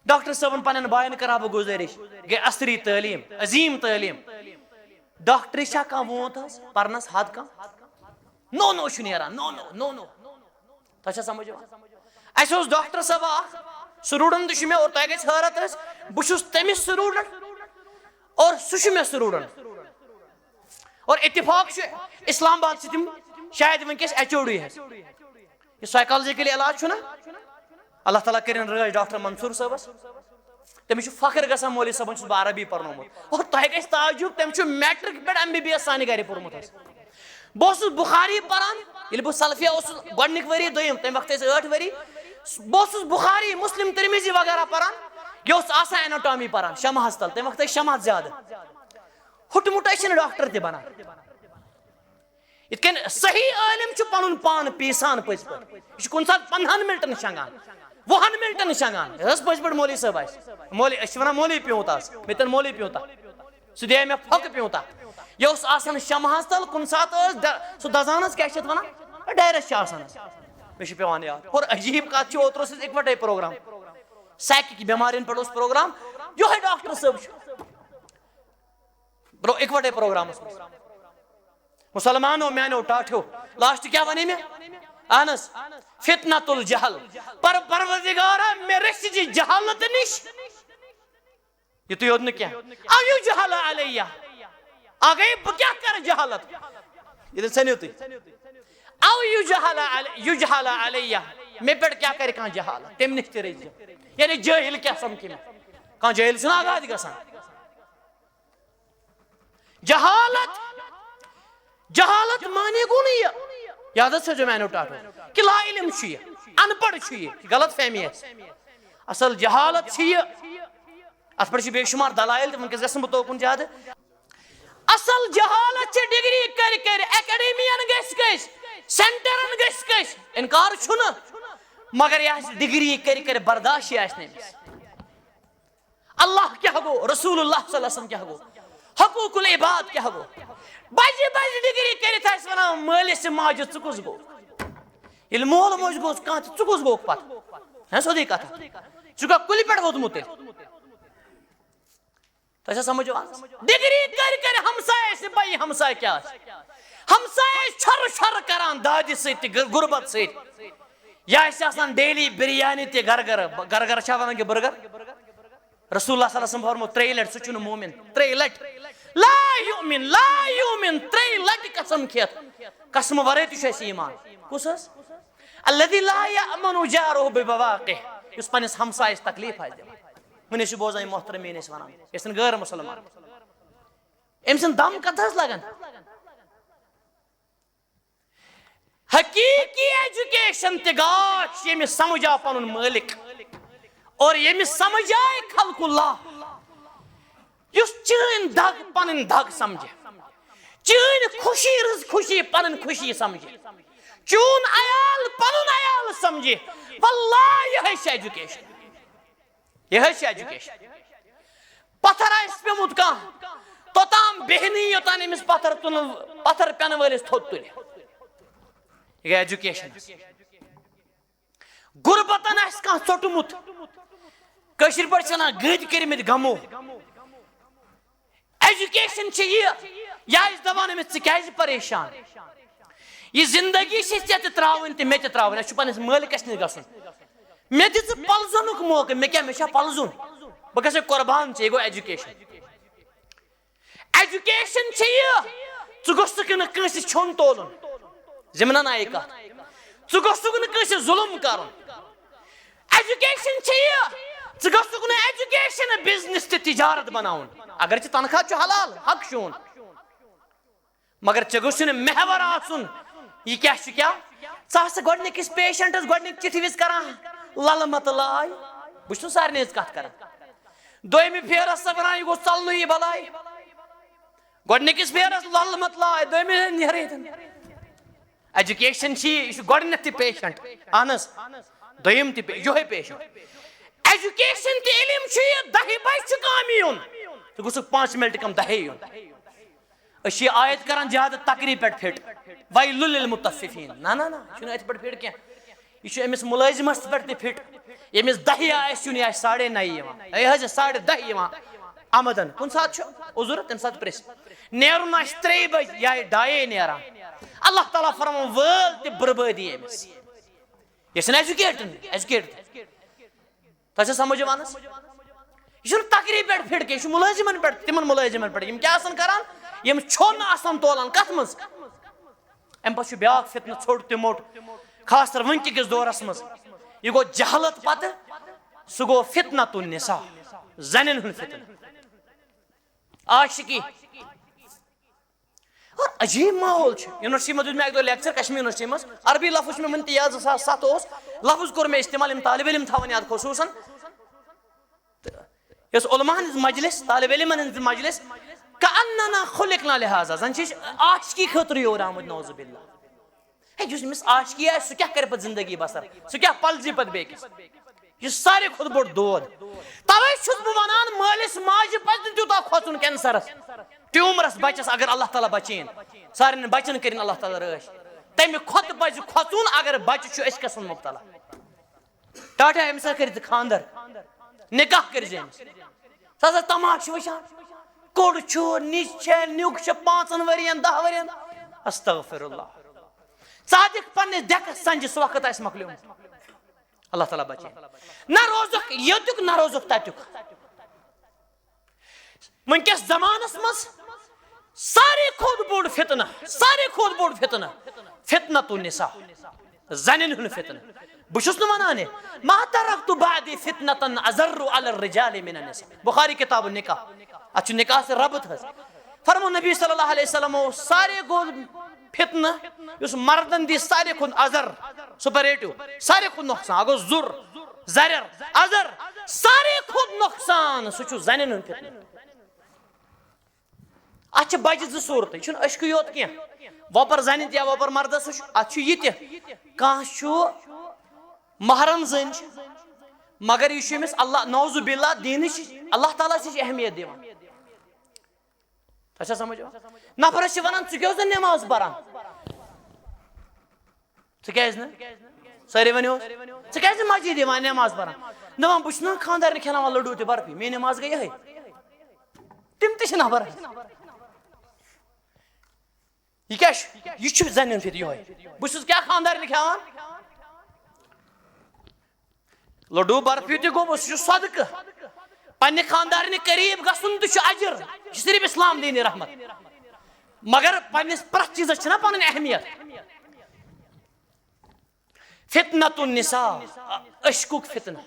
ڈاکٹر صٲبن پننٮ۪ن باین کرہا بہٕ گُزٲرِش گٔے اصری تعلیٖم عظیٖم تعلیٖم ڈاکٹری چھا کانٛہہ ووت حظ پرنس حد کانٛہہ نو نو چھُ نیران نو نو نو نو تۄہہِ چھا سمجھ یِوان اسہِ اوس ڈاکٹر صٲب اکھ سٹوٗڈنٹ چھُ مےٚ اور تۄہہِ گژھِ حٲرت ٲسۍ بہٕ چھُس تٔمِس سٹوٗڈنٹ اور سُہ چھُ مےٚ سٹوٗڈنٹ اور اتفاق چھُ اسلام آباد چھِ تِم شاید ونکیٚس ایچ او ڈی حظ یہِ سایکالجِکل علاج چھُنہ اللہ تعالیٰ کٔرِنۍ رٲچھ ڈاکٹر منصوٗر صٲبس تٔمِس چھُ فخر گژھان مولوی صٲبن چھُس بہٕ عربی پرنومُت اور تۄہہِ گژھِ تعجب تٔمۍ چھُ میٹرک پٮ۪ٹھ MBBS سانہِ گرِ پوٚرمُت حظ بہٕ اوسُس بخاری پران ییٚلہِ بہٕ سلفیا اوسُس گۄڈنِکۍ ؤری دوٚیِم تمہِ وقتہٕ ٲسۍ 8 ؤری بہٕ اوسُس بخاری مسلم ترمیزی وغیرہ پران یہِ اوس آسان ایناٹامی پران شمعس تل تمہِ وقتہٕ ٲسۍ شمع زیادٕ ہُٹمُٹ ٲسۍ نہٕ ڈاکٹر تہِ بنان یِتھ کٔنۍ صحیح عٲلِم چھُ پنُن پان پیٖسان پٔزۍ پٲٹھۍ یہِ چھُ کُنہِ ساتہٕ 15 مِنٹن شنٛگان 20 مِنٹن شنٛگان یہِ حظ پٔزۍ پٲٹھۍ مولوی صٲب آسہِ مولوی أسۍ چھِ ونان مولوی پیوٗنٛت آز مےٚ تن مولوی پیوٗنٛتاہ سُہ دِیے مےٚ پھۄکہٕ پیوٗنٛتاہ یہ اوس آسان شمعس تل کُنہِ ساتہٕ ٲس سُہ دزان حظ کیٛاہ چھِ اتھ ونان ڈایرس چھِ آسان حظ مےٚ چھُ پیوان یاد اور عجیٖب کتھ چھِ اوترٕ اوس اَسہِ اِکوٹے پروگرام سایکِک بٮ۪مارٮ۪ن پٮ۪ٹھ اوس پروگرام یِہوے ڈاکٹر صٲب چھُ اِکوٹے پروگرامس منٛز مسلمانو میانیو ٹاٹھیو لاسٹ کیٛاہ ونے مےٚ اہن حظ فتنۃ الجہل پروردگارا مےٚ رٔچھزِ جہالت نِش یِتُے یوت نہٕ کینٛہہ او یجہل علیہ آگے بہٕ کیٛاہ کرٕ جہالت ییٚلہِ ژھٔنِو تُہۍ او یجہل علیہ مےٚ پٮ۪ٹھ کیٛاہ کرِ کانٛہہ جہالت تمہِ نِش تہِ رٔچھزِ یعنی جٲہل کیٛاہ سمکھِ مےٚ کانٛہہ جٲہل چھُنہ آگاد گژھان جہالت جہالت معنی گوٚو نہٕ یہِ یاد حظ تھٲیزیو میانیو ٹاٹھو کہِ لا علم چھُ یہِ ان پڑھ چھُ یہِ غلط فہمی آسہِ اصل جہالت چھِ یہِ اتھ پٮ۪ٹھ چھِ بے شُمار دلایل تہِ ونکیٚس گژھٕ نہٕ بہٕ توکُن زیادٕ اصل جہالت چھِ ڈگری کر کر ایکڈیمین گژھِ سینٹرن گژھِ انکار چھُنہٕ مگر یہِ آسہِ ڈگری کر کر برداشی آسہِ نہٕ أمِس اللہ کیٛاہ گوٚو رسول اللہ صلی اللہ علیہ وسلم کیٛاہ گوٚو حقوق العباد کیا گو بجہ بجہ ڈگری کرت آس ونان مالس ماجہ ژٕ کُس گو ییٚلہِ مول موج گوس کانٛہہ تہٕ ژٕ کُس گوکھ پتہٕ سیوٚدُے کتھا ژٕ گوکھ کُلہِ پٮ۪ٹھ ووتمُت تیٚلہِ تۄہہِ چھا سمجھ یِوان ڈگری کر کر ہمسایہ سے بھائی ہمسایہ کیا ہمسایہ چھر چھر کران دادِ سۭتۍ تہِ غربت سۭتۍ یا آسہِ آسان ڈیلی بریانی تہِ گھر گھر گھر چھا ونان کہِ برگر رسول اللہ صلی اللہ علیہ وسلم فرمو 3 لٹہِ سُہ چھُنہٕ مومن 3 لٹہِ لا یومن 3 لٹہِ قسم کھیت قسم ورٲے تہِ چھُ اَسہِ ایمان کُس حظ الذی لا یأمن جارہ ببواقہ یُس پننِس ہمسایس تکلیف آسہِ دِوان وٕنہِ چھُ بوزان محترمین ٲسۍ ونان یۄس غٲر مسلمان أمۍ سُنٛد دم کتھ حظ لگان حقیقی ایجوکیشن تہِ گاش ییٚمِس سمجھ آو پنُن مٲلِک اور ییٚمِس سمجھ آے خلق اللہ یُس چٲنۍ دگ پنٕنۍ دگ سمجھِ چٲنۍ خوشی رٕژ خوشی پنٕنۍ خوشی سمجھِ چون عیال پنُن عیال سمجھِ واللہ یِہے چھِ ایجوکیشن یِہے چھِ ایجوکیشن پتھر آسہِ پیوٚمُت کانٛہہ توٚتام بیٚہنٕے یوٚتانۍ أمِس پتھر پٮ۪نہٕ وٲلِس تھوٚد تُلہِ یہِ گٔے ایجوکیشن غربتن آسہِ کانٛہہ ژوٚٹمُت کٲشِر پٲٹھۍ چھِ ونان گٔدۍ کٔرمٕتۍ غمو ایجوکیشن چھِ یہِ آسہِ دپان أمِس ژٕ کیازِ پریشان یہ زندگی چھِ ژےٚ تہِ ترٛاوٕنۍ تہٕ مےٚ تہِ ترٛاوٕنۍ اَسہِ چھُ پننِس مٲلکس نِش گژھُن مےٚ دِ ژٕ پلزنُک موقعہٕ مےٚ کیٛاہ مےٚ چھا پلزُن بہٕ گژھے قۄربان ژےٚ یہِ گوٚو ایجوکیشن ایجوکیشن چھِ یہِ ژٕ گوٚژھُکھ نہٕ کٲنٛسہِ چھوٚن تولُن ضمنن آیہِ کتھ ژٕ گوٚژھُکھ نہٕ کٲنٛسہِ ظُلم کرُن ایجوکیشن چھِ یہِ ژٕ گوٚژھُکھ نہٕ ایجوکیشن بزنس تہِ تجارت بناوُن اگر ژےٚ تنخواہ چھُ حلال حق چون مگر ژےٚ گوٚژھُے نہٕ محور آسُن یہ کیا چھُ کیا ژٕ ہسا گۄڈنِکِس پیشنٹس گۄڈنِک چِٹھِ وِزِ کران للہٕ متہٕ لاے بہٕ چھُس سارنٕے ہٕنٛز کتھ کران دوٚیمہِ پھیرس سا ونان یہِ گوٚژھ ژلنُے یہِ بلاے گۄڈنِکِس پھیرس للہٕ متہٕ لاے دوٚیمہِ نیرے ایجوکیشن چھِ یہِ چھُ گۄڈنیٚتھ تہِ پیشنٹ اہن حظ دوٚیِم تہِ یِہوے پیشنٹ ایجوکیشن تہِ علم چھُ یہِ 10 بجہِ چھُ کامہِ یُن ژٕ گوٚژھُکھ 5 منٹ کم 10 یُن أسۍ چھِ یہِ آیت کران زیادٕ تقریٖب پٮ۪ٹھ فِٹ ویلُ للمُطفِفیٖن نہ نہ نہ یہِ چھُنہٕ اَتہِ پٮ۪ٹھ فِٹ کینٛہہ یہِ چھُ أمِس مُلٲزِمس پٮ۪ٹھ تہِ فِٹ ییٚمِس 10 آسہِ یُن یہِ آسہِ 9:30 یِوان ہے حظ 10:30 یِوان آمدن کُنہِ ساتہٕ چھُ عُذر تمہِ ساتہٕ پرٛژھ نیرُن آسہِ 3 بجہِ یا 2:30 نیران اللہ تعالیٰ فرماوان وٲل تہِ بربٲدی أمِس یہِ چھُنہٕ ایجوکیٹڈ تۄہہِ چھا سمجھ یِوان حظ یہِ چھُنہٕ تقریٖب پٮ۪ٹھ فِٹ کینٛہہ یہِ چھُ مُلٲزِمن پٮ۪ٹھ تِمن مُلٲزِمن پٮ۪ٹھ یِم کیٛاہ آسان کران یِم چھوٚن آسان تولان کتھ منٛز امہِ پتہٕ چھُ بیاکھ فتنہٕ ژھوٚٹ تہِ موٚٹ خاص کر وٕنکِکِس دورس منٛز یہِ گوٚو جہالت پتہٕ سُہ گوٚو فتنۃ النساء زنٮ۪ن ہُنٛد فتنہٕ عاشقی اور عجیب ماحول چھُ یونیورسٹی منٛز دیُت مےٚ اکہِ دۄہ لیکچر کشمیٖر یونیورسٹی منٛز عربی لفظ چھُ مےٚ وُنہِ تہِ یاد 2007 اوس لفظ کوٚر مےٚ استعمال یِم طالب علم تھاوان یاد خصوٗصن تہٕ یۄس علماہن ہٕنٛز مجلس طالب علمن ہٕنٛز مجلس کأننا خلقنا لہذا زن چھِ أسۍ عاشقی خٲطرٕ یور آمٕتۍ نعوذ باللہ ہے یُس أمِس عاشقی آسہِ سُہ کیٛاہ کرِ پتہٕ زندگی بسر سُہ کیٛاہ پلزِ پتہٕ بیٚکِس یہِ چھُ ساروی کھۄتہٕ بوٚڑ دود توے چھُس بہٕ ونان مٲلِس ماجہِ پزِ نہٕ تیوٗتاہ کھوژُن کینسرس ٹیوٗمرس بچس اگر اللہ تعالیٰ بچٲیِن سارنٕے بچن کٔرِنۍ اللہ تعالیٰ رٲچھ تمہِ کھۄتہٕ پزِ کھوژُن اگر بچہِ چھُ أسۍ منٛز مُبتلا ٹاٹا أمِس سۭتۍ کٔرِو تہٕ خانٛدر نکاح کٔرزِ أمِس سُہ ہسا تماش وٕچھان کوٚڑ چھُ نِچ چھےٚ نیُک چھُ 5 ؤرین 10 ؤرین استغفر اللہ ژٕ دِکھ پننِس دٮ۪کس سنجہِ سُہ وقت آسہِ مۄکلیومُت اللہ تعالیٰ بچٲیِن نہ روزُکھ ییٚتیُک نہ روزُکھ تتیُک وٕنکیٚس زمانس منٛز ساروی کھۄتہٕ بوٚڑ فتنہٕ فتنۃ النساء زنٮ۪ن ہُنٛد فتنہٕ بہٕ چھُس نہٕ ونان یہِ ما ترکت بعدی فتنة اضر علی الرجال من النساء بخاری کتاب النکاح اتھ چھُ نکاح سۭتۍ ربط حظ فرمو نبی صلی اللہ علیہ وسلم ساروی گوٚو فتنہٕ یُس مردن دی ساروی کھۄتہٕ ازر سپریٹو ساروی کھۄتہٕ نۄقصان اکھ گوٚو ضُر زرر ازر ساروی کھۄتہٕ نۄقصان سُہ چھُ زنٮ۪ن ہُنٛد فتنہٕ اتھ چھِ بجہِ 2 صوٗرتہٕ یہِ چھُنہٕ اشکٕے یوت کینٛہہ وۄپر زنہِ تہِ یا وۄپر مردس سُہ چھُ اتھ چھُ یہِ تہِ کانٛہہ چھُ محرم زٔنۍ چھِ مگر یہِ چھُ أمِس اللہ نعوذ باللہ دیٖنٕچ اللہ تعالیٰ چھِ اہمیت دِوان اچھا سمجھو نفرس ونان ژٕ کیٛاہ نماز پران ژٕ کیٛازِ نہٕ سٲری ؤنِو ژٕ کیٛازِ مسجد یِوان نماز پران دپان بہٕ چھُس نا خانٛدارنہِ کھٮ۪ناوان لڈوٗ تہِ برفی میٛٲنۍ نماز گٔے یِہے تِم تہِ چھِ نفر یہ کیٛاہ چھُ یہِ چھُ زنٮ۪ن سۭتۍ یِہوے بہٕ چھُس کیٛاہ خانٛدارنہِ کھٮ۪وان لڈوٗ برفی تہِ گوٚو سُہ چھُ صدقہٕ پننہِ خانٛدارنہِ قریٖب گژھُن تہِ چھُ اجر یہِ چھُ صرف اسلام دینِ رحمت مگر پننِس پرٛٮ۪تھ چیٖزس چھِنہ پنٕنۍ اہمیت فتنة النساء عشقُک فتنہٕ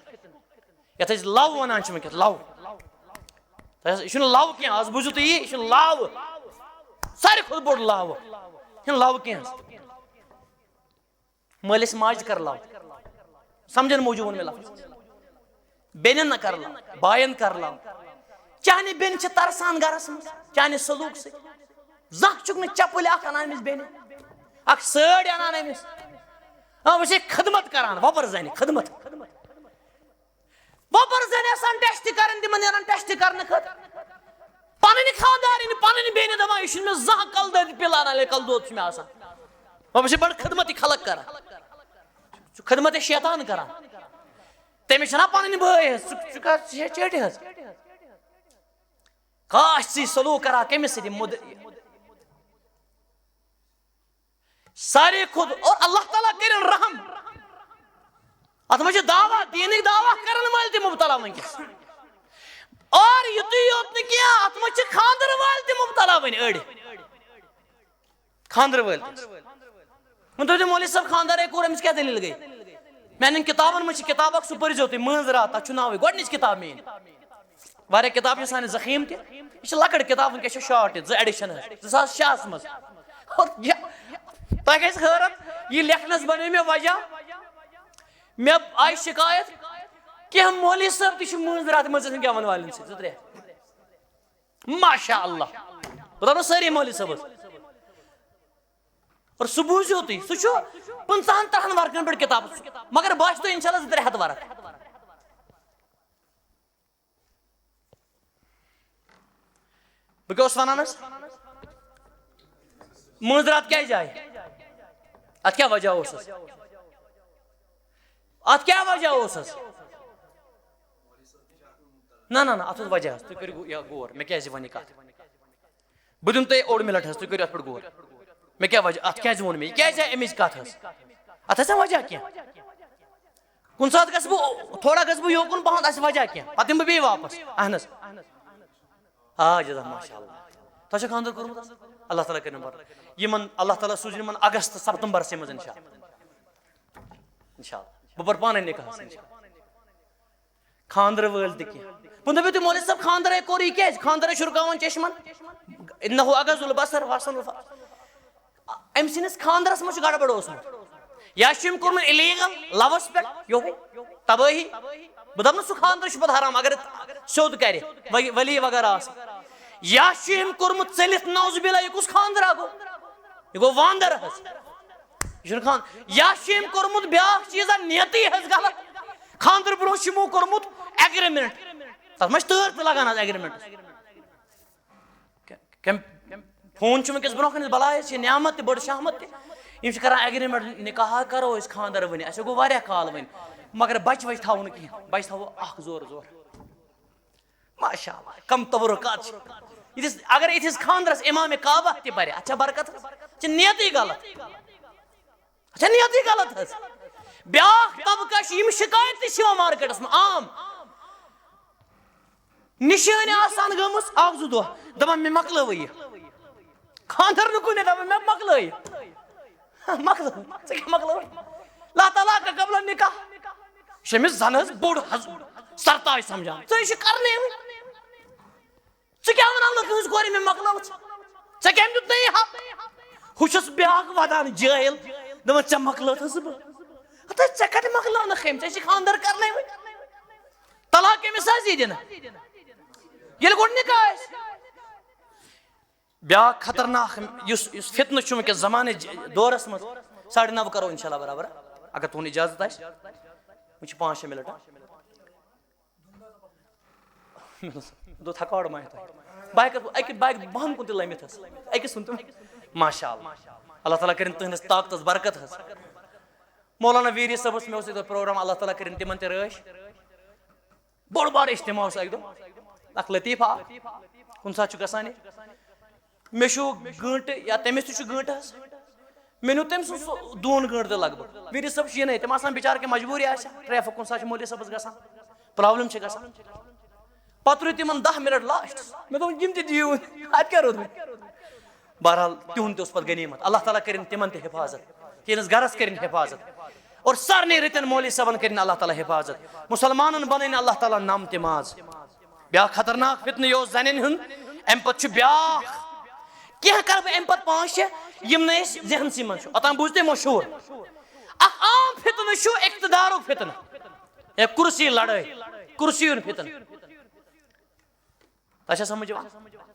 یتھ أسۍ لو ونان چھِ وٕنکٮ۪س لو یہِ چھُنہٕ لو کینٛہہ آز بوٗزِو تُہۍ یہِ چھُ لو ساروی کھۄتہٕ بوٚڑ لو یہِ چھُنہٕ لو کینٛہہ مٲلِس ماجہِ کر لو سمجھن موٗجوٗب ووٚن مےٚ لفظ بیٚنٮ۪ن نہ کر لو باین کر لو چانہِ بیٚنہِ چھِ ترسان گرس منٛز چانہِ سلوٗک سۭتۍ زانٛہہ چھُکھ نہٕ چپٕلۍ اکھ انان أمِس بیٚنہِ اکھ سٲڑۍ انان أمِس بہٕ چھے خدمت کران وۄبر زنہِ خدمت وۄبر زنہِ آسان ٹیسٹ کران تِمن نیران ٹیسٹ کرنہٕ خٲطرٕ پنٕنۍ خانٛدارِنۍ پنٕنۍ بیٚنہِ دپان یہِ چھُنہٕ مےٚ زانٛہہ کلہٕ دٲدۍ پِلان کلہٕ دود چھُ مےٚ آسان بہٕ چھے بڑٕ خدمت یہِ خلق کران ژٕ خدمت یہِ شیطان کران تٔمِس چھِنہ پنٕنۍ بٲے حظ ژٕ کر چیٹہِ حظ کاش ژٕ سلوٗک کرہا کٔمِس سۭتۍ ساروی کھۄتہٕ اور اللہ تعالیٰ کٔرِنۍ رحم اتھ منٛز چھِ دعوا دیٖنٕکۍ دعوا کرن وٲلۍ تہِ مُبتلا وٕنکیٚس اور یُتُے یوت نہٕ کینٛہہ اتھ منٛز چھِ خانٛدر وٲلۍ تہِ مُبتلا وۄنۍ أڑۍ خانٛدر وٲلۍ وۄنۍ دٔپِو مولوی صٲب خانٛدارے کوٚر أمِس کیٛاہ دٔلیٖل گٔے میانٮ۪ن کِتابن منٛز چھِ کِتاب اکھ سُہ پٔرزیو تُہۍ مٲنٛز راتھ تتھ چھُ ناوٕے گۄڈنِچ کِتاب میٲنۍ واریاہ کِتاب چھِ سانہِ ذخیٖم تہِ یہِ چھِ لۄکٕٹ کِتاب وٕنکیٚس چھِ شاٹ یہِ 2 ایڈِشن حظ 2006 منٛز تۄہہِ گژھِ حٲرت یہِ لیکھنس بنیو مےٚ وجہ مےٚ آیہِ شِکایت کینٛہہ مولوی صٲب تہِ چھِ مٲنٛز راتھ منٛز گٮ۪ون والٮ۪ن سۭتۍ 2-3 ماشاء اللہ بہٕ دپہٕ نہٕ سٲری مولوی صٲب حظ اور سُہ بوٗزِو تُہۍ سُہ چھُ 50-30 ورقن پٮ۪ٹھ کِتاب مگر باسہِ تۄہہِ انشاء اللہ 200-300 ورق بہٕ کیٛاہ اوسُس ونان حظ مٲنٛز راتھ کیٛازِ آیہِ اتھ کیٛاہ وجہ اوس حظ اتھ کیٛاہ وجہ اوس حظ نہ اتھ اوس وجہ حظ تُہۍ کٔرِو غور مےٚ کیٛازِ وۄنۍ یہِ کتھ بہٕ دِمہٕ تۄہہِ اوٚڑ مِنٹ حظ تُہۍ کٔرِو اتھ پٮ۪ٹھ غور مےٚ کیٛاہ وجہ اتھ کیٛازِ ووٚن مےٚ یہِ کیٛازِ آیہِ امِچ کتھ حظ اتھ آسہِ نا وجہ کینٛہہ کُنہِ ساتہٕ گژھٕ بہٕ تھوڑا گژھٕ بہٕ یوکُن پہم آسہِ وجہ کینٛہہ پتہٕ یِمہٕ بہٕ بیٚیہِ واپس اہن حظ آ جزاک ماشاء اللہ تۄہہِ چھا خانٛدر کوٚرمُت حظ اللہ تعالیٰ کٔرِنۍ برکت یِمن اللہ تعالیٰ سوٗزِنۍ یِمن اگست سپتمبرسٕے منٛز انشاء اللہ بہٕ پرٕ پانے نکاحس خانٛدر وٲلۍ تہِ کینٛہہ وۄنۍ دٔپِو تُہۍ مولوی صٲب خانٛدرے کوٚر یہِ کیٛازِ خانٛدرے چھُرکاوان چشمن انہُ اغض البصر واحسن الفرج أمۍ سٕنٛدِس خانٛدرس منٛز چھُ گڑبڑ اوسمُت یا چھُ أمۍ کوٚرمُت اِلیٖگل لوس پٮ۪ٹھ یِہوے تبٲہی بہٕ دپہٕ نہٕ سُہ خانٛدر چھُ پتہٕ حرام اگر سیوٚد کرِ ولی وغیرہ آسہِ یا چھُ أمۍ کوٚرمُت ژٔلِتھ نعوذ باللہ یہِ کُس خانٛدرا گوٚو یہِ گوٚو واندر حظ یہِ چھُنہٕ خانٛدر یا چھُ أمۍ کوٚرمُت بیاکھ چیٖزا نیتی حظ غلط خانٛدر برونٛہہ چھُ یِمو کوٚرمُت ایگریمنٹ تتھ منٛز چھِ تٲر تہِ لگان حظ ایگریمنٹس فون چھُ وٕنکیٚس برونٛہہ کَنہِ بلاے چھِ نعمت تہِ بٔڑ شہمت تہِ یِم چھِ کران ایگریمنٹ نکاح کرو أسۍ خانٛدر وۄنۍ اَسے گوٚو واریاہ کال وۄنۍ مگر بچہِ وچہِ تھاوو نہٕ کِہینۍ بچہِ تھاوو اکھ زورٕ ماشاء اللہ کم تبرکات چھِ یِتھِس اگر یِتھِس خانٛدرس امامِ کعبہ تہِ پرِ اتھ چھا برکت حظ یہِ چھِ نیتٕے غلط اتھ چھا نیتٕے غلط حظ بیاکھ طبقہٕ چھُ یِم شِکایت تہِ چھِ یِوان مارکیٹس منٛز عام نِشٲنۍ آسان گٔمٕژ 1-2 دۄہ دپان مےٚ مۄکلٲوٕے یہِ خانٛدر نہٕ کُنہِ دپان مےٚ مۄکلٲے یہِ مۄکلٲو ژےٚ کیٛاہ مۄکلٲوٕے اللہ تعالیٰ کا قبل نکاح یہِ چھُ أمِس زن حظ بوٚڑ حظ سرتاج سمجھان ژٕ چھُ کرنے وۄنۍ ژٕ کیٛاہ ونان لُکن ہٕنٛز کورِ مےٚ مۄکلٲوٕژ ژےٚ کٔمۍ دیُت نہٕ یہِ حق ہُہ چھُس بیاکھ ودان جٲہِل دپان ژےٚ مۄکلٲوتھس بہٕ ہتا ژےٚ کتہِ مۄکلاونکھ أمۍ ژےٚ چھِ خانٛدر کرنے وۄنۍ طلاق کٔمِس حظ یی دِنہٕ ییٚلہِ گۄڈٕ نکاح آسہِ بیاکھ خطرناک یُس فتنہٕ چھُ وٕنکیٚس زمانٕچ دورس منٛز 9:30 کرو انشاء اللہ برابر اگر تُہُنٛد اجازت آسہِ وۄنۍ چھِ 5-6 منٹ دۄد تھکاوٹ ما تۄہہِ بائک بہن کن لمت أکس سن تم ماشاء اللہ تعالیٰ کرن تہندس طاقتس برکت حظ مولانا ویری صٲبس مےٚ اوس ییٚتہِ پروگرام اللہ تعالیٰ کرن تمن تہِ رٲچھ بوٚڑ بار اجتماع اوس اکہِ دۄہ اکھ لطیف آو کُنہِ ساتہٕ چھُ گژھان یہِ مےٚ چھُ گٲنٛٹہٕ یا تٔمِس تہِ چھُ گٲنٛٹہٕ حظ مےٚ نیوٗ تٔمۍ سُنٛد سُہ 2 گٲنٛٹہٕ تہِ لگ بگ ویری صٲب چھُ یِنٕے تِم آسان بِچارٕ کینٛہہ مجبوٗری آسہِ ٹریفِک کُنہِ ساتہٕ چھُ مولوی صٲبس گژھان پرابلم چھِ گژھان پتہٕ روٗدۍ تِمن 10 منٹ لاسٹس مےٚ دوٚپ یِم تہِ دِیِو اَتہِ کیٛاہ روٗد مےٚ بہرحال تِہُنٛد تہِ اوس پتہٕ غنیٖمت اللہ تعالیٰ کٔرِنۍ تِمن تہِ حِفاظت تِہنٛدِس گرس کٔرِنۍ حِفاظت اور سارنٕے رٕتٮ۪ن مولوی صٲبن کٔرِنۍ اللہ تعالیٰ حِفاظت مُسلمانن بنٲیِنۍ اللہ تعالیٰ نم تہِ ماز بیاکھ خطرناک فتنہٕ یہِ اوس زنٮ۪ن ہُنٛد امہِ پتہٕ چھُ بیاکھ کینٛہہ کرٕ بہٕ امہِ پتہٕ 5-6 یِم نہٕ أسۍ ذہنسٕے منٛز چھُ اوٚتام بوٗز تُہۍ مشہوٗر اکھ عام فتنہٕ چھُ اقتدارُک فتنہٕ یا کُرسی لڑٲے کُرسی ہُنٛد فتنہٕ تۄہہِ چھا سمجھ یِوان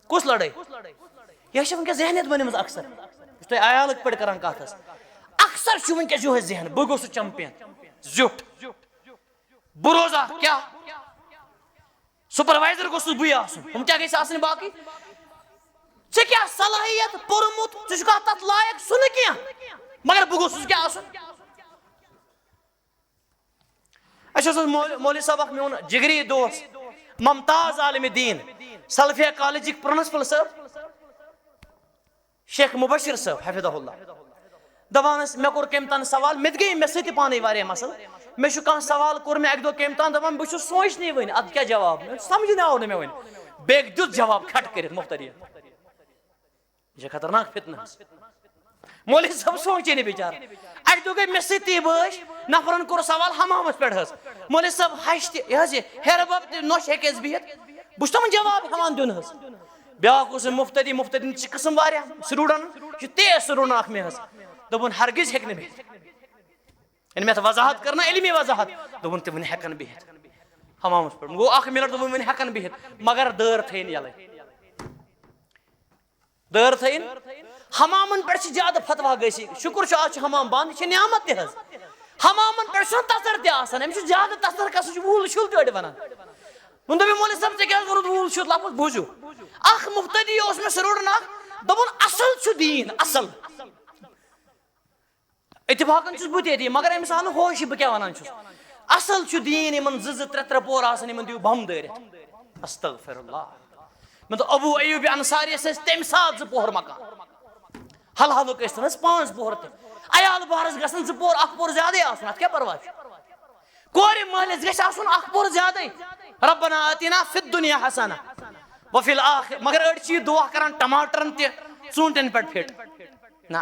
کُس لڑٲے یہِ چھِ وٕنکیٚس ذہنیت بنیمٕژ اکثر یُس تُہۍ عیالٕکۍ پٲٹھۍ کران کتھ حظ اکثر چھُ وٕنکیٚس یِہوے ذہن بہٕ گوٚژھُس چمپین زیُٹھ بہٕ روزا کیٛاہ سپروایزر گوٚژھُس بٕے آسُن ہُم کیٛاہ گژھِ آسٕنۍ باقٕے ژےٚ کیٛاہ صلٲحیت پوٚرمُت ژٕ چھُکھا تتھ لایق سُہ نہٕ کینٛہہ مگر بہٕ گوٚژھُس کیٛاہ آسُن اَسہِ اوس مولوی صٲب اکھ میون جگری دوس ممتاز عالمِ دیٖن سلفیہ کالجٕکۍ پرنسپل صٲب شیخ مبشر صٲب حفظہ اللہ دپان ٲسۍ مےٚ کوٚر کٔمۍ تام سوال مےٚ تہِ گٔے مےٚ سۭتۍ تہِ پانے واریاہ مسلہٕ مےٚ چھُ کانٛہہ سوال کوٚر مےٚ اکہِ دۄہ کٔمۍ تام دپان بہٕ چھُس سونٛچنٕے وۄنۍ اتھ کیٛاہ جواب سمجھنٕے آو نہٕ مےٚ وۄنۍ بیٚکۍ دیُت جواب کھٹ کٔرِتھ مُفتریٖن یہِ چھِ خطرناک فتنہٕ حظ مولوی صٲب سونٛچے نہٕ بِچارٕ اکہِ دۄہ گٔے مےٚ سۭتۍ تی بٲش نفرن کوٚر سوال حمامس پٮ۪ٹھ حظ مولوی صٲب ہشہِ تہِ یہِ حظ یہِ ہیرٕ بب تہِ نۄش ہیٚکہِ اَسہِ بِہِتھ بہٕ چھُس تِمن جواب ہٮ۪وان دیُن حظ بیاکھ اوس مُفتدی چھِ قٕسم واریاہ سٹوٗڈنٹ یہِ چھُ تیز سٹوٗڈنٹ اکھ مےٚ حظ دوٚپُن ہرگز ہیٚکہِ نہٕ بِہِتھ ییٚلہِ مےٚ اتھ وضاحت کٔر نا علمی وضاحت دوٚپُن تہِ وۄنۍ ہٮ۪کن بِہِتھ حمامس پٮ۪ٹھ گوٚو 1 منٹ دوٚپُن وۄنۍ ہٮ۪کن بِہِتھ مگر دٲر تھٲیِن یَلے دٲر تھٲیِن حمامن پٮ۪ٹھ چھِ زیادٕ فتوا گٔژھِتھ شُکُر چھُ آز چھُ حمام بنٛد یہِ چھِ نعمت تہِ حظ حمامن پٮ۪ٹھ چھُنہٕ تژر تہِ آسان أمِس چھُ زیادٕ تژر گژھان سُہ چھُ ووٗل شُل تہِ أڑۍ وَنان وۄنۍ دوٚپ مولوی صٲب ژےٚ کیٛازِ ووٚنُتھ ووٗل شُل لفظ بوٗزِو اکھ مُفتدی اوس مےٚ سٹوٗڈنٹ اکھ دوٚپُن اصل چھُ دیٖن اصل اتفاقن چھُس بہٕ تہِ ییٚتی مگر أمِس آو نہٕ ہوشی بہٕ کیٛاہ وَنان چھُس اصل چھُ دیٖن یِمن 2-2 3-3 پور آسان یِمن دِیِو بم دٲرِتھ استغفر اللہ مےٚ دوٚپ ابوٗ ایوٗبِ انصاریَس ٲسۍ تمہِ ساتہٕ 2 پوہر مکان حلحلُک ٲسۍتن حظ 5 پوہر تہِ عیال بہرس گژھن 2 پور 1 پور زیادٕے آسُن اتھ کیٛاہ پرواے چھُ کورِ مٲلِس گژھِ آسُن 1 پور زیادٕے ربنا آتِنا فِی الدُنیا حسنہ وفی الآخرہ مگر أڑۍ چھِ یہِ دُعا کران ٹماٹرن تہِ ژوٗنٛٹھٮ۪ن پٮ۪ٹھ فِٹ نہ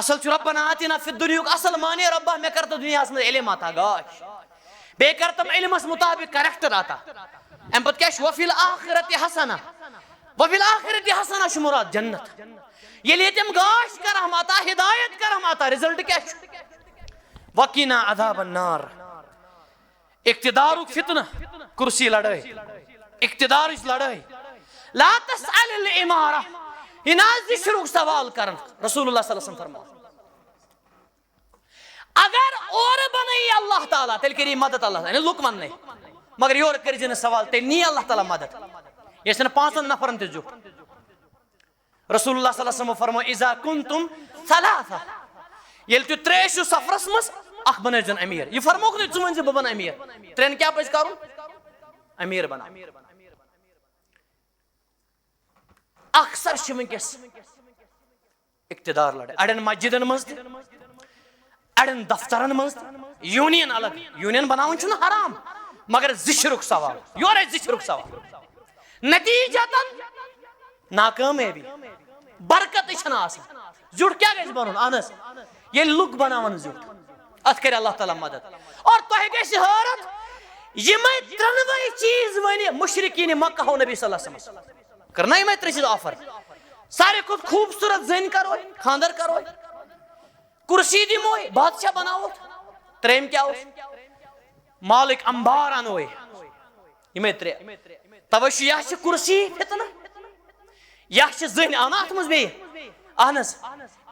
اصل چھُ ربنا آتِنا فِی الدُنیا یُک اصل مانے رۄبا مےٚ کر تہٕ دُنیاہس منٛز علم عطا گاش بیٚیہِ کر تِم علمس مُطابق کریکٹر عطا امہِ پتہٕ کیٛاہ چھُ وفی الآخرتِ حسنہ وفی الآخرتِ حسنہ چھُ مُراد جنت ییٚلہِ ییٚتٮ۪ن گاش کرہم عطا ہدایت کرہم عطا رِزلٹ کیٛاہ چھُ وقینا عذاب النار اقتدارُک فتنہٕ کُرسی لڑٲے اقتدارٕچ لڑٲے لا تسأل الامارہ یہِ نہ حظ یہِ شُرُکھ سوال کران رسول اللہ صلی اللہ علیہ وسلم فرماوان اگر اورٕ بنٲیی اللہ تعالیٰ تیٚلہِ کٔری مدد اللہ تعالیٰ لُکھ وننٕے مگر یورٕ کٔرزِ نہٕ سوال تیٚلہِ نی اللہ تعالیٰ مدد یہِ ٲسِن 5 نفرن تہِ زیُٹھ رسول اللہ صلی اللہ علیہ وسلم فرمو اذا کنتم ثلاثہ ییٚلہِ تُہۍ 3 چھِو سفرس منٛز اکھ بنٲیزن امیر یہِ فرموکھ نہٕ ژٕ ؤنۍ زِ بہٕ بنہٕ امیر 3 کیٛاہ پزِ کرُن امیر بناو اکثر چھِ ؤنکیٚس اقتدار لڑٲے اڑٮ۪ن مسجدن منٛز تہِ اڑٮ۪ن دفترن منٛز تہِ یوٗنین الگ یوٗنین بناوُن چھُنہٕ حرام مگر زِشرُک سوال یورے زِشرُک سوال نتیٖجتن ناکٲمیٲبی برکتٕے چھنہٕ آسان زیُٹھ کیٛاہ گژھِ بنُن اہن حظ ییٚلہِ لُکھ بناون زیُٹھ اتھ کرِ اللہ تعالیٰ مدد اور تۄہہِ گژھِ حٲرت یِمے 3 چیٖز ونہِ مُشرِکیٖنہِ مکہ و نبی صلی اللہ علیہ وسلم کرنا یِمے 3 چیٖز آفر ساروی کھۄتہٕ خوٗبصوٗرت زٔنۍ کروے خاندر کروے کُرسی دِموے بادشاہ بناووتھ 3 کیٛاہ اوس مالٕکۍ امبار انوے یِمے 3 توے چھُ یا چھِ کُرسی فتنہٕ یا چھِ زٔنۍ اَنا اتھ منٛز بیٚیہِ اہن حظ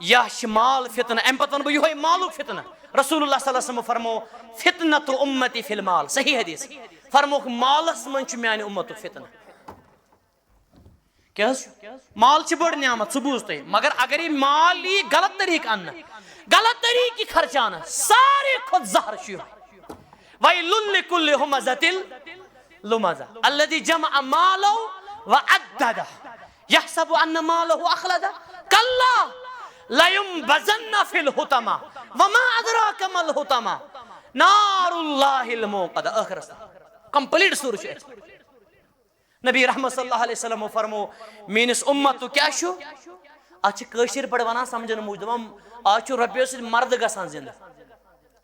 یا چھِ مال فتنہٕ امہِ پتہٕ ونہٕ بہٕ یِہوے مالُک فتنہٕ رسول اللہ صلی اللہ علیہ وسلم فرمو فتنۃ امتی فی المال صحیح حدیث فرموکھ مالس منٛز چھُ میانہِ اُمتُک فتنہٕ کیا مال چھ بڑ نعمت ثہ بوز تھی مگر اگر یہ مال یہ غلط طریقہ ان غلط طریقہ خرچان سارے کھت زہر شو ویل لکل ہمزۃ لمزہ الذی جمع مالہ وعددہ یحسب ان مالہ اخلدہ کلا لینبذن فی الحطمہ وما ادراک ما الحطمہ نار اللہ الموقدہ آخر کمپلیٹ سورہ نبی رحمت صلی اللہ علیہ وسلم فرمو مینس امت تو کیا شو آج کشیر پڑ ونان سمجھن موجود آج رپیو سے مرد گسان زندہ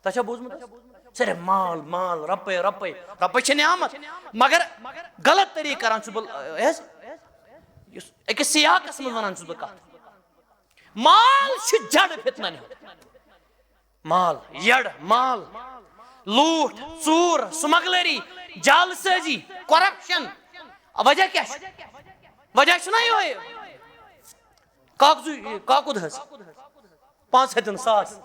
تچھا بوزمت صرف مال مال رپے رپے رپے چھ نعمت مگر غلط طریقہ کران چھس بل ایک سیاق اس میں ونان چھس بل کت مال چھ جڑ فتنہ مال یڑ مال لوٹ ژور سمگلری جال سازی کرپشن وجہ کیا وجہ چھنا یہ کاکد حس 500 ساس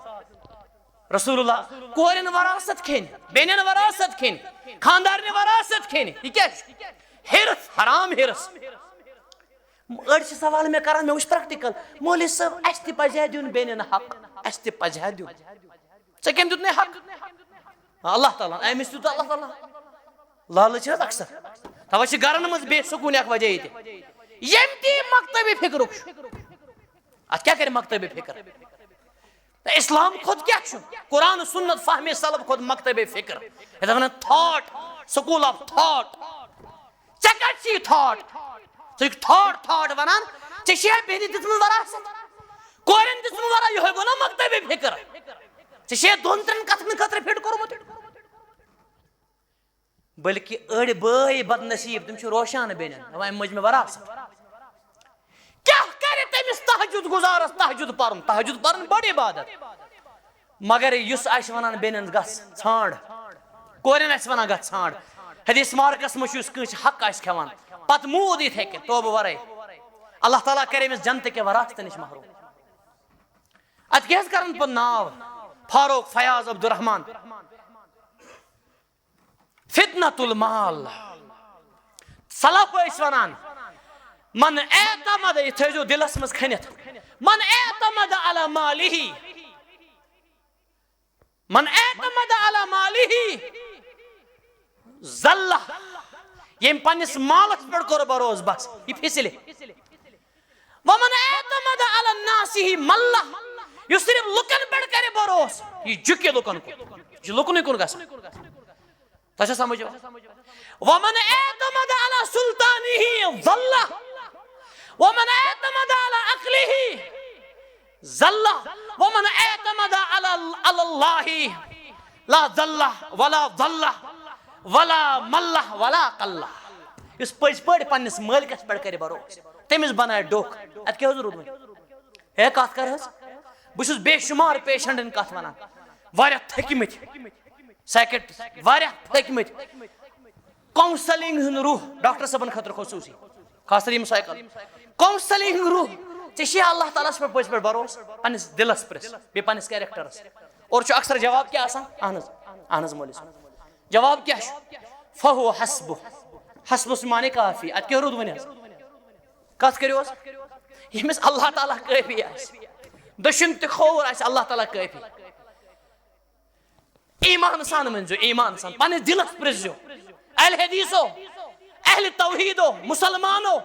رسول اللہ کورن وراثت کھین بینن وراثت کھین خاندارن وراثت کھین یہ کیا ہرس حرام ہرس اڑ سوال میں کران میں وچ پریکٹیکل مولوی صاحب اس تہ پزہ دیون بینن حق اس تہ پزہ دیون ژے کم دیت نے حق اللہ تعالیٰ امس دیت اللہ تعالیٰ لالچ اکثر توے گرن مز بے سکون اخ وجہ یہ یم تی مکتبی فکرک ات کیا کرے مکتبی فکر اسلام خود کیا قرآن سنت فہم سلف خود مکتبی فکر یہ one thought school of thought چکٹ چی تھاٹ تھاٹ ونان چشیا بیری دتم وراثت کورن دتم ورا یہ گونا مکتبی فکر چشیا دون ترن کتن خطر فٹ کرمت بلکہ اڑ بھائی بد نصیب تم روشان بینن وائ مجھ میں وراثت کیا کرے تمس تہجد گزارس تہجد پرن بڑی عبادت مگر یس آس ونان بینن گس ژھانڈ کورن آس ونان گس ژھانڈ حدیث مارکس مش یس کنس حق آس کھوان پت مود یت ہیکہ توبہ ورے اللہ تعالیٰ کرے امس جنت کے وراثت نش محروم ات کیاز کرن پن ناو فاروق فیاض عبد الرحمان فتنة المال سلف اس ونان من اعتمد یہ دلس مز کھنت من اعتمد على ماله من اعتمد على ماله ذلہ یم پنس مالس پہ کور بروس بس یہ پھسلے ومن اعتمد على الناس ملہ یہ صرف لکن پہ کرے بروس یہ جھکے لکن کو یہ لکن کن گس تجھا سمجھو ومن اعتمد على سلطانه ظلہ ومن اعتمد على عقله ظلہ ومن اعتمد على الله لا ظلہ ولا ظلہ ولا ملہ ولا قلہ اس پز پڑ پنس مالکس پہ کرے بروس تمس بنائے ڈوک ات کیا ضرورت ہے کت کر بس بے شمار پیشنٹن کت ونان واریاہ تھکمت سیکٹ واریاہ تھکمت کاؤنسلنگ ہن روح ڈاکٹر صاحبن خطر خصوصی خاص طور یم سائیکل کاؤنسلنگ روح ژے اللہ تعالیٰ پہ پز پہ بروس پنس دلس پرس بی پنس کیریکٹرس اور اکثر جواب کیا آسان اہن مولوی جواب کیا فہو حسبہ حسبس معنی کافی ات کیا رود ون کت کرو یمس اللہ تعالیٰ کافی آس دشن تہ کھور آس اللہ تعالیٰ کافی ایمان سان منزو ایمان سان پنس دلس پرزو اہل حدیثو اہل توحیدو مسلمانو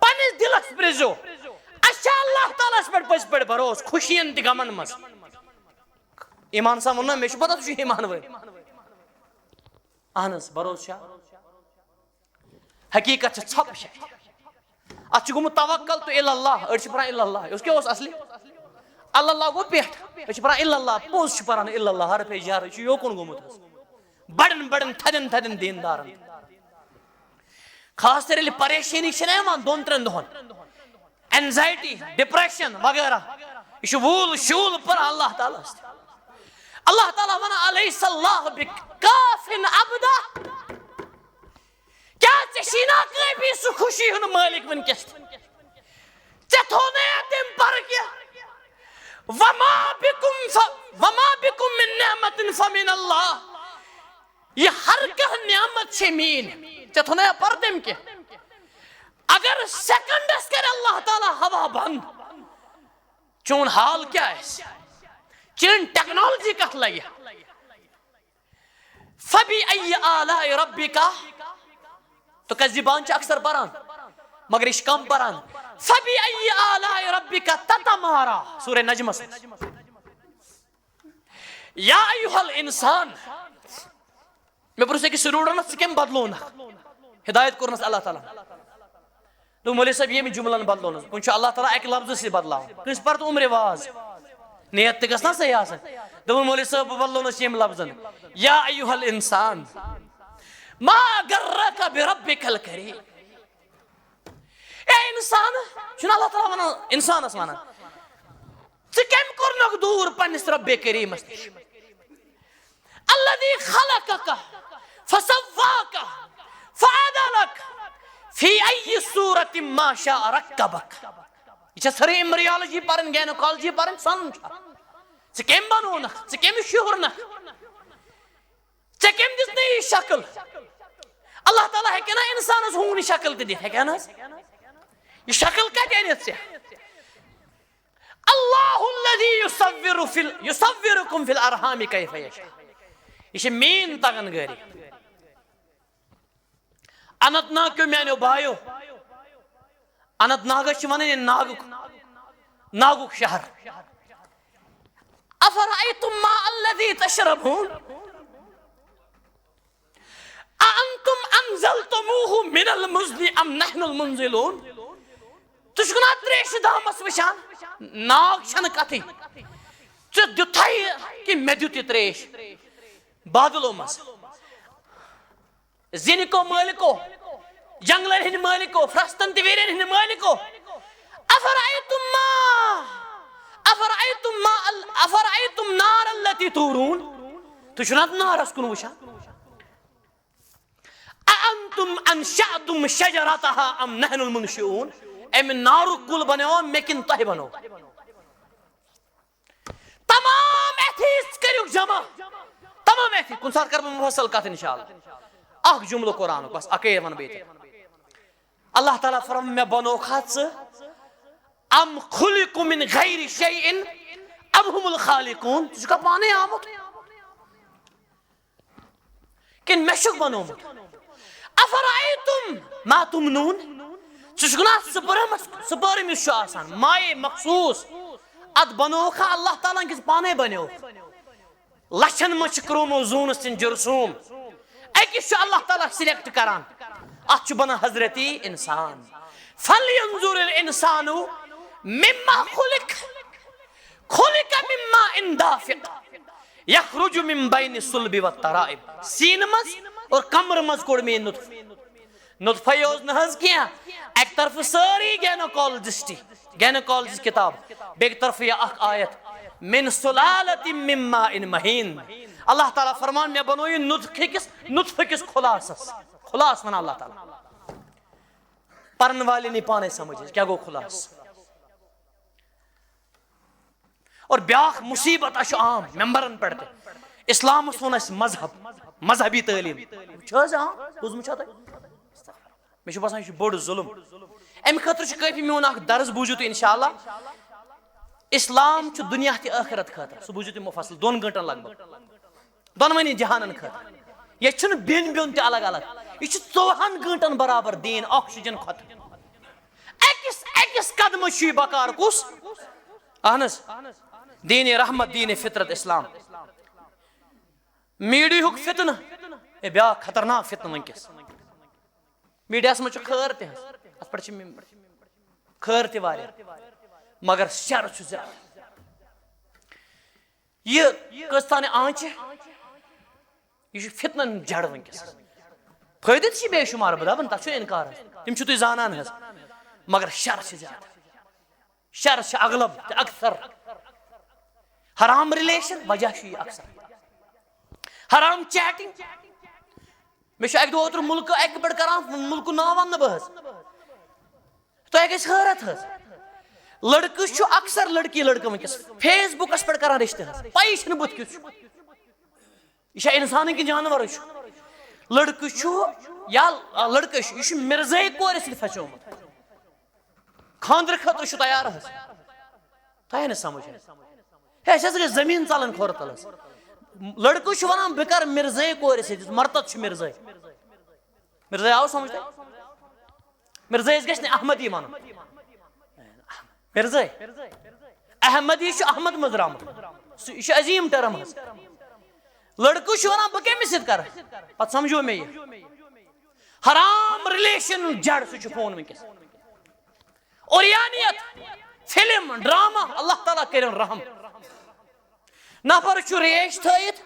پنس دلس پرزو اچھا اللہ تعالیٰ پہ پز پہ بروس خوشین تہ غمن مز ایمان سان ون مے پتہ تہ ایمان ول اہن بروس حقیقت ژھپ شاید ات گومت توکل تو اللہ اڑ پران اللہ اس کیا اصلی اللہ گو پیٹ پران اللہ پوز پران اللہ ہر پہ جار یوکن گومت بڑن بڑن تھدن تھدن دیندارن خاص طور پریشانی چھ دون ترن دہن اینزائٹی ڈپریشن وغیرہ یہ وول شول پر اللہ تعالیٰ اللہ تعالیٰ ونان الیس اللہ بکاف عبدہ کیا چشینا کافی سو خوشی ہن مالک ونکس چتھونے تم پر کیا وما بکم من نعمت فمن اللہ یہ ہر کہ نعمت چھ مین چتھونے پر تم کیا اگر سیکنڈس کرے اللہ تعالیٰ ہوا بند چون حال کیا ہے چین ٹیکنالوجی کت لگی فَبِأَيِّ آلَاءِ رَبِّكَ تو کذبان چھ اکثر پران مگر اش کم پران فَبِأَيِّ آلَاءِ رَبِّكَ تَتَمَارَا سورہ نجم سے یا ایوہ الانسان میں پرسے کہ سرورنس سکم بدلونا ہدایت کرنس اللہ تعالیٰ تو مولی صاحب یہ میں جملن بدلونا کنچہ اللہ تعالیٰ ایک لفظ سے بدلاؤ کس پر تو عمر واز نیت تکس نا صحیح آسن تو مولی صاحب بدلونا سیم لفظن یا ایوہ الانسان ما غرک بربک الکریم اے انسان چھنا اللہ تعالیٰ وانا انسان اس وانا سکم کرنک دور پنس رب کریم اس الذي خلقك فسواك فعدلك في أي صورة ما شاء ركبك یہ سری امبریالوجی پرن گینوکالوجی پرن سمجھ ژےٚ بنونک ژےٚ شہرنک ژےٚ دس نئی شکل اللہ تعالیٰ ہیکہ نا انسانس ہونی شکل تہ دتھ ہیکہ نا یہ شکل کتہ انت ژےٚ اللہ الذي يصوركم في الارحام كيف يشاء یہ مین تگن گری انت ناگ کیوں میانو بھائیو انت ناگس ونان ناگک شہر افرأيتم ما الذي تشربون أأنتم أنزلتموه من المزن أم نحن المنزلون تشكنا تريش دامس وشان ناگ شن کتھی ژےٚ دِتھاے کہ مےٚ دیُت یہِ تریش بادلو مس زِنہِ کو مٲلکو جنگلن ہٕنٛدۍ مٲلکو فرستن تہٕ ویرین ہٕنٛدۍ مٲلکو افرأيتم نار التي تورون تُہۍ چھِو نہ نارس کُن وٕچھان أأنتم أنشأتم شجرتها أم نحن المنشئون امہِ نارُک کُل بنیو مےٚ کِنہٕ تۄہہِ بنوو تمام ایتھیسٹ کٔرِو جمع تمام ایتھیسٹ کُنہِ ساتہٕ کرٕ بہٕ مُفصل کتھ انشاءاللہ اکھ جملہٕ قرآنُک بس اکے ون بیٚیہِ اللہ تعالیٰ فرم مےٚ بنوکھا ژٕ ام خلقوا من غیر شیء ام هم الخالقون ژٕ چھُکھا پانے آمُت کِنہٕ مےٚ چھُکھ بنومُت افرأيتم ما تمنون ژٕ چھُکھ نا سپرم یُس چھُ آسان مایے مخصوص ات بنوکھا اللہ تعالیٰ کِس پانے بنیو لچھن منٛز چھِ کروموزومس تِم جرثوم أکِس چھُ اللہ تعالیٰ سلیکٹ کران اتھ چھُ بنان حضرتی انسان فلینظر الانسان مما خلق من ماء دافق یخرج من بین الصلب والترائب سینہ منٛز اور کمر منٛز کوٚڑ مےٚ نطفہ یوز نہ حظ کینٛہہ اکہِ طرفہٕ سٲری گینوکالجسٹ کتاب بیٚکہِ طرفہٕ یہ اکھ آیت من سلالة من ماء مہین اللہ تعالیٰ فرمان مےٚ بنوو یہِ نطفہ کِس خلاص ونان اللہ تعالیٰ پرن والٮ۪ن یی پانے سمجھ کیا گوٚو خلاص اور بیاکھ مصیبت چھُ عام ممبرن پٮ۪ٹھ تہِ اسلامس ووٚن اسہِ مذہبی تعلیٖم چھُ حظ بوٗزمُت چھا تۄہہِ مےٚ چھُ باسان یہِ چھُ بوٚڑ ظُلم امہِ خٲطرٕ چھُ کٲفی میون اکھ درس بوٗزِو تُہۍ انشاءاللہ اسلام چھُ دُنیا تہِ ٲخرت خٲطرٕ سُہ بوٗزِو تُہۍ مُفصل 2 گٲنٛٹن لگ بگ دۄنوٕنی جہانن خٲطرٕ ییٚتہِ چھُنہٕ بیوٚن تہِ الگ الگ یہِ چھُ 14 گٲنٛٹن برابر دیٖن آکسیجن کھۄتہٕ أکِس قدمس چھُ یہِ بکار کُس اہن حظ دیٖنِ رحمت دیٖنِ فطرت اسلام میٖڈیاہُک فتنہٕ اے بیاکھ خطرناک فتنہٕ وٕنکیٚس میٖڈیاہس منٛز چھُ خٲر تہِ حظ اتھ پٮ۪ٹھ چھِ خٲر تہِ واریاہ مگر شر چھُ زیادٕ یہِ کٔژ تانۍ آنچہِ یہِ چھُ فتنن جڑ وٕنکیٚس فٲیدٕ تہِ چھِ بے شُمار بہٕ دپان تتھ چھُ انکار حظ تِم چھِو تُہۍ زانان حظ مگر شر چھِ زیادٕ شر چھِ اغلب تہٕ اکثر حرام رِلیشن وجہ چھُ یہِ اکثر حرام چیٹنگ مےٚ چھُ اکہِ دۄہ اوترٕ مُلکہٕ اکہِ پٮ۪ٹھ کران مُلکُک ناو ونہٕ نہٕ بہٕ حظ تۄہہِ گژھِ حٲرت حظ لڑکہٕ چھُ اکثر لڑکی لڑکہٕ وٕنکیٚس فیس بُکس پٮ۪ٹھ کران رشتہٕ حظ پایی چھنہٕ بُتھ کیُتھ چھُ یہِ چھا انسانٕے کِنہٕ جانورٕے چھُ لڑکہٕ چھُ یا لڑکہٕ چھُ یہِ چھُ مرزٲے کورِ سۭتۍ پھسیومُت خاندر خطر چھو تیار ہے تھی نا سمجھ ہے زمین ژلن کھور تلس لڑکہ چھو ونان بہ کر مرزائی کور ست مرتد چھو مرزائی مرزائی آو سمجھ مرزائی گژھِ نہٕ احمدی ون مرزائی احمدی چھُ احمد منٛز درامُت یہ چھُ عظیٖم ٹرم حظ لڑکہ چھُ ونان بہ کٔمِس سۭتۍ کرٕ پتہٕ سمجھو مےٚ یہِ حرام ریلیشن جڑ سہ فون ونکس اوریانیت فلم ڈرامہ اللہ تعالیٰ کرن رحم نفر چھ ریش تھیت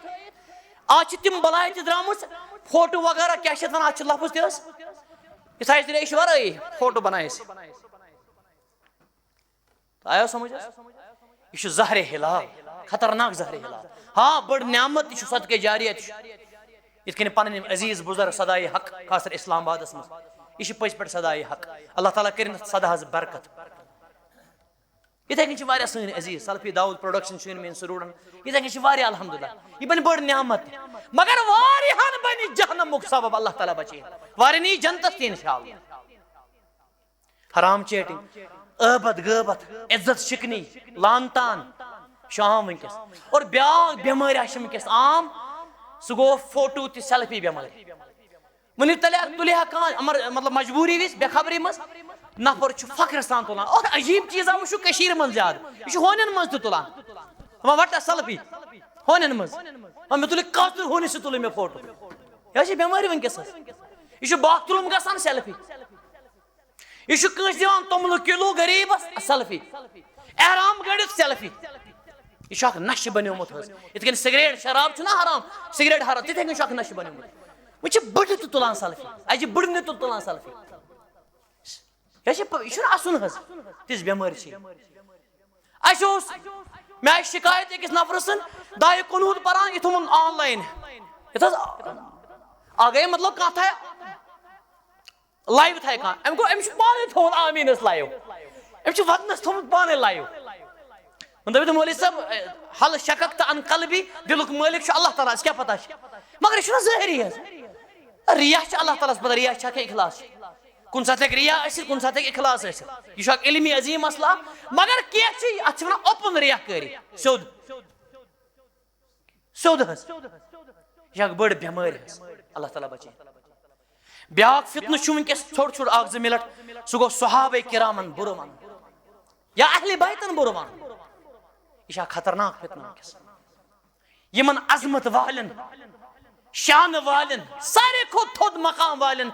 آج تم بلائے تہ درامت فوٹو وغیرہ کیا ون آج لفظ تس یہ ریش ورٲے فوٹو بنائے آیا سمجھ یہ زہر ہلال خطرناک زہر ہلال ہاں بڑ نعمت یہ صدقہ جاریت یہ کن پن عزیز بزرگ صدائے حق خاص کر اسلام آبادس مز یہ پز پہ صدائے حق اللہ تعالیٰ کرن صدا حض برکت اتھے کن سن عزیز سلفی داؤد پروڈکشن مین سرورن اتھے کن الحمدللہ یہ بن بڑ نعمت مگر واریہن بن جہنمک سبب اللہ تعالیٰ بچے واری نی جنتس تہ انشاءاللہ حرام چیٹنگ عبت غیبت عزت شکنی لان تان شام ونکس اور بیاکھ بیمار ونکس عام سہ گو فوٹو تہ سیلفی بیمار ون تلیہ کان مطلب مجبوری وز بے خبری مز نفر فخر سان تلان اور عجیب چیز وہ من زیادہ یہ ہونن مز تلان وٹا سیلفی ہونن مز مے تل کتر ہونس سے تل مے فوٹو یہ بیماری ونکس یہ باتھ روم گسان سیلفی یہ کنس دان تومل کلو غریبس سیلفی احرام گڑت سیلفی یہ نشہ بنیومت یت کن سگریٹ شراب چھنا حرام سگریٹ حرام تتھے کن نشہ بنیومت وہ بڑ تہ تلان سیلفی اجہ بڑن تہ تلان سیلفی یہ اسن حظ تس بیماری مے شکایت اکس نفر سن دائے قنوت پران یہ تھومن آن لائن یہ آگے مطلب کھانا تھا لائیو تھا کھانا امس پانے تھون آمینس لائیو امس وطنس تھومت پانے لائیو دپت مولوی صاحب حل شکک ان قلبی دلک مالک اللہ تعالیٰ کیا پتہ مگر یہ ظاہری حظ ریا اللہ تعالیٰ پتہ ریا اخلاص کن سات ریا کن سات اخلاص یہ علمی عظیم مسئلہ مگر کی ات اوپن ریا کاری سیود سیود حظ یہ بڑ بیمار اللہ تعالیٰ بچے بیاکھ فتنہ ونکس ژھوٹ ژھوٹ اکھ زٕ منٹ سہ گو صحابہ کرامن بر ون یا اہل بیتن بر ون یہ خطرناک فتنہ ونکس یمن عظمت والن شان والن سارے کھوت تھوٚد مقام والن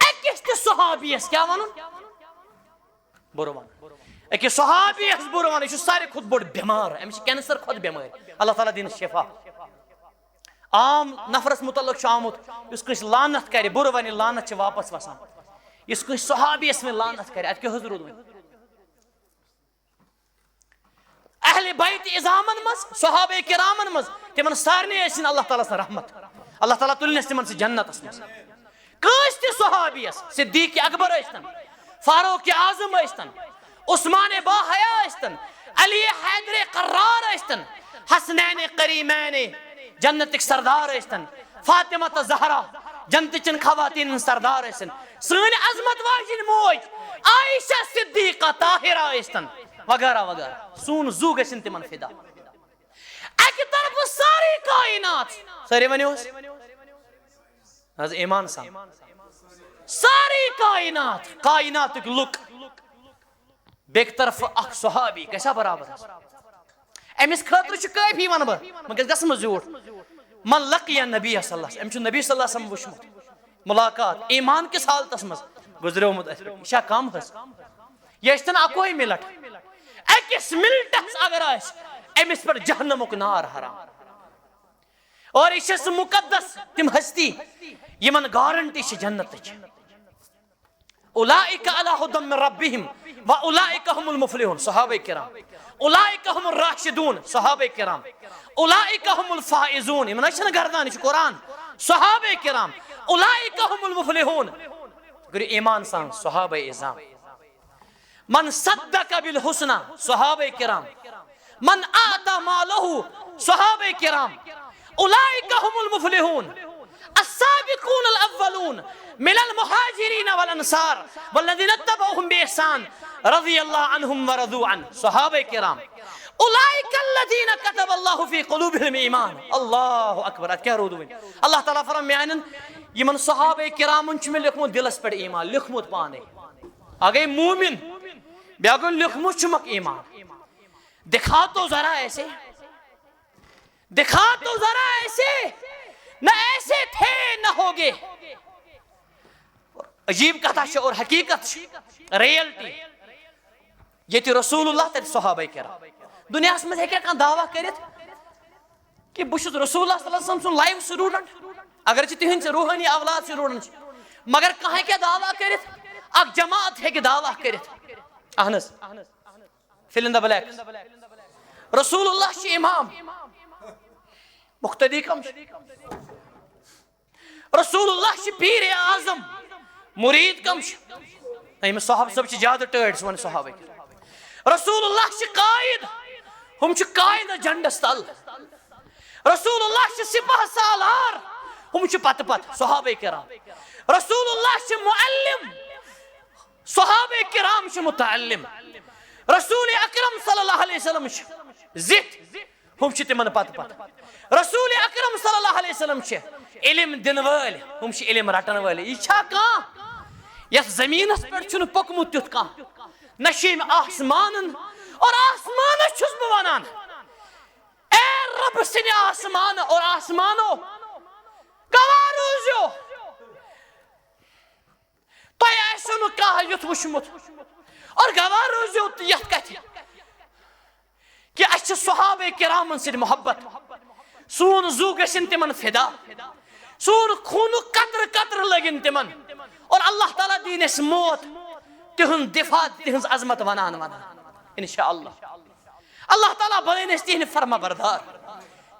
اکس تہ صحابیس کیا ون بر ون اکس صحابیس بر ون یہ سارے کھوت بوڑ بیمار امس کینسر کھوت بیمار اللہ تعالیٰ دین شفا عام نفرس متعلق آمت اس کس لانت کر بر ون لانت واپس وسان اس کس صحابیس میں لانت کر ات کیا حض رود اہل بیت ازامن مز صحابہ کرامن مز تمن سارنے ٲسِن اللہ تعالیٰ سن رحمت اللہ تعالیٰ تلنس تمن سے جنتس مز کس تہ صحابیس صدیق اکبر ٲسۍتن فاروق اعظم ٲسۍتن عثمان با حیا ٲسۍتن علی حیدر قرار ٲسۍتن حسنین کریمین جنتک سردار ٲسۍتن فاطمہ زہرا جنتچن خواتین سردار ٲسِن سٲنۍ عظمت واجن موج عائشہ صدیقہ طاہرہ ٲسۍتن وغیرہ وغیرہ سون زو گژھن تمن فدا اکہ طرف ساری کائنات ساری ونیوس حض ایمان سان ساری کائنات کائناتک لک بیک طرف اخ صحابی کیسا برابر امس خاطر کافی ون بہ گژھم زیوٹھ من لقی نبی صلی اللہ علیہ وسلم نبی صلی اللہ علیہ وسلم وچھمت ملاقات ایمان کس حالتس مز گزریومت یہ کم حس یہ اکوئی ملٹ اکس ملٹس اگر امس پر جہنمک نار حرام اور یہ مقدس تم ہستی یمن گارنٹی جنت اولئک علی ھدی من ربہم واولئک هم المفلحون صحابہ کرام اولئک هم الراشدون صحابہ کرام اولئک هم الفائزون یمن چھن گردان یہ قرآن صحابہ کرام اولئک هم المفلحون گر ایمان سان صحابہ اعظام من صدق بالحسنى صحابہ کرام من اعطى ماله صحابہ کرام اولئک هم المفلحون السابقون الاولون من المهاجرين والانصار والذين اتبعوهم باحسان رضي الله عنهم ورضوا عنه. صحابہ کرام اولئک الذین كتب اللہ فی قلوبہم ایمان. اللہ اکبر. ات کیا رودو اللہ تعالیٰ فرمان میانن یمن صحابہ کرامن چھ میں لکھمت دلس پر ایمان لکھمت پانے اگے مومن بیاگن لکھمت چمک ایمان. دکھا تو ذرا ایسے دکھا تو ذرا ایسے نہ ایسے تھے نہ ہوگے. عجیب کتھا چھ اور حقیقت ریئلٹی یہ تھی رسول اللہ تر صحابہ کرام. دنیا میں ہے کیا دعویٰ کرت کہ بہ چھس رسول اللہ صلی اللہ علیہ وسلم سن لائف سٹوڈنٹ اگرچہ تہند روحانی اولاد سٹوڈنٹ مگر کہاں کیا دعویٰ کرت اک جماعت ہے کہ دعویٰ کرت اہنس فل ان دا بلیک رسول اللہ چھ امام مقتدی کم رسول اللہ چھ پیر اعظم مرید کم امس صحابہ سب چھ زیادہ ٹٲڑ سون صحابہ رسول اللہ چھ قائد ہم چھ قائد جنڈس تل رسول اللہ چھ سپاہ سالار ہم چھ پت پت صحابہ کرام رسول اللہ چھ معلم صحابہ کرام چھ متعلم رسول اکرم صلی اللہ علیہ وسلم چھ زت ہم چھ تمن پت پت رسول اکرم صلی اللہ علیہ وسلم چھ علم دن ول ہم چھ علم رٹن ول. یہ چھا کان یس زمینس پہ چھ پکمت تیت کان نشیم آسمان اور آسمان چھس بہ ونان اے رب سن آسمان اور آسمانو گواہ روزیو تۄہہِ آسیو نہٕ کانٛہہ یُتھ وٕچھمُت اور گواہ روزیو یتھ کتھِ کہ اَسہِ چھِ صحابہ کرامن سۭتۍ محبت سون زو گژھن تمن فدا سون خوٗنُک قطرٕ قطرٕ لٔگِن تمن اور اللہ تعالیٰ دین اَسہِ موت تہنٛد دفاع تہنٛز عظمت ونان ونان انشاءاللہ. اللہ تعالیٰ بنٲیِن اَسہِ تِہنٛدۍ فرما بردار.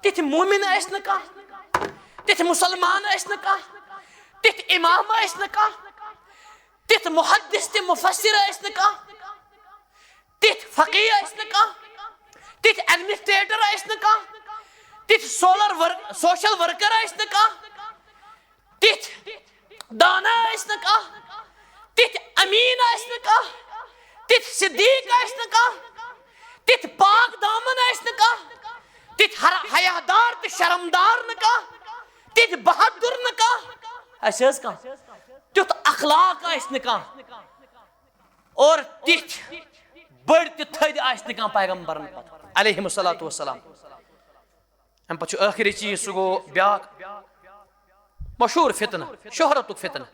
تِتھۍ مومن ٲسۍ نہٕ کانٛہہ تِتھۍ مُسلمان ٲسۍ نہٕ کانٛہہ تِتھۍ امام ٲسۍ نہٕ کانٛہہ تِتھۍ محدث تہِ مفسر ٲسۍ نہٕ کانٛہہ تِتھۍ فقی ٲسۍ نہٕ کانٛہہ تِتھۍ ایڈمنسٹریٹر ٲسۍ نہٕ کانٛہہ تِتھۍ سوشل ورکر ٲسۍ نہٕ کانٛہہ تِتھۍ دانا ٲسۍ نہٕ کانٛہہ تِتھۍ امین ٲسۍ نہٕ کانٛہہ تِتھۍ صدیق ٲسۍ نہٕ کانٛہہ تِتھۍ پاک دامن ٲسۍ نہٕ کانٛہہ تِتھۍ حیادار تہٕ شرمدار نہٕ کانٛہہ تِتھۍ بہادر نہٕ کانٛہہ اَسہِ ٲس کانٛہہ تیُتھ اخلاق ٲسۍ نہٕ کانٛہہ اور تِتھۍ بٔڑۍ تہِ تھٔدۍ آسہِ نہٕ کانٛہہ پیغمبرن پتہٕ علیہم الصلاۃ والسلام. امہِ پتہٕ چھُ ٲخری چیٖز سُہ گوٚو بیٛاکھ مشہوٗر فتنہٕ شہرتُک فتنہٕ.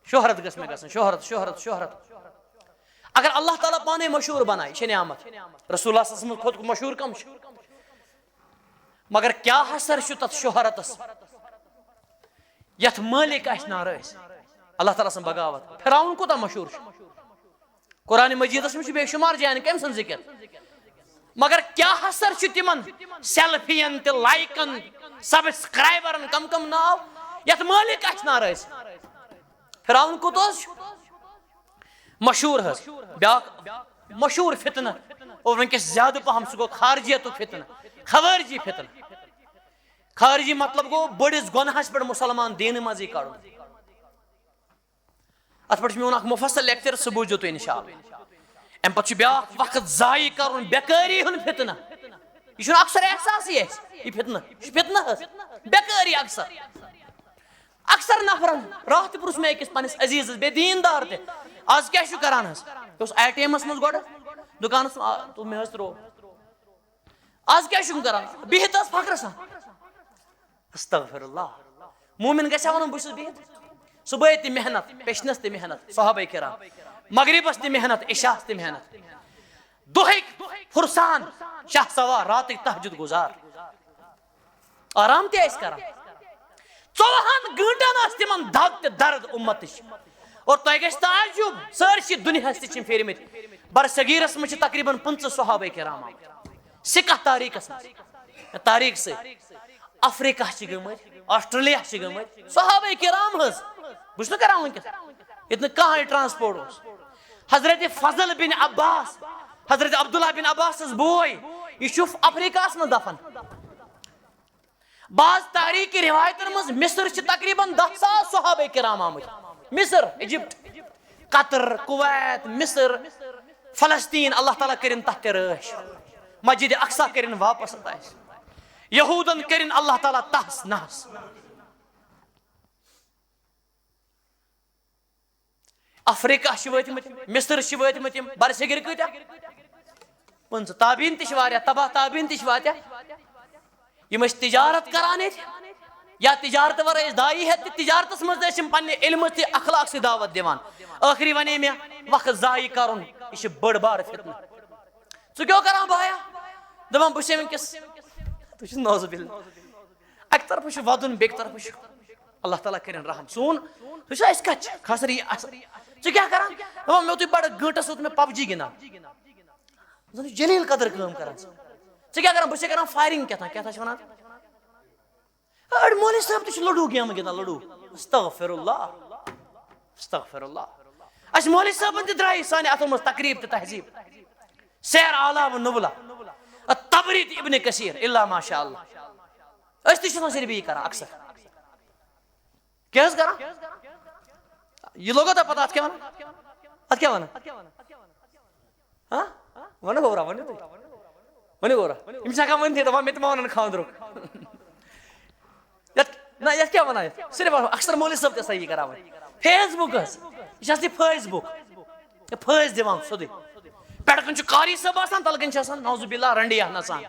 شہرت گژھِ مےٚ گژھٕنۍ شہرت شہرت شہرت. اگر اللہ تعالیٰ پانے مشہوٗر بنایہِ یہِ چھےٚ نعمت رسول اللہ صلی اللہ علیہ وسلم کھۄتہٕ مشہوٗر کم چھُ مگر کیٛاہ اثر چھُ تتھ شہرتس یتھ مٲلک آسہِ ناراض. اللہ تعالیٰ سٕنٛز بغاوت. فرعون کوٗتاہ مشہوٗر چھُ قرآن مجیدس منٛز چھُ بے شُمار جاین کٔمۍ سُنٛد ذکر مگر کیٛاہ اثر چھُ تِمن سیلفین تہِ لایکن سبسکرایبرن کم کم ناو یتھ مٲلک آسہِ ناراض. فرعون کوٚت حظ چھُ مشہوٗر حظ. بیٛاکھ مشہوٗر فتنہٕ اور ونکیٚس زیادٕ پہم سُہ گوٚو خارجیتُک فتنہٕ خوارجی فتنہٕ. خارجی مطلب گوٚو بٔڑِس گۄنہس پٮ۪ٹھ مُسلمان دیٖنہٕ منٛزٕے کڑُن. اتھ پٮ۪ٹھ چھُ میون اکھ مُفصل لیکچر سُہ بوٗزِو تُہۍ انشاءاللہ. امہِ پتہٕ چھُ بیٛاکھ وقت ضایع کرُن بیکٲری ہُنٛد فتنہٕ. یہ چھُنہٕ اکثر احساسٕے اسہِ یہِ فتنہٕ یہِ چھُ فتنہٕ حظ بیکٲری اکثر نفرن. راتھ تہِ پرُژھ مےٚ أکِس پننِس عزیٖزس بیٚیہِ دیٖندار تہِ آز کیٛاہ چھُ کران حظ یہِ اوس اے ٹی ایمس منٛز گۄڈٕ دُکانس مےٚ حظ ترٛوو آز کیٛاہ چھُم کران بِہِتھ حظ فخرٕ سان. استغفر اللہ. مومن گژھِ ہا ونُن بہٕ چھُس بِہِتھ صبحٲے تہِ محنت پیشنس تہِ محنت صحابہ کرام مغربس تہِ محنت عشاہس تہِ محنت دۄہٕکۍ فرسان شاہ سوار راتٕکۍ تہجد گزار آرام تہِ ٲسۍ کران. 24 گٲنٹن ٲس تِمن دگ تہٕ درد اُمتٕچ اور تۄہہِ گژھِ تعجب سٲرسٕے دُنیاہس تہِ چھِ پھیرمٕتۍ. بر صغیٖرس منٛز چھِ تقریٖبن 50 صحابہ کرام سِکھ تاریٖخس منٛز تاریٖخ سۭتۍ. افریقہ چھِ گٔمٕتۍ آسٹریلیا چھِ گٔمٕتۍ صحابہ کرام حظ. بہٕ چھُس نہٕ کران وٕنکیٚس ییٚتہِ نہٕ کانٛہہ ٹرانسپورٹ اوس. حضرت فضل بن عباس حضرت عبداللہ بن عباس بوے یہ چھُ افریقہس منٛز دفن. بعض تاریخی روایتن مز مصر تقریباً 10,000 صحابہ کرام آمت مصر ایجپٹ قطر کویت مصر فلسطین اللہ تعالیٰ کرن تحت رٲچھ مسجد اقصا کرن واپس تاس یہودن کرن اللہ تعالیٰ تحس نحس افریقہ وٲتمٕتۍ مصر وٲتمٕتۍ برصغیر کۭتیاہ 50 تابعین تہِ واریاہ تباہ تابعین تہِ واریاہ یم تجارت کران یا تجارت ورٲے دائی ہیتھ تجارتس مز پنہ علم تہ اخلاق سے دعوت دِوان ٲخری ونے مے وقت ضائع کرن یہ بڑ بار فتنہ ژٕ کیٛاہ کران بایا دپان بہٕ چھُسے ونکس تہ چھُس نوز باللہ اکہ طرف چھ ودُن بیٚکہِ طرف چھ اللہ تعالیٰ کرن رحم سون ژٕ چھُ اسہِ کتھ کھسری ژٕ کیٛاہ کران دپان مےٚ اوتُے بڑٕ گٲنٹس اوت مےٚ PUBG گِنٛدان زن جلیل قدر کٲم کران ژٕ کیٛاہ کران بہٕ چھُسے کران فایرنگ کیٛاہ چھِ ونان أڑۍ مولوی صٲب تہِ چھِ لوڈو گیمہٕ گِنٛدان لوڈو استغفر اللہ استغفر اللہ اَسہِ مولوی صٲبن تہِ درٛایہِ سانہِ اتھو منٛز تقریٖب تہٕ تہذیٖب سیر اعلیٰ و نبلہ تبری تہِ ابن کثیر الا ماشاء اللہ أسۍ تہِ چھِ آسان صرف یی کران اکثر کیٛاہ حظ کران یہ لوگو تۄہہِ پتہ اتھ کیٛاہ ونان ہاں ونو گورا ؤنِو تُہۍ ؤنِو گورا یِم چھِ ہٮ۪کان ؤنتھٕے دپان مےٚ تہِ ما ونن خاندرُک نہ یتھ کیٛاہ ونان یتھ صرف اکثر مولوی صٲب تہِ آسان یی کران وۄنۍ فیس بُک حظ یہِ چھِ آسان فیس بُک پھٲسۍ دِوان سیوٚدُے پٮ۪ٹھٕ کَنۍ چھُ قاری صٲب آسان تَلہٕ کَنۍ چھِ آسان نعوذ باللہ رنڈیا نژان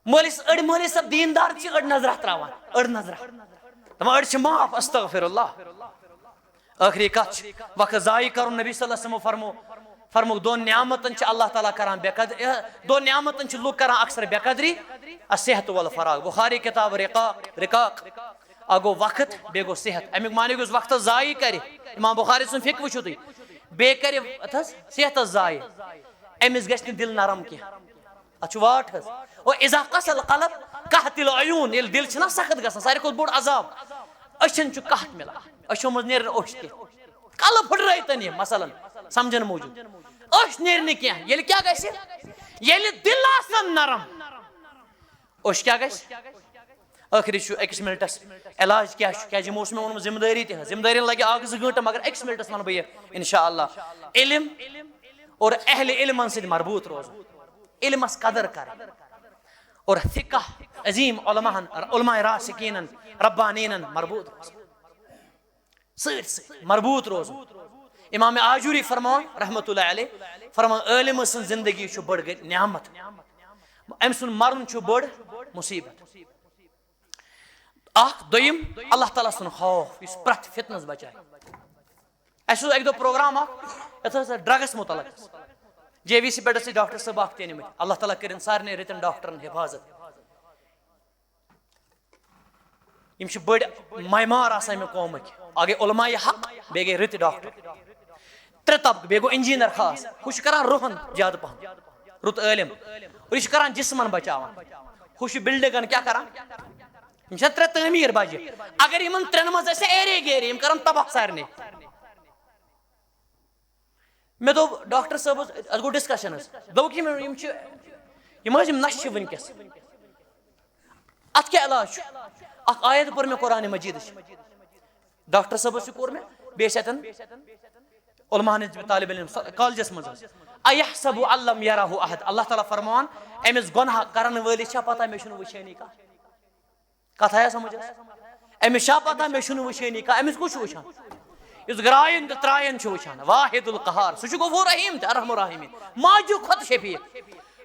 أڑۍ مولوی صٲب دیٖندار چھِ أڑۍ نظرہ تراوان أڑۍ نظرہ دپان أڑۍ چھِ معاف استغفر اللہ ٲخری کتھ چھِ وقت ضایع کرُن نبی صلی اللہ علیہ وسلمو فرموک دون نعمتن چھ اللہ تعالیٰ کران بے قدری دون نعمتن چھ لوگ کران اکثر بے قدری الصحت والفراغ بخاری کتاب رقاق اگو وقت بے گو صحت امیک معنی گوس وقت ضائع کرے امام بخاری سن فکر وچھو تھی بے کرے صحت ضائع امس گژھِ نہٕ دل نرم کینٛہہ اتھ چھُ واٹھ حظ اور اذا قسى القلب قحط العيون ییٚلہِ دل چھُنہ سخت گژھان ساروی کھۄتہٕ بوٚڑ عذاب أچھن چھُ قحط مِلان أچھو منٛز نیرِ نہٕ اوٚش کینٛہہ کلہٕ پھٕٹرٲیتن یہِ مثلاً سمجھن موجود اوش نیرِ نہٕ کینٛہہ ییٚلہِ کیٛاہ گژھِ ییٚلہِ دل آسن نرم اوش کیٛاہ گژھِ ٲخری چھُ أکِس منٹس علاج کیٛاہ چھُ کیٛازِ یِمو اوس مےٚ ووٚنمُت ذمہٕ دٲری تہِ حظ ذمہٕ دٲری لگہِ 1-2 گٲنٹہٕ مگر أکِس منٹس ونہٕ بہٕ یہِ انشاء اللہ علم اور اہل علمن سۭتۍ مربوط روزُن علمس قدر کرٕنۍ اور فقہ عظیٖم علماہن علماء راسِکیٖنن ربانیٖنن مربوط روزُن سۭتۍ سۭتۍ مربوط روزُن امام آجوری فرمان رحمۃ اللہ علیہ فرمان عالم سن زندگی چھُ بٔڑ نعمت أمۍ سُنٛد مرُن چھُ بٔڑ مصیبت اکھ دوٚیِم اللہ تعالیٰ سُنٛد خوف یُس پرٛٮ۪تھ فتنس بچایہِ اَسہِ اوس اکہِ دۄہ پروگرام اکھ یتھ اوس ڈرگس متعلق JVC پٮ۪ٹھ ٲسۍ ڈاکٹر صٲب اکھ تہِ أنمٕتۍ اللہ تعالیٰ کٔرِنۍ سارنٕے رٕتن ڈاکٹرن حفاظت یِم چھِ بٔڑۍ معمار آسان اَمہِ قومٕکۍ اکھ گٔے علماء حق بیٚیہِ گٔے رٕتۍ ڈاکٹر 3 طبقہٕ بیٚیہِ گوٚو انجیٖنر خاص ہُہ چھُ کران روہن زیادٕ پہم رُت عٲلِم اور یہِ چھُ کران جسمن بچاوان ہُہ چھُ بلڈنگن کیٛاہ کران یِم چھِ 3 تعمیٖر بجہِ اگر یِمن 3 منٛز آسہِ ایرے گیرے یِم کرن تباہ سارنٕے مےٚ دوٚپ ڈاکٹر صٲبس اتھ گوٚو ڈسکشن حظ دوٚپُکھ یِم چھِ یِم حظ یِم نشہٕ چھِ وٕنکیٚس اتھ کیٛاہ علاج چھُ اکھ آیت پٔر مےٚ قرآنِ مجیٖدٕچ ڈاکٹر صٲبس تہِ کوٚر مےٚ بیٚیہِ ٲسۍ اتٮ۪ن علماء ہٕنٛدۍ طالب علم کالجس منٛز حظ ایحسب ان لم یرہ احد اللہ تعالیٰ فرمان أمِس گۄناہ کرن وٲلِس چھا پتہ مےٚ چھُنہٕ وٕچھٲنی کانٛہہ کتھ آیا سمجھ أمِس چھا پتہ مےٚ چھُنہٕ وٕچھٲنی کانٛہہ أمِس کُس چھُ وٕچھان یُس گراین تہٕ ترٛاین چھُ وٕچھان واحد القہار سُہ چھُ غفور رحیٖم تہٕ ارحم الراحمین ماجوٗ کھۄتہٕ شفیٖق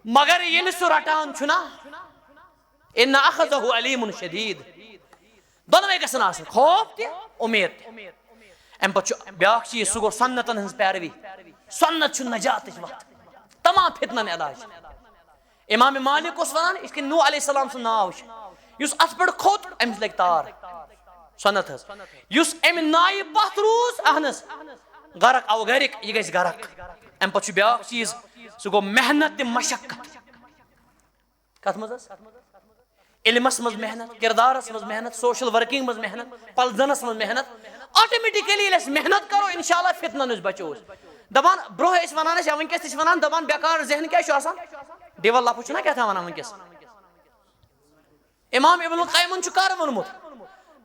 مگر ییٚلہِ سُہ رٹان چھُ نا ان اخذہ علیٖم شدیٖد دۄنوے گژھن آسٕنۍ خوف تہِ اُمید تہِ امہِ پتہٕ چھُ بیاکھ چیٖز سُہ گوٚو سنتن ہٕنٛز پیروی سنت چھُ نجاتٕچ وتھ تمام فتنن علاج امام مالک اوس ونان یِتھ کٔنۍ نوح علیہ السلام سُنٛد ناو چھُ یُس اتھ پٮ۪ٹھ کھوٚت أمِس لگہِ تار سنت حظ یُس امہِ نایہِ پتھ روٗز اہن حظ غرق آو گرِک یہِ گژھِ غرق امہِ پتہٕ چھُ بیاکھ چیٖز سُہ گوٚو محنت تہِ مشقت کتھ منٛز حظ علمس منٛز محنت کردارس منٛز محنت سوشل ورکنگ منٛز محنت پلزنس منٛز محنت آٹومیٹکلی ییٚلہِ أسۍ محنت کرو انشاء اللہ فتنن نِش بچو أسۍ دپان برونٛہہ ٲسۍ ونان أسۍ یا ؤنکیٚس تہِ چھِ ونان دپان بیکار ذہن کیٛاہ چھُ آسان ڈِول لفظ چھُنہ کیٛاہ تام ونان ؤنکیٚس امام ابن القیم چھ کر ونمت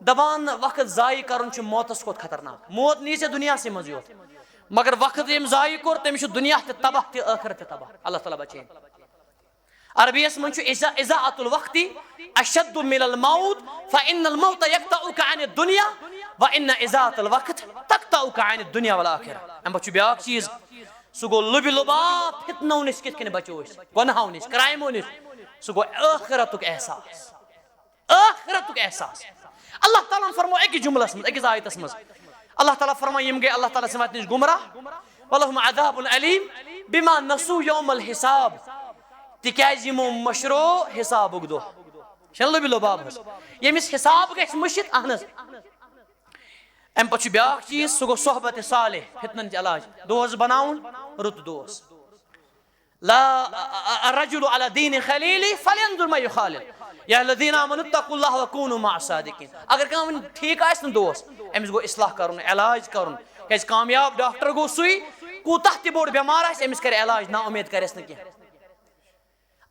دپان وقت ضائع کرن چھ موتس کھوت خطرناک موت نی ژے دنیا سے مز یوت مگر وقت یم ضائع کور تم چھ دنیا تہ تباہ تہ ٲخرت تہ تباہ اللہ تعالیٰ بچین عربی اس من چھ اضاعت الوقت اشد من الموت فان الموت يقطعك عن الدنيا وان اضاعت الوقت تقطعك عن الدنيا والآخرة ام بچ بیاکھ چیز سہ گو لب لباب فتنو نش کت کن بچو گناہو نش کرائمو نش سہ گو آخرتک احساس آخرتک احساس اللہ تعالیٰ فرمو ایک جملس مز ایک آیتس مز اللہ تعالیٰ فرمو یم گئی اللہ تعالیٰ سمت نش گمراہ ولہم عذاب علیم بما نسو یوم الحساب تکیاز یمو مشرو حسابک دو شن لب لباب یمس حساب گژھِ مشت اہنس ام پتہ بیاکھ چیز سہ گو صحبت صالح فتنن علاج دوست بناون رت دوست لا الرجل على دين خليله فلينظر ما يخالل يا الذين امنوا اتقوا الله وكونوا مع الصادقين اگر کان ٹھیک آس دوست امس گو اصلاح کرن علاج کرن کیاز کامیاب ڈاکٹر گو سوی کوتاہ تہ بوڑ بیمار آس امس کر علاج نا امید کرس نہ کی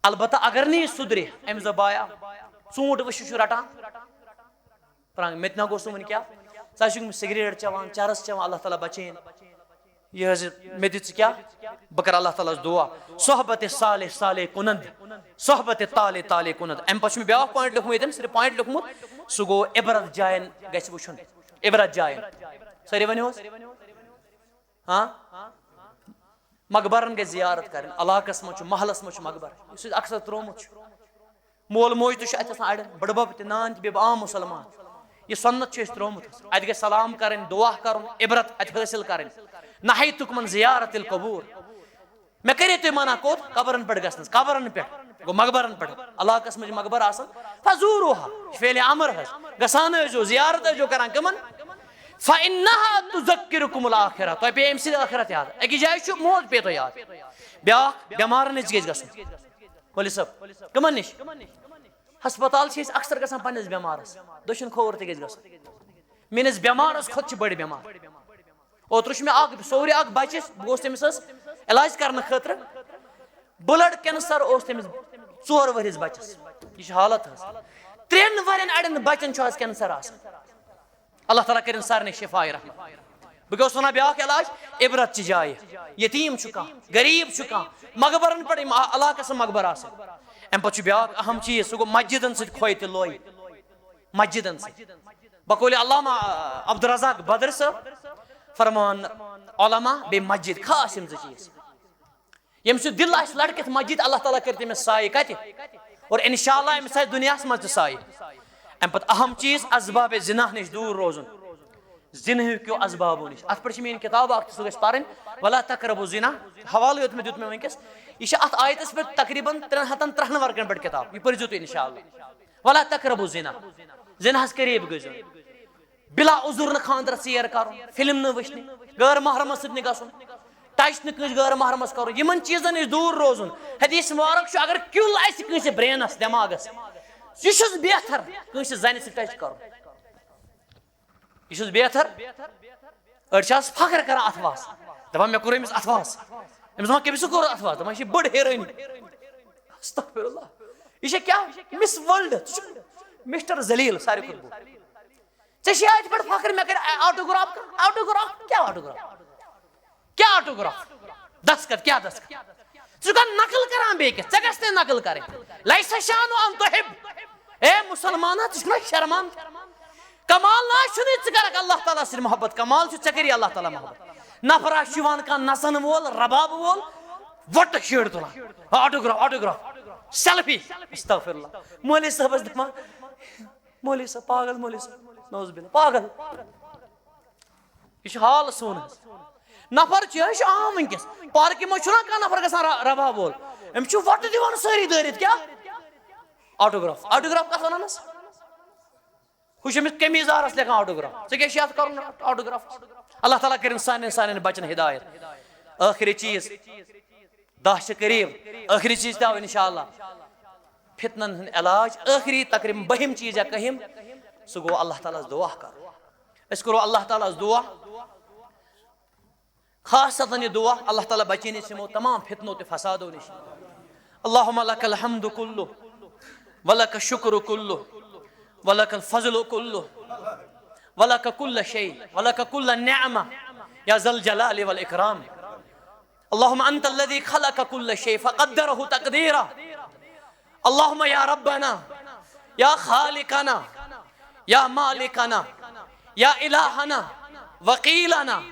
البتہ اگر نہیں سدرے امس بایا ژوٗنٛٹھ وٕچھِو چھُ رٹان پرانگ مت نہ گو سُہ ون کیا سہ سگریٹ چوان چرس چوان اللہ تعالیٰ بچین یہ مے دِژ ژٕ کیا بہ کر اللہ تعالیٰ دعا صحبت صالح صالح کنند صحبت طالع طالع کنند ام پتہ چھُ بیاکھ پوینٹ لیوکھمُت صرف پوینٹ لیوکھمُت سہ گو عبرت جاین گژھِ وٕچھُن عبرت جاین سٲری ؤنِو حظ ہاں مقبرن گژھِ زیارت کرٕنۍ علاقس منٛز چھُ محلس منٛز چھُ مقبر یُس أسۍ اکثر ترومُت چھُ مول موج تہ چھُ اتہِ آسان اڑٮ۪ن بٔڑ بب تہِ نان تہِ بیٚیہِ عام مُسلمان یہ سنت چھِ أسۍ ترومُت اتہِ گژھِ سلام کرٕنۍ دعا کرُن عبرت اتہِ حٲصِل کرٕنۍ نہیتُک من زیارت القبور مےٚ کٔرِو تُہۍ منع کوٚت قبرن پٮ۪ٹھ گژھنس قبرن پٮ۪ٹھ گوٚو مقبرن پٮ۪ٹھ علاقس منٛز مقبر آسان فزوروها یہِ چھُ فعلِ امر حظ گژھان ٲسۍزیو زیارت ٲسۍزیو کران کٕمن فانها تذکرکم الآخرة تۄہہِ پیٚیہِ امہِ سۭتۍ ٲخرت یاد أکِس جایہِ چھُ موت پیٚیہِ تۄہہِ یاد بیاکھ بٮ۪مارن نِش گژھِ گژھُن مولوی صٲب کٕمن نِش ہسپتال چھِ أسۍ اکثر گژھان پننس بٮ۪مارس دٔچھُن کھووُر تہِ گژھِ گژھُن میٲنِس بٮ۪مارس کھۄتہٕ چھِ بٔڑ بٮ۪مار اوترٕ چھُ مےٚ اکھ سورُے اکھ بچہِ بہٕ گوس تٔمِس حظ علاج کرنہٕ خٲطرٕ بلڈ کینسر اوس تٔمِس 4 ؤرِس بچس یہ چھِ حالت حظ 3 ؤرین اڑٮ۪ن بچن چھُ آز کینسر آسان اللہ تعالیٰ کٔرِنۍ سارنٕے شفاء رحمت بہٕ کیٛاہ اوسُس وَنان بیاکھ علاج عبرت چہِ جایہِ یتیٖم چھُ کانٛہہ غریٖب چھُ کانٛہہ مقبرن پٮ۪ٹھ یِم علاقس منٛز مقبر آسان امہِ پتہٕ چھُ بیاکھ اہم چیٖز سُہ گوٚو مسجدن سۭتۍ کھوے تہِ لوے مسجدن سۭتۍ بقولِ علامہ عبدالرزاق بدر صٲب فرمان علما بیٚیہِ مسجد خاص یِم 2 چیٖز ییٚمہِ سُنٛد دل آسہِ لڑکِتھ مسجد اللہ تعالیٰ کٔرِ تٔمِس سایہِ کتہِ اور انشاء اللہ أمِس آسہِ دُنیاہس منٛز تہِ سایہِ امہِ پتہٕ اہم چیٖز اسبابِ زِنا نِش دوٗر روزُن زِنہٕ کیو اسبابو نِش اتھ پٮ۪ٹھ چھِ میٲنۍ کِتاب اکھ تہِ سُہ گژھِ پرٕنۍ ولا تقربوا زِنا حوالہٕ یوت مےٚ دیُت مےٚ وٕنکیٚس یہ چھِ اتھ آیتس پٮ۪ٹھ تقریٖباً 330 ورقن پٮ۪ٹھ کِتاب یہِ پٔرزیو تُہۍ انشاء اللہ ولا تقربوا زِنا زِناہس قریٖب گٔژھِو بلا عذر نہٕ خانٛدرس ژیر کرُن فلم نہٕ وٕچھنہِ غٲر محرمس سۭتۍ نہٕ گژھُن ٹچ نہٕ کٲنٛسہِ غٲر محرمس کرُن یِمن چیٖزن نِش دوٗر روزُن حدیث مبارک چھُ اگر کیُل آسہِ کٲنٛسہِ برینس دٮ۪ماغس یہ چھُس بہتر کٲنٛسہِ زنہِ سۭتۍ ٹچ کرُن یہ چھُس بہتر أڑۍ چھِ آز فخر کران اتھواس دپان مےٚ کوٚر أمِس اتھواس أمِس دپان کٔمِس کوٚر اتھواس دپان یہِ چھِ بٔڑ ہیرٲنی استغفر اللہ یہ چھِ کیٛاہ مس ورلڈ ژٕ چھُکھ مسٹر ذلیٖل ساروی کھۄتہٕ بوٚڑ ژےٚ چھِ اتہِ پٮ۪ٹھ فخر مےٚ کٔرۍ آٹوگراف آٹوگراف کیٛاہ آٹوگراف کیٛاہ آٹوگراف دستخط کیٛاہ دستخط ژٕ چھُکھا نقل کران بیٚیہِ کِس ژےٚ گژھِ نہٕ نقل کرٕنۍ لیسا شانُ ان تحب اے مُسلمانا ژٕ چھُکھ نا شرمان کمال نہ چھُنہٕ ژٕ کرکھ اللہ تعالیٰ سۭتۍ محبت کمال چھُ ژےٚ کٔری اللہ تعالیٰ محبت نفرا چھُ یِوان کانٛہہ نژن وول رباب وول وۄٹہٕ شیڑ تُلان آٹوگراف آٹوگراف سیلفی استغفر اللہ مولوی صٲبس دپان مولوی صٲب پاگل مولوی صٲب نوز باللہ پاگل یہ چھُ حال سون حظ نفر چھُ یہِ چھُ عام وٕنکیٚس پارکہِ منٛز چھُنہ کانٛہہ نفر گژھان رباب وول أمِس چھُ وۄٹہٕ دِوان سٲری دٲرِتھ کیٛاہ آٹوگراف آٹوگراف کتھ ونان حظ ہُہ چھُ أمِس قمیٖضارس لیکھان آٹوگراف ژےٚ کیٛاہ چھُ یتھ کرُن آٹوگراف اللہ تعالیٰ کٔرِنۍ سانٮ۪ن بچن ہدایت ٲخری چیٖز 10 چھِ قریٖب ٲخری چیٖز تہِ آو انشاء اللہ فتنن ہُنٛد علاج ٲخری تقریٖباً 2ہِم چیٖز یا کٔہِم سُہ گوٚو اللہ تعالیٰ ہس دعا کرُن أسۍ کرو اللہ تعالیٰ ہس دعا خاص سطحن یہ دعا اللہ تعالیٰ بچین أسۍ یِمو تمام فتنو تہٕ فسادو نِش اللہم لک الحمد کُلُہ وَلَكَ الشُّكْرُ كُلُّهُ وَلَكَ الْفَضْلُ كُلُّهُ وَلَكَ كُلُّ شَيْءٍ وَلَكَ كُلُّ النِّعْمَةِ يَا ذَا الْجَلَالِ وَالْإِكْرَامِ اللهم أنت الذي خلق كل شيء فقدره تقديرا اللهم يا ربنا يا خالقنا يا مالكنا يا إلهنا وكيلنا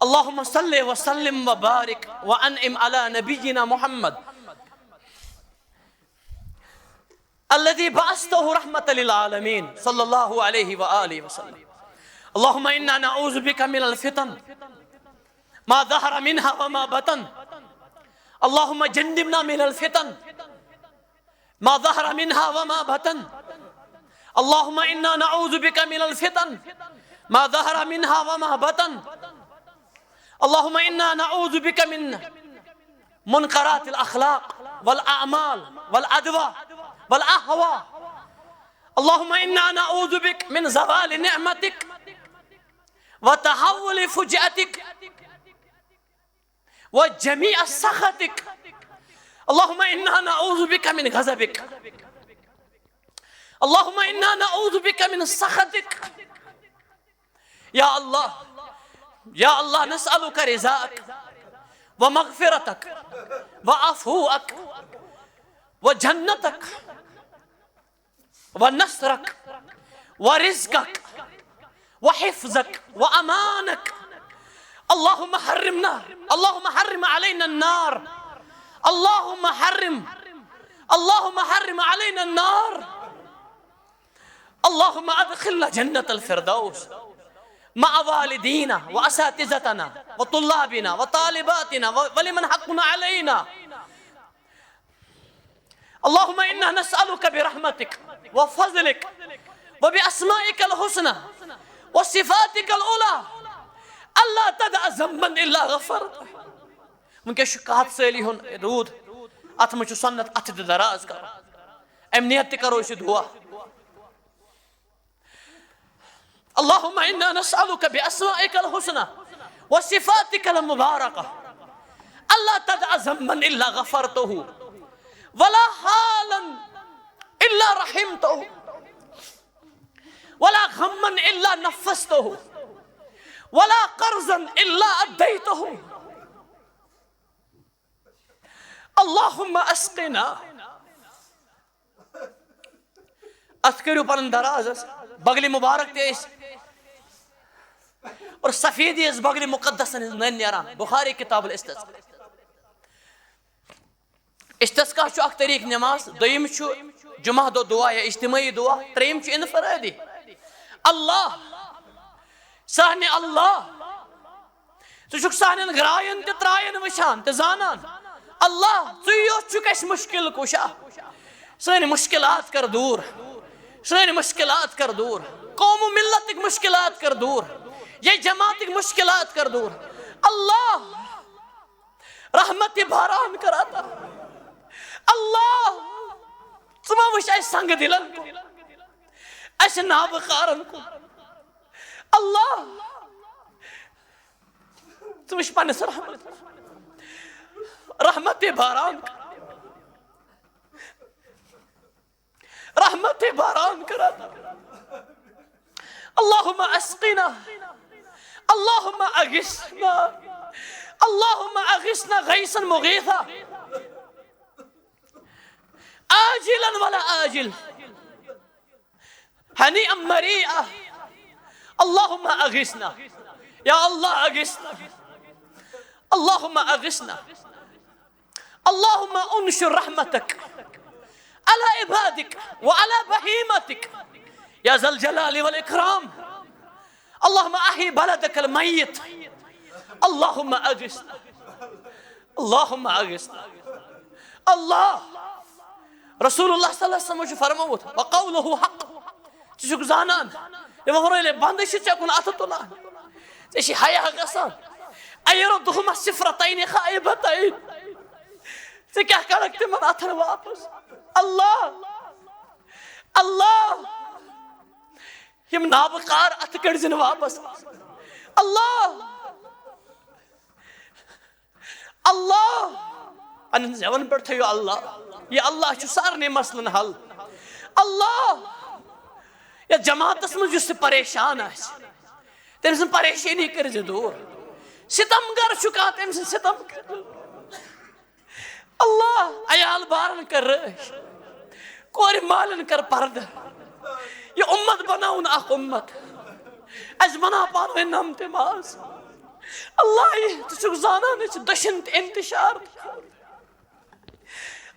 اللهم صل وسلم وبارك وأنعم على نبينا محمد الذي بعثته رحمة للعالمين صلى الله عليه وآله وسلم اللهم إنا نعوذ بك من الفتن ما ظهر منها وما بطن اللهم جنبنا من الفتن ما ظهر منها وما بطن اللهم إنا نعوذ بك من الفتن ما ظهر منها وما بطن اللهم إنا نعوذ بك من منكرات الأخلاق والأعمال والأدواء والأهواء اللهم إنا نعوذ بك من زوال نعمتك وتحول فجأتك وجميع سخطك اللهم إنا نعوذ بك من غضبك اللهم إنا نعوذ بك من سخطك يا الله نسألك رضاك ومغفرتك وعفوك وجنتك ونصرك ورزقك وحفظك وأمانك اللهم حرم علينا النار اللهم حرم علينا النار اللهم أدخلنا جنة الفردوس مع والدينا وأساتذتنا وطلابنا وطالباتنا ولمن حقنا علينا اللهم إنا نسألك برحمتك وفضلك وبأسمائك الحسنى وصفاتك العلى ألا تدع ذنبا إلا غفرته ونکہ کہت سالی ہن رود ات مچ سنت ات دراز کر امنیت کرو اس دعا اللهم إنا نسألك بأسمائك الحسنى وصفاتك المباركة ألا تدع ذنبا إلا غفرته ولا حالا إلا رحمته ولا غما إلا نفسته ولا قرضا إلا أديته اللهم أسقنا أذكروا پرن دراز بغل مبارک تیس اور سفیدی اس بغل مقدس نین نیران بخاری کتاب الاستسقاء استسقاء چھو اک طریق نماز دویم چھو جمعہ دو دعا یا اجتماعی دعا تریم چھو انفرادی اللہ سہنے اللہ تو چھک سہنین گرائن تی ترائن وشان تی زانان اللہ تو یو چھک اس مشکل کشا سہنے مشکلات کر دور سہنے مشکلات کر دور قوم و ملت کی مشکلات کر دور یہ جماعت کی مشکلات کر دور اللہ رحمت باران کراتا اللہ تمہ وش ایس سنگ دلن کو ایس نابخارن کو اللہ تمش پانس رحمت باران رحمت باران کراتا اللهم اسقنا اللهم اغثنا اللهم اغثنا غيثا مغيثا آجلا ولا آجل هنيئا مريئا اللهم اغثنا يا الله اغثنا اللهم اغثنا اللهم انشر رحمتك على عبادك وعلى بهيمتك يا ذا الجلال والإكرام اللهم أحي بلدك الميت اللهم أغثنا اللهم أغثنا الله رسول الله صلى الله عليه وسلم فرموت وقوله حق تشك زانان يفهمون لي باندش تكون أتطلع تشي حياة غصان أيردهما السفرتين خائبتين تكح كاركت من أثر واپس الله الله یم نابقار اتکڑ زن واپس اللہ اللہ پنن زیون پر تھیو اللہ یہ اللہ چھو سارنے مسلن حل اللہ یا جماعتس من جس پریشان آس تم سن پریشانی کر دور ستم گر چکا تم سن ستم کر اللہ عیال بارن کر رش کور مالن کر پرد یہ امت بناون اخ امت از بنا پانو نمت ماز اللہ یہ تو زانان دشن انتشار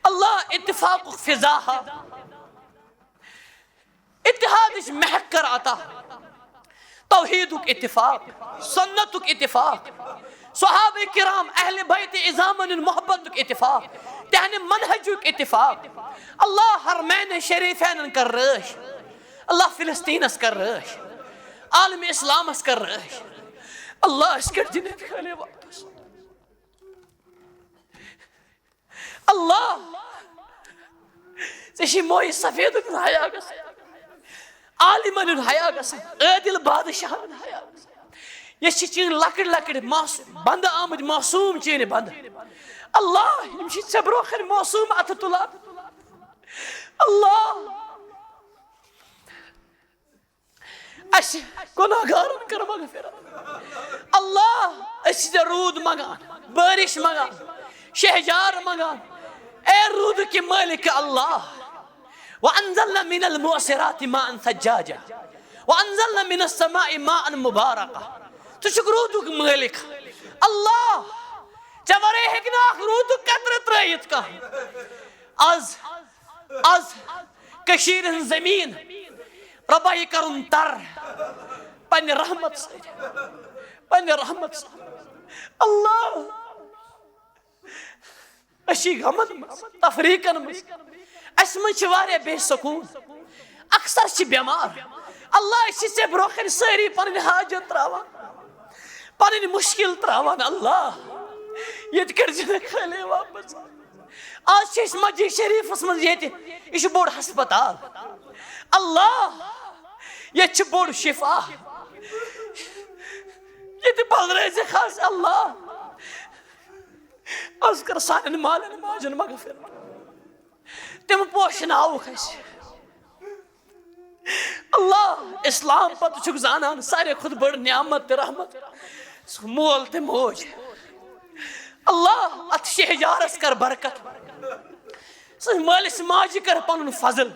اللہ اتفاق فضا اتحاد محک کر آتا توحید اتفاق سنت اتفاق صحابہ کرام اہل بیت عظامن محبت اتفاق تہن منہج اتفاق اللہ حرمین شریفین کر رش اللہ فلسطین اس کر رش عالم اسلام اس کر رش اللہ اس کر جنت خالے واپس اللہ ژےٚ چھی موئی سفیدن حیا گژھان عالمن حیا گژھان عادل بادشاہن حیا گژھان یہ چھ چین لکڑ لکڑ بند آمد معصوم چین بند اللہ یم چھ ژےٚ برونٛہہ معصوم اتھ تلان اللہ اس گناہگارن کر مغفرت اللہ اس رود منگان بارش منگان شہجار منگان اے رود کے مالک اللہ وانزلنا من المعصرات ماء ثجاجا وانزلنا من السماء ماء مبارکا تو چھک رودک مالک اللہ چورے ہکنا رودک قطر ترائیت کا از کشیر زمین ربائی کرن تر پن رحمت سے اللہ اشی غمت تفریقن اس من چھ واریاہ بے سکون اکثر چھ بیمار اللہ اسی سے بروخن ساری پنن حاجت تراوان پنن مشکل تراوان اللہ یہ کر جن خالے واپس آج چھ اس مسجد شریف اس من یہ بوڑ ہسپتال اللہ یہ چھ بوڑ شفا یہ بلرے سے خاص اللہ از کر سانن مالن ماجن مغفرت تم پوشناو خیس اللہ اسلام پتہ چھک زانان سارے خود بڑ نعمت رحمت مول تے موج اللہ ات شہجارس کر برکت مالس ماجی کر پنن فضل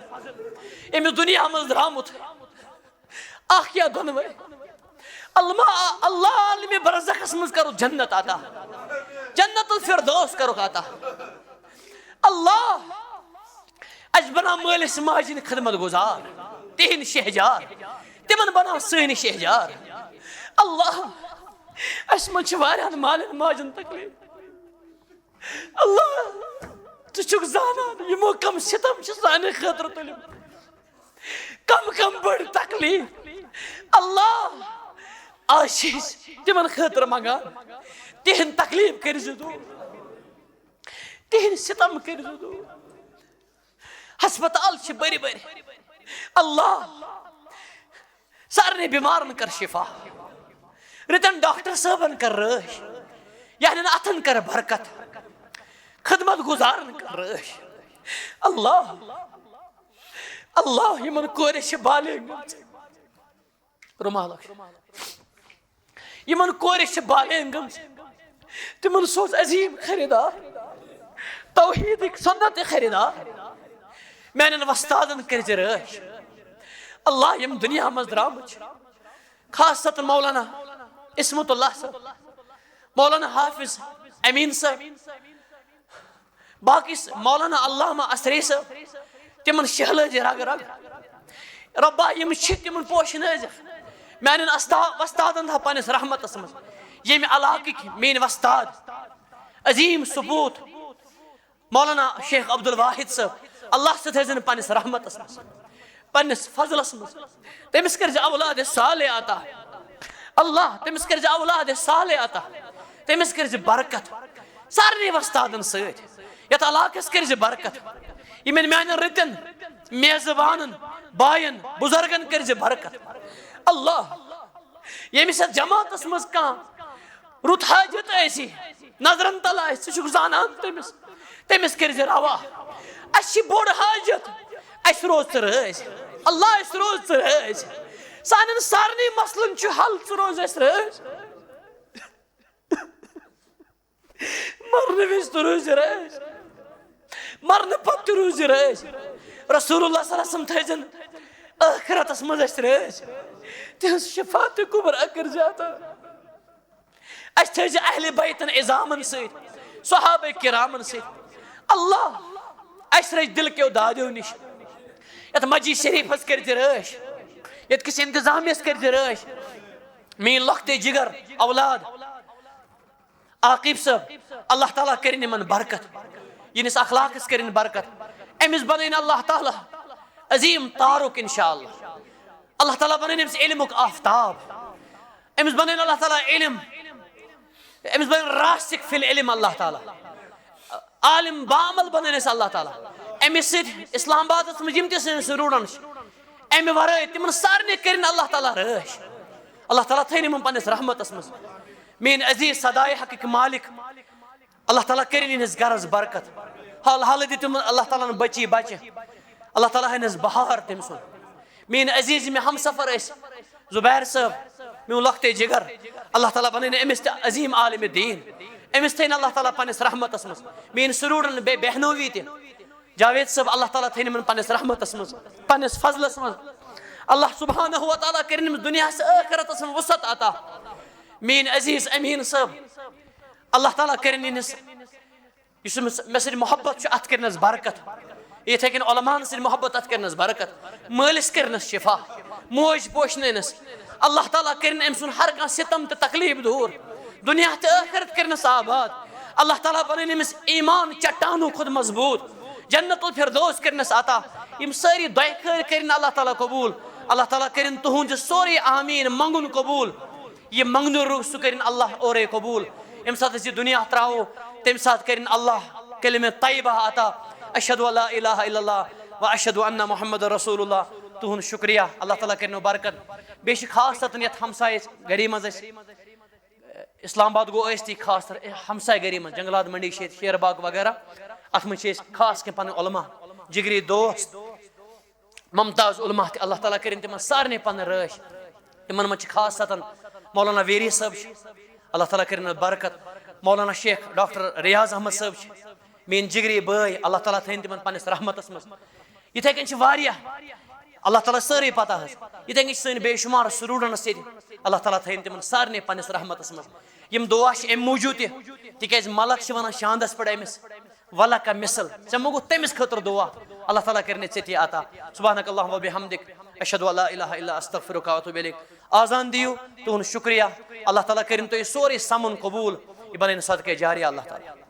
امی دنیا مز درامت اخ کیا دنوے اللہ عالم برزخ مز کرو جنت آتا جنت الفردوس کرو آتا اللہ اج بنا مالس ماجی خدمت گزار تہن شہجار تمن بنا سین شہجار اللہ اس من چھ واریاہن مالن ماجن تکلیف اللہ تو چھک زانان یمو کم ستم چھ سانہ خاطر تلم کم بڑ تکلیف اللہ آشیش تمن خاطر منگان تہن تکلیف کر دور تہن ستم کر دور ہسپتال چھ بری بری اللہ سارے بیمارن کر شفا رتن ڈاکٹر صاحبن کر رش یعنی اتن کر برکت خدمت گزارن کر رش اللہ اللہ یمن کور چھ بالغ رمالک یمن کور چھ بالغ تمن سوز عظیم خریدار توحید سنت خریدار میانن وستادن کر رش اللہ یم دنیا مز درامت خاصت مولانا اسمت اللہ صاحب مولانا حافظ امین صاحب باقی مولانا علامہ اسری صاحب تمن شہلج رگ رگ ربا یم چھ تمن پوشن میانن وستادن تھا پنس رحمتس مز یم علاقہ مین وستاد عظیم ثبوت مولانا شیخ عبدالواحد صاحب اللہ سے تھزن پنس رحمتس مز پنس فضلس مز تمس کر اولاد صالح عطا اللہ تمس کر اولاد صالح عطا تمس کر برکت سارے وستادن ست یت علاقس کر برکت یمن میان رتن میزبانن باین بزرگن کر برکت اللہ یمس جماعتس مز کان رت حاجت ایسی نظرن تل آس ژٕ چھُکھ زانان تٔمِس تمس کر روا اچھی بوڑ حاجت اس روز رز اللہ اس روز رز سان سارنی مسلن حل روز اس رز مرنے وز تو روز رز مرنے پتہ روز رز رسول اللہ صلی اللہ علیہ وسلم تھزن آخرتس مز اس رز تہذ شفاعت کبر اکر جاتا اس تھز اہل بیتن عظامن سیت صحابہ کرامن سیت اللہ اس رج دل کیو دادیو نش یت مسجد شریف ہس کر رش یت کس انتظامیس کر رش مین لختے جگر اولاد عاقب صاحب اللہ تعالیٰ کرن من برکت ینس اخلاقس کرن برکت امس بنین اللہ تعالیٰ عظیم تارک انشاءاللہ اللہ تعالیٰ بنین امس علمک آفتاب امس بنین اللہ تعالیٰ علم امس بنین راسک فی العلم اللہ تعالیٰ عالم بعمل بنین اس اللہ تعالیٰ امس سید اسلام آباد مجھم تس روڑن ام ورائے تمن سارنے کرن اللہ تعالیٰ رش اللہ تعالیٰ تھین من پنس رحمتس مز مین عزیز صدائے حقیق مالک اللہ تعالیٰ کرن انس گرز برکت حال حال دتم اللہ تعالیٰ بچی بچہ اللہ تعالیٰ ہنس بہار تم سن مین عزیز میں ہم سفر اس زبیر صاحب میون لختے جگر اللہ تعالیٰ بنین امس عظیم عالم دین امس تھین اللہ تعالیٰ پنس رحمتس مز مین سرورن بے بہنوی تہ جاوید صاحب اللہ تعالیٰ تھین من پنس رحمتس مز پنس فضلس مز اللہ سبحانہ و تعالیٰ کرن دنیا سے آخرتس من وسعت عطا مین عزیز امین صاحب اللہ تعالیٰ کرن انس اس مسجد محبت ات کرنس برکت یتھے کن علماء سے محبت ات کرنس برکت مالس کرنس شفا موج پوشنس اللہ تعالیٰ کرن ام سن ہر کان ستم تو تکلیف دور دنیا تو آخرت کرنس آباد اللہ تعالیٰ بنین امس ایمان چٹانو خود مضبوط جنت الفردوس کرنس عطا یم ساری دعائے خیر کرن اللہ تعالیٰ قبول اللہ تعالیٰ کرن تہنج سوری آمین منگن قبول یہ منگن روح سو کرن اللہ اورے قبول ام سات اس دنیا تراو تم سات کرن اللہ کلمہ طیبہ عطا اشہد ان لا الہ الا اللہ و اشہد ان محمد رسول اللہ تہن شکریہ اللہ تعالیٰ کرنو برکت بیش خاص تتن یت ہمسائے گری مز اسلام آباد گو ایستی خاص تر ہمسائے گری مز جنگلات منڈی شیر باغ وغیرہ ات من خاص کہ پن علماء جگری دوست ممتاز علماء اللہ تعالیٰ کرن تمن سارنے پن رش تمن من خاص تتن مولانا ویری صاحب اللہ تعالیٰ کرن برکت مولانا شیخ ڈاکٹر ریاض احمد صاحب مین جگری بھائی اللہ تعالیٰ تھین تمن پنس رحمتس مز یتھے کن واریاہ اللہ تعالیٰ ساری پتہ یتھے کن سن بے شمار سٹوڈنٹس اللہ تعالیٰ تھین تمن سارنے پنس رحمتس مز یم دعا ام موجود تکیاز ملک ونان شاندس پہ امس ولا کا مثل ژے مگو تمس خاطر دعا اللہ تعالیٰ کرنے ژے عطا سبحانک اللہم و بحمدک اشہد ان لا الہ الا استغفرک و اتوب الیک آذان دیو تہن شکریہ اللہ تعالیٰ کرن تہ سورے سمن قبول یہ بنن صدقہ جاریہ اللہ تعالیٰ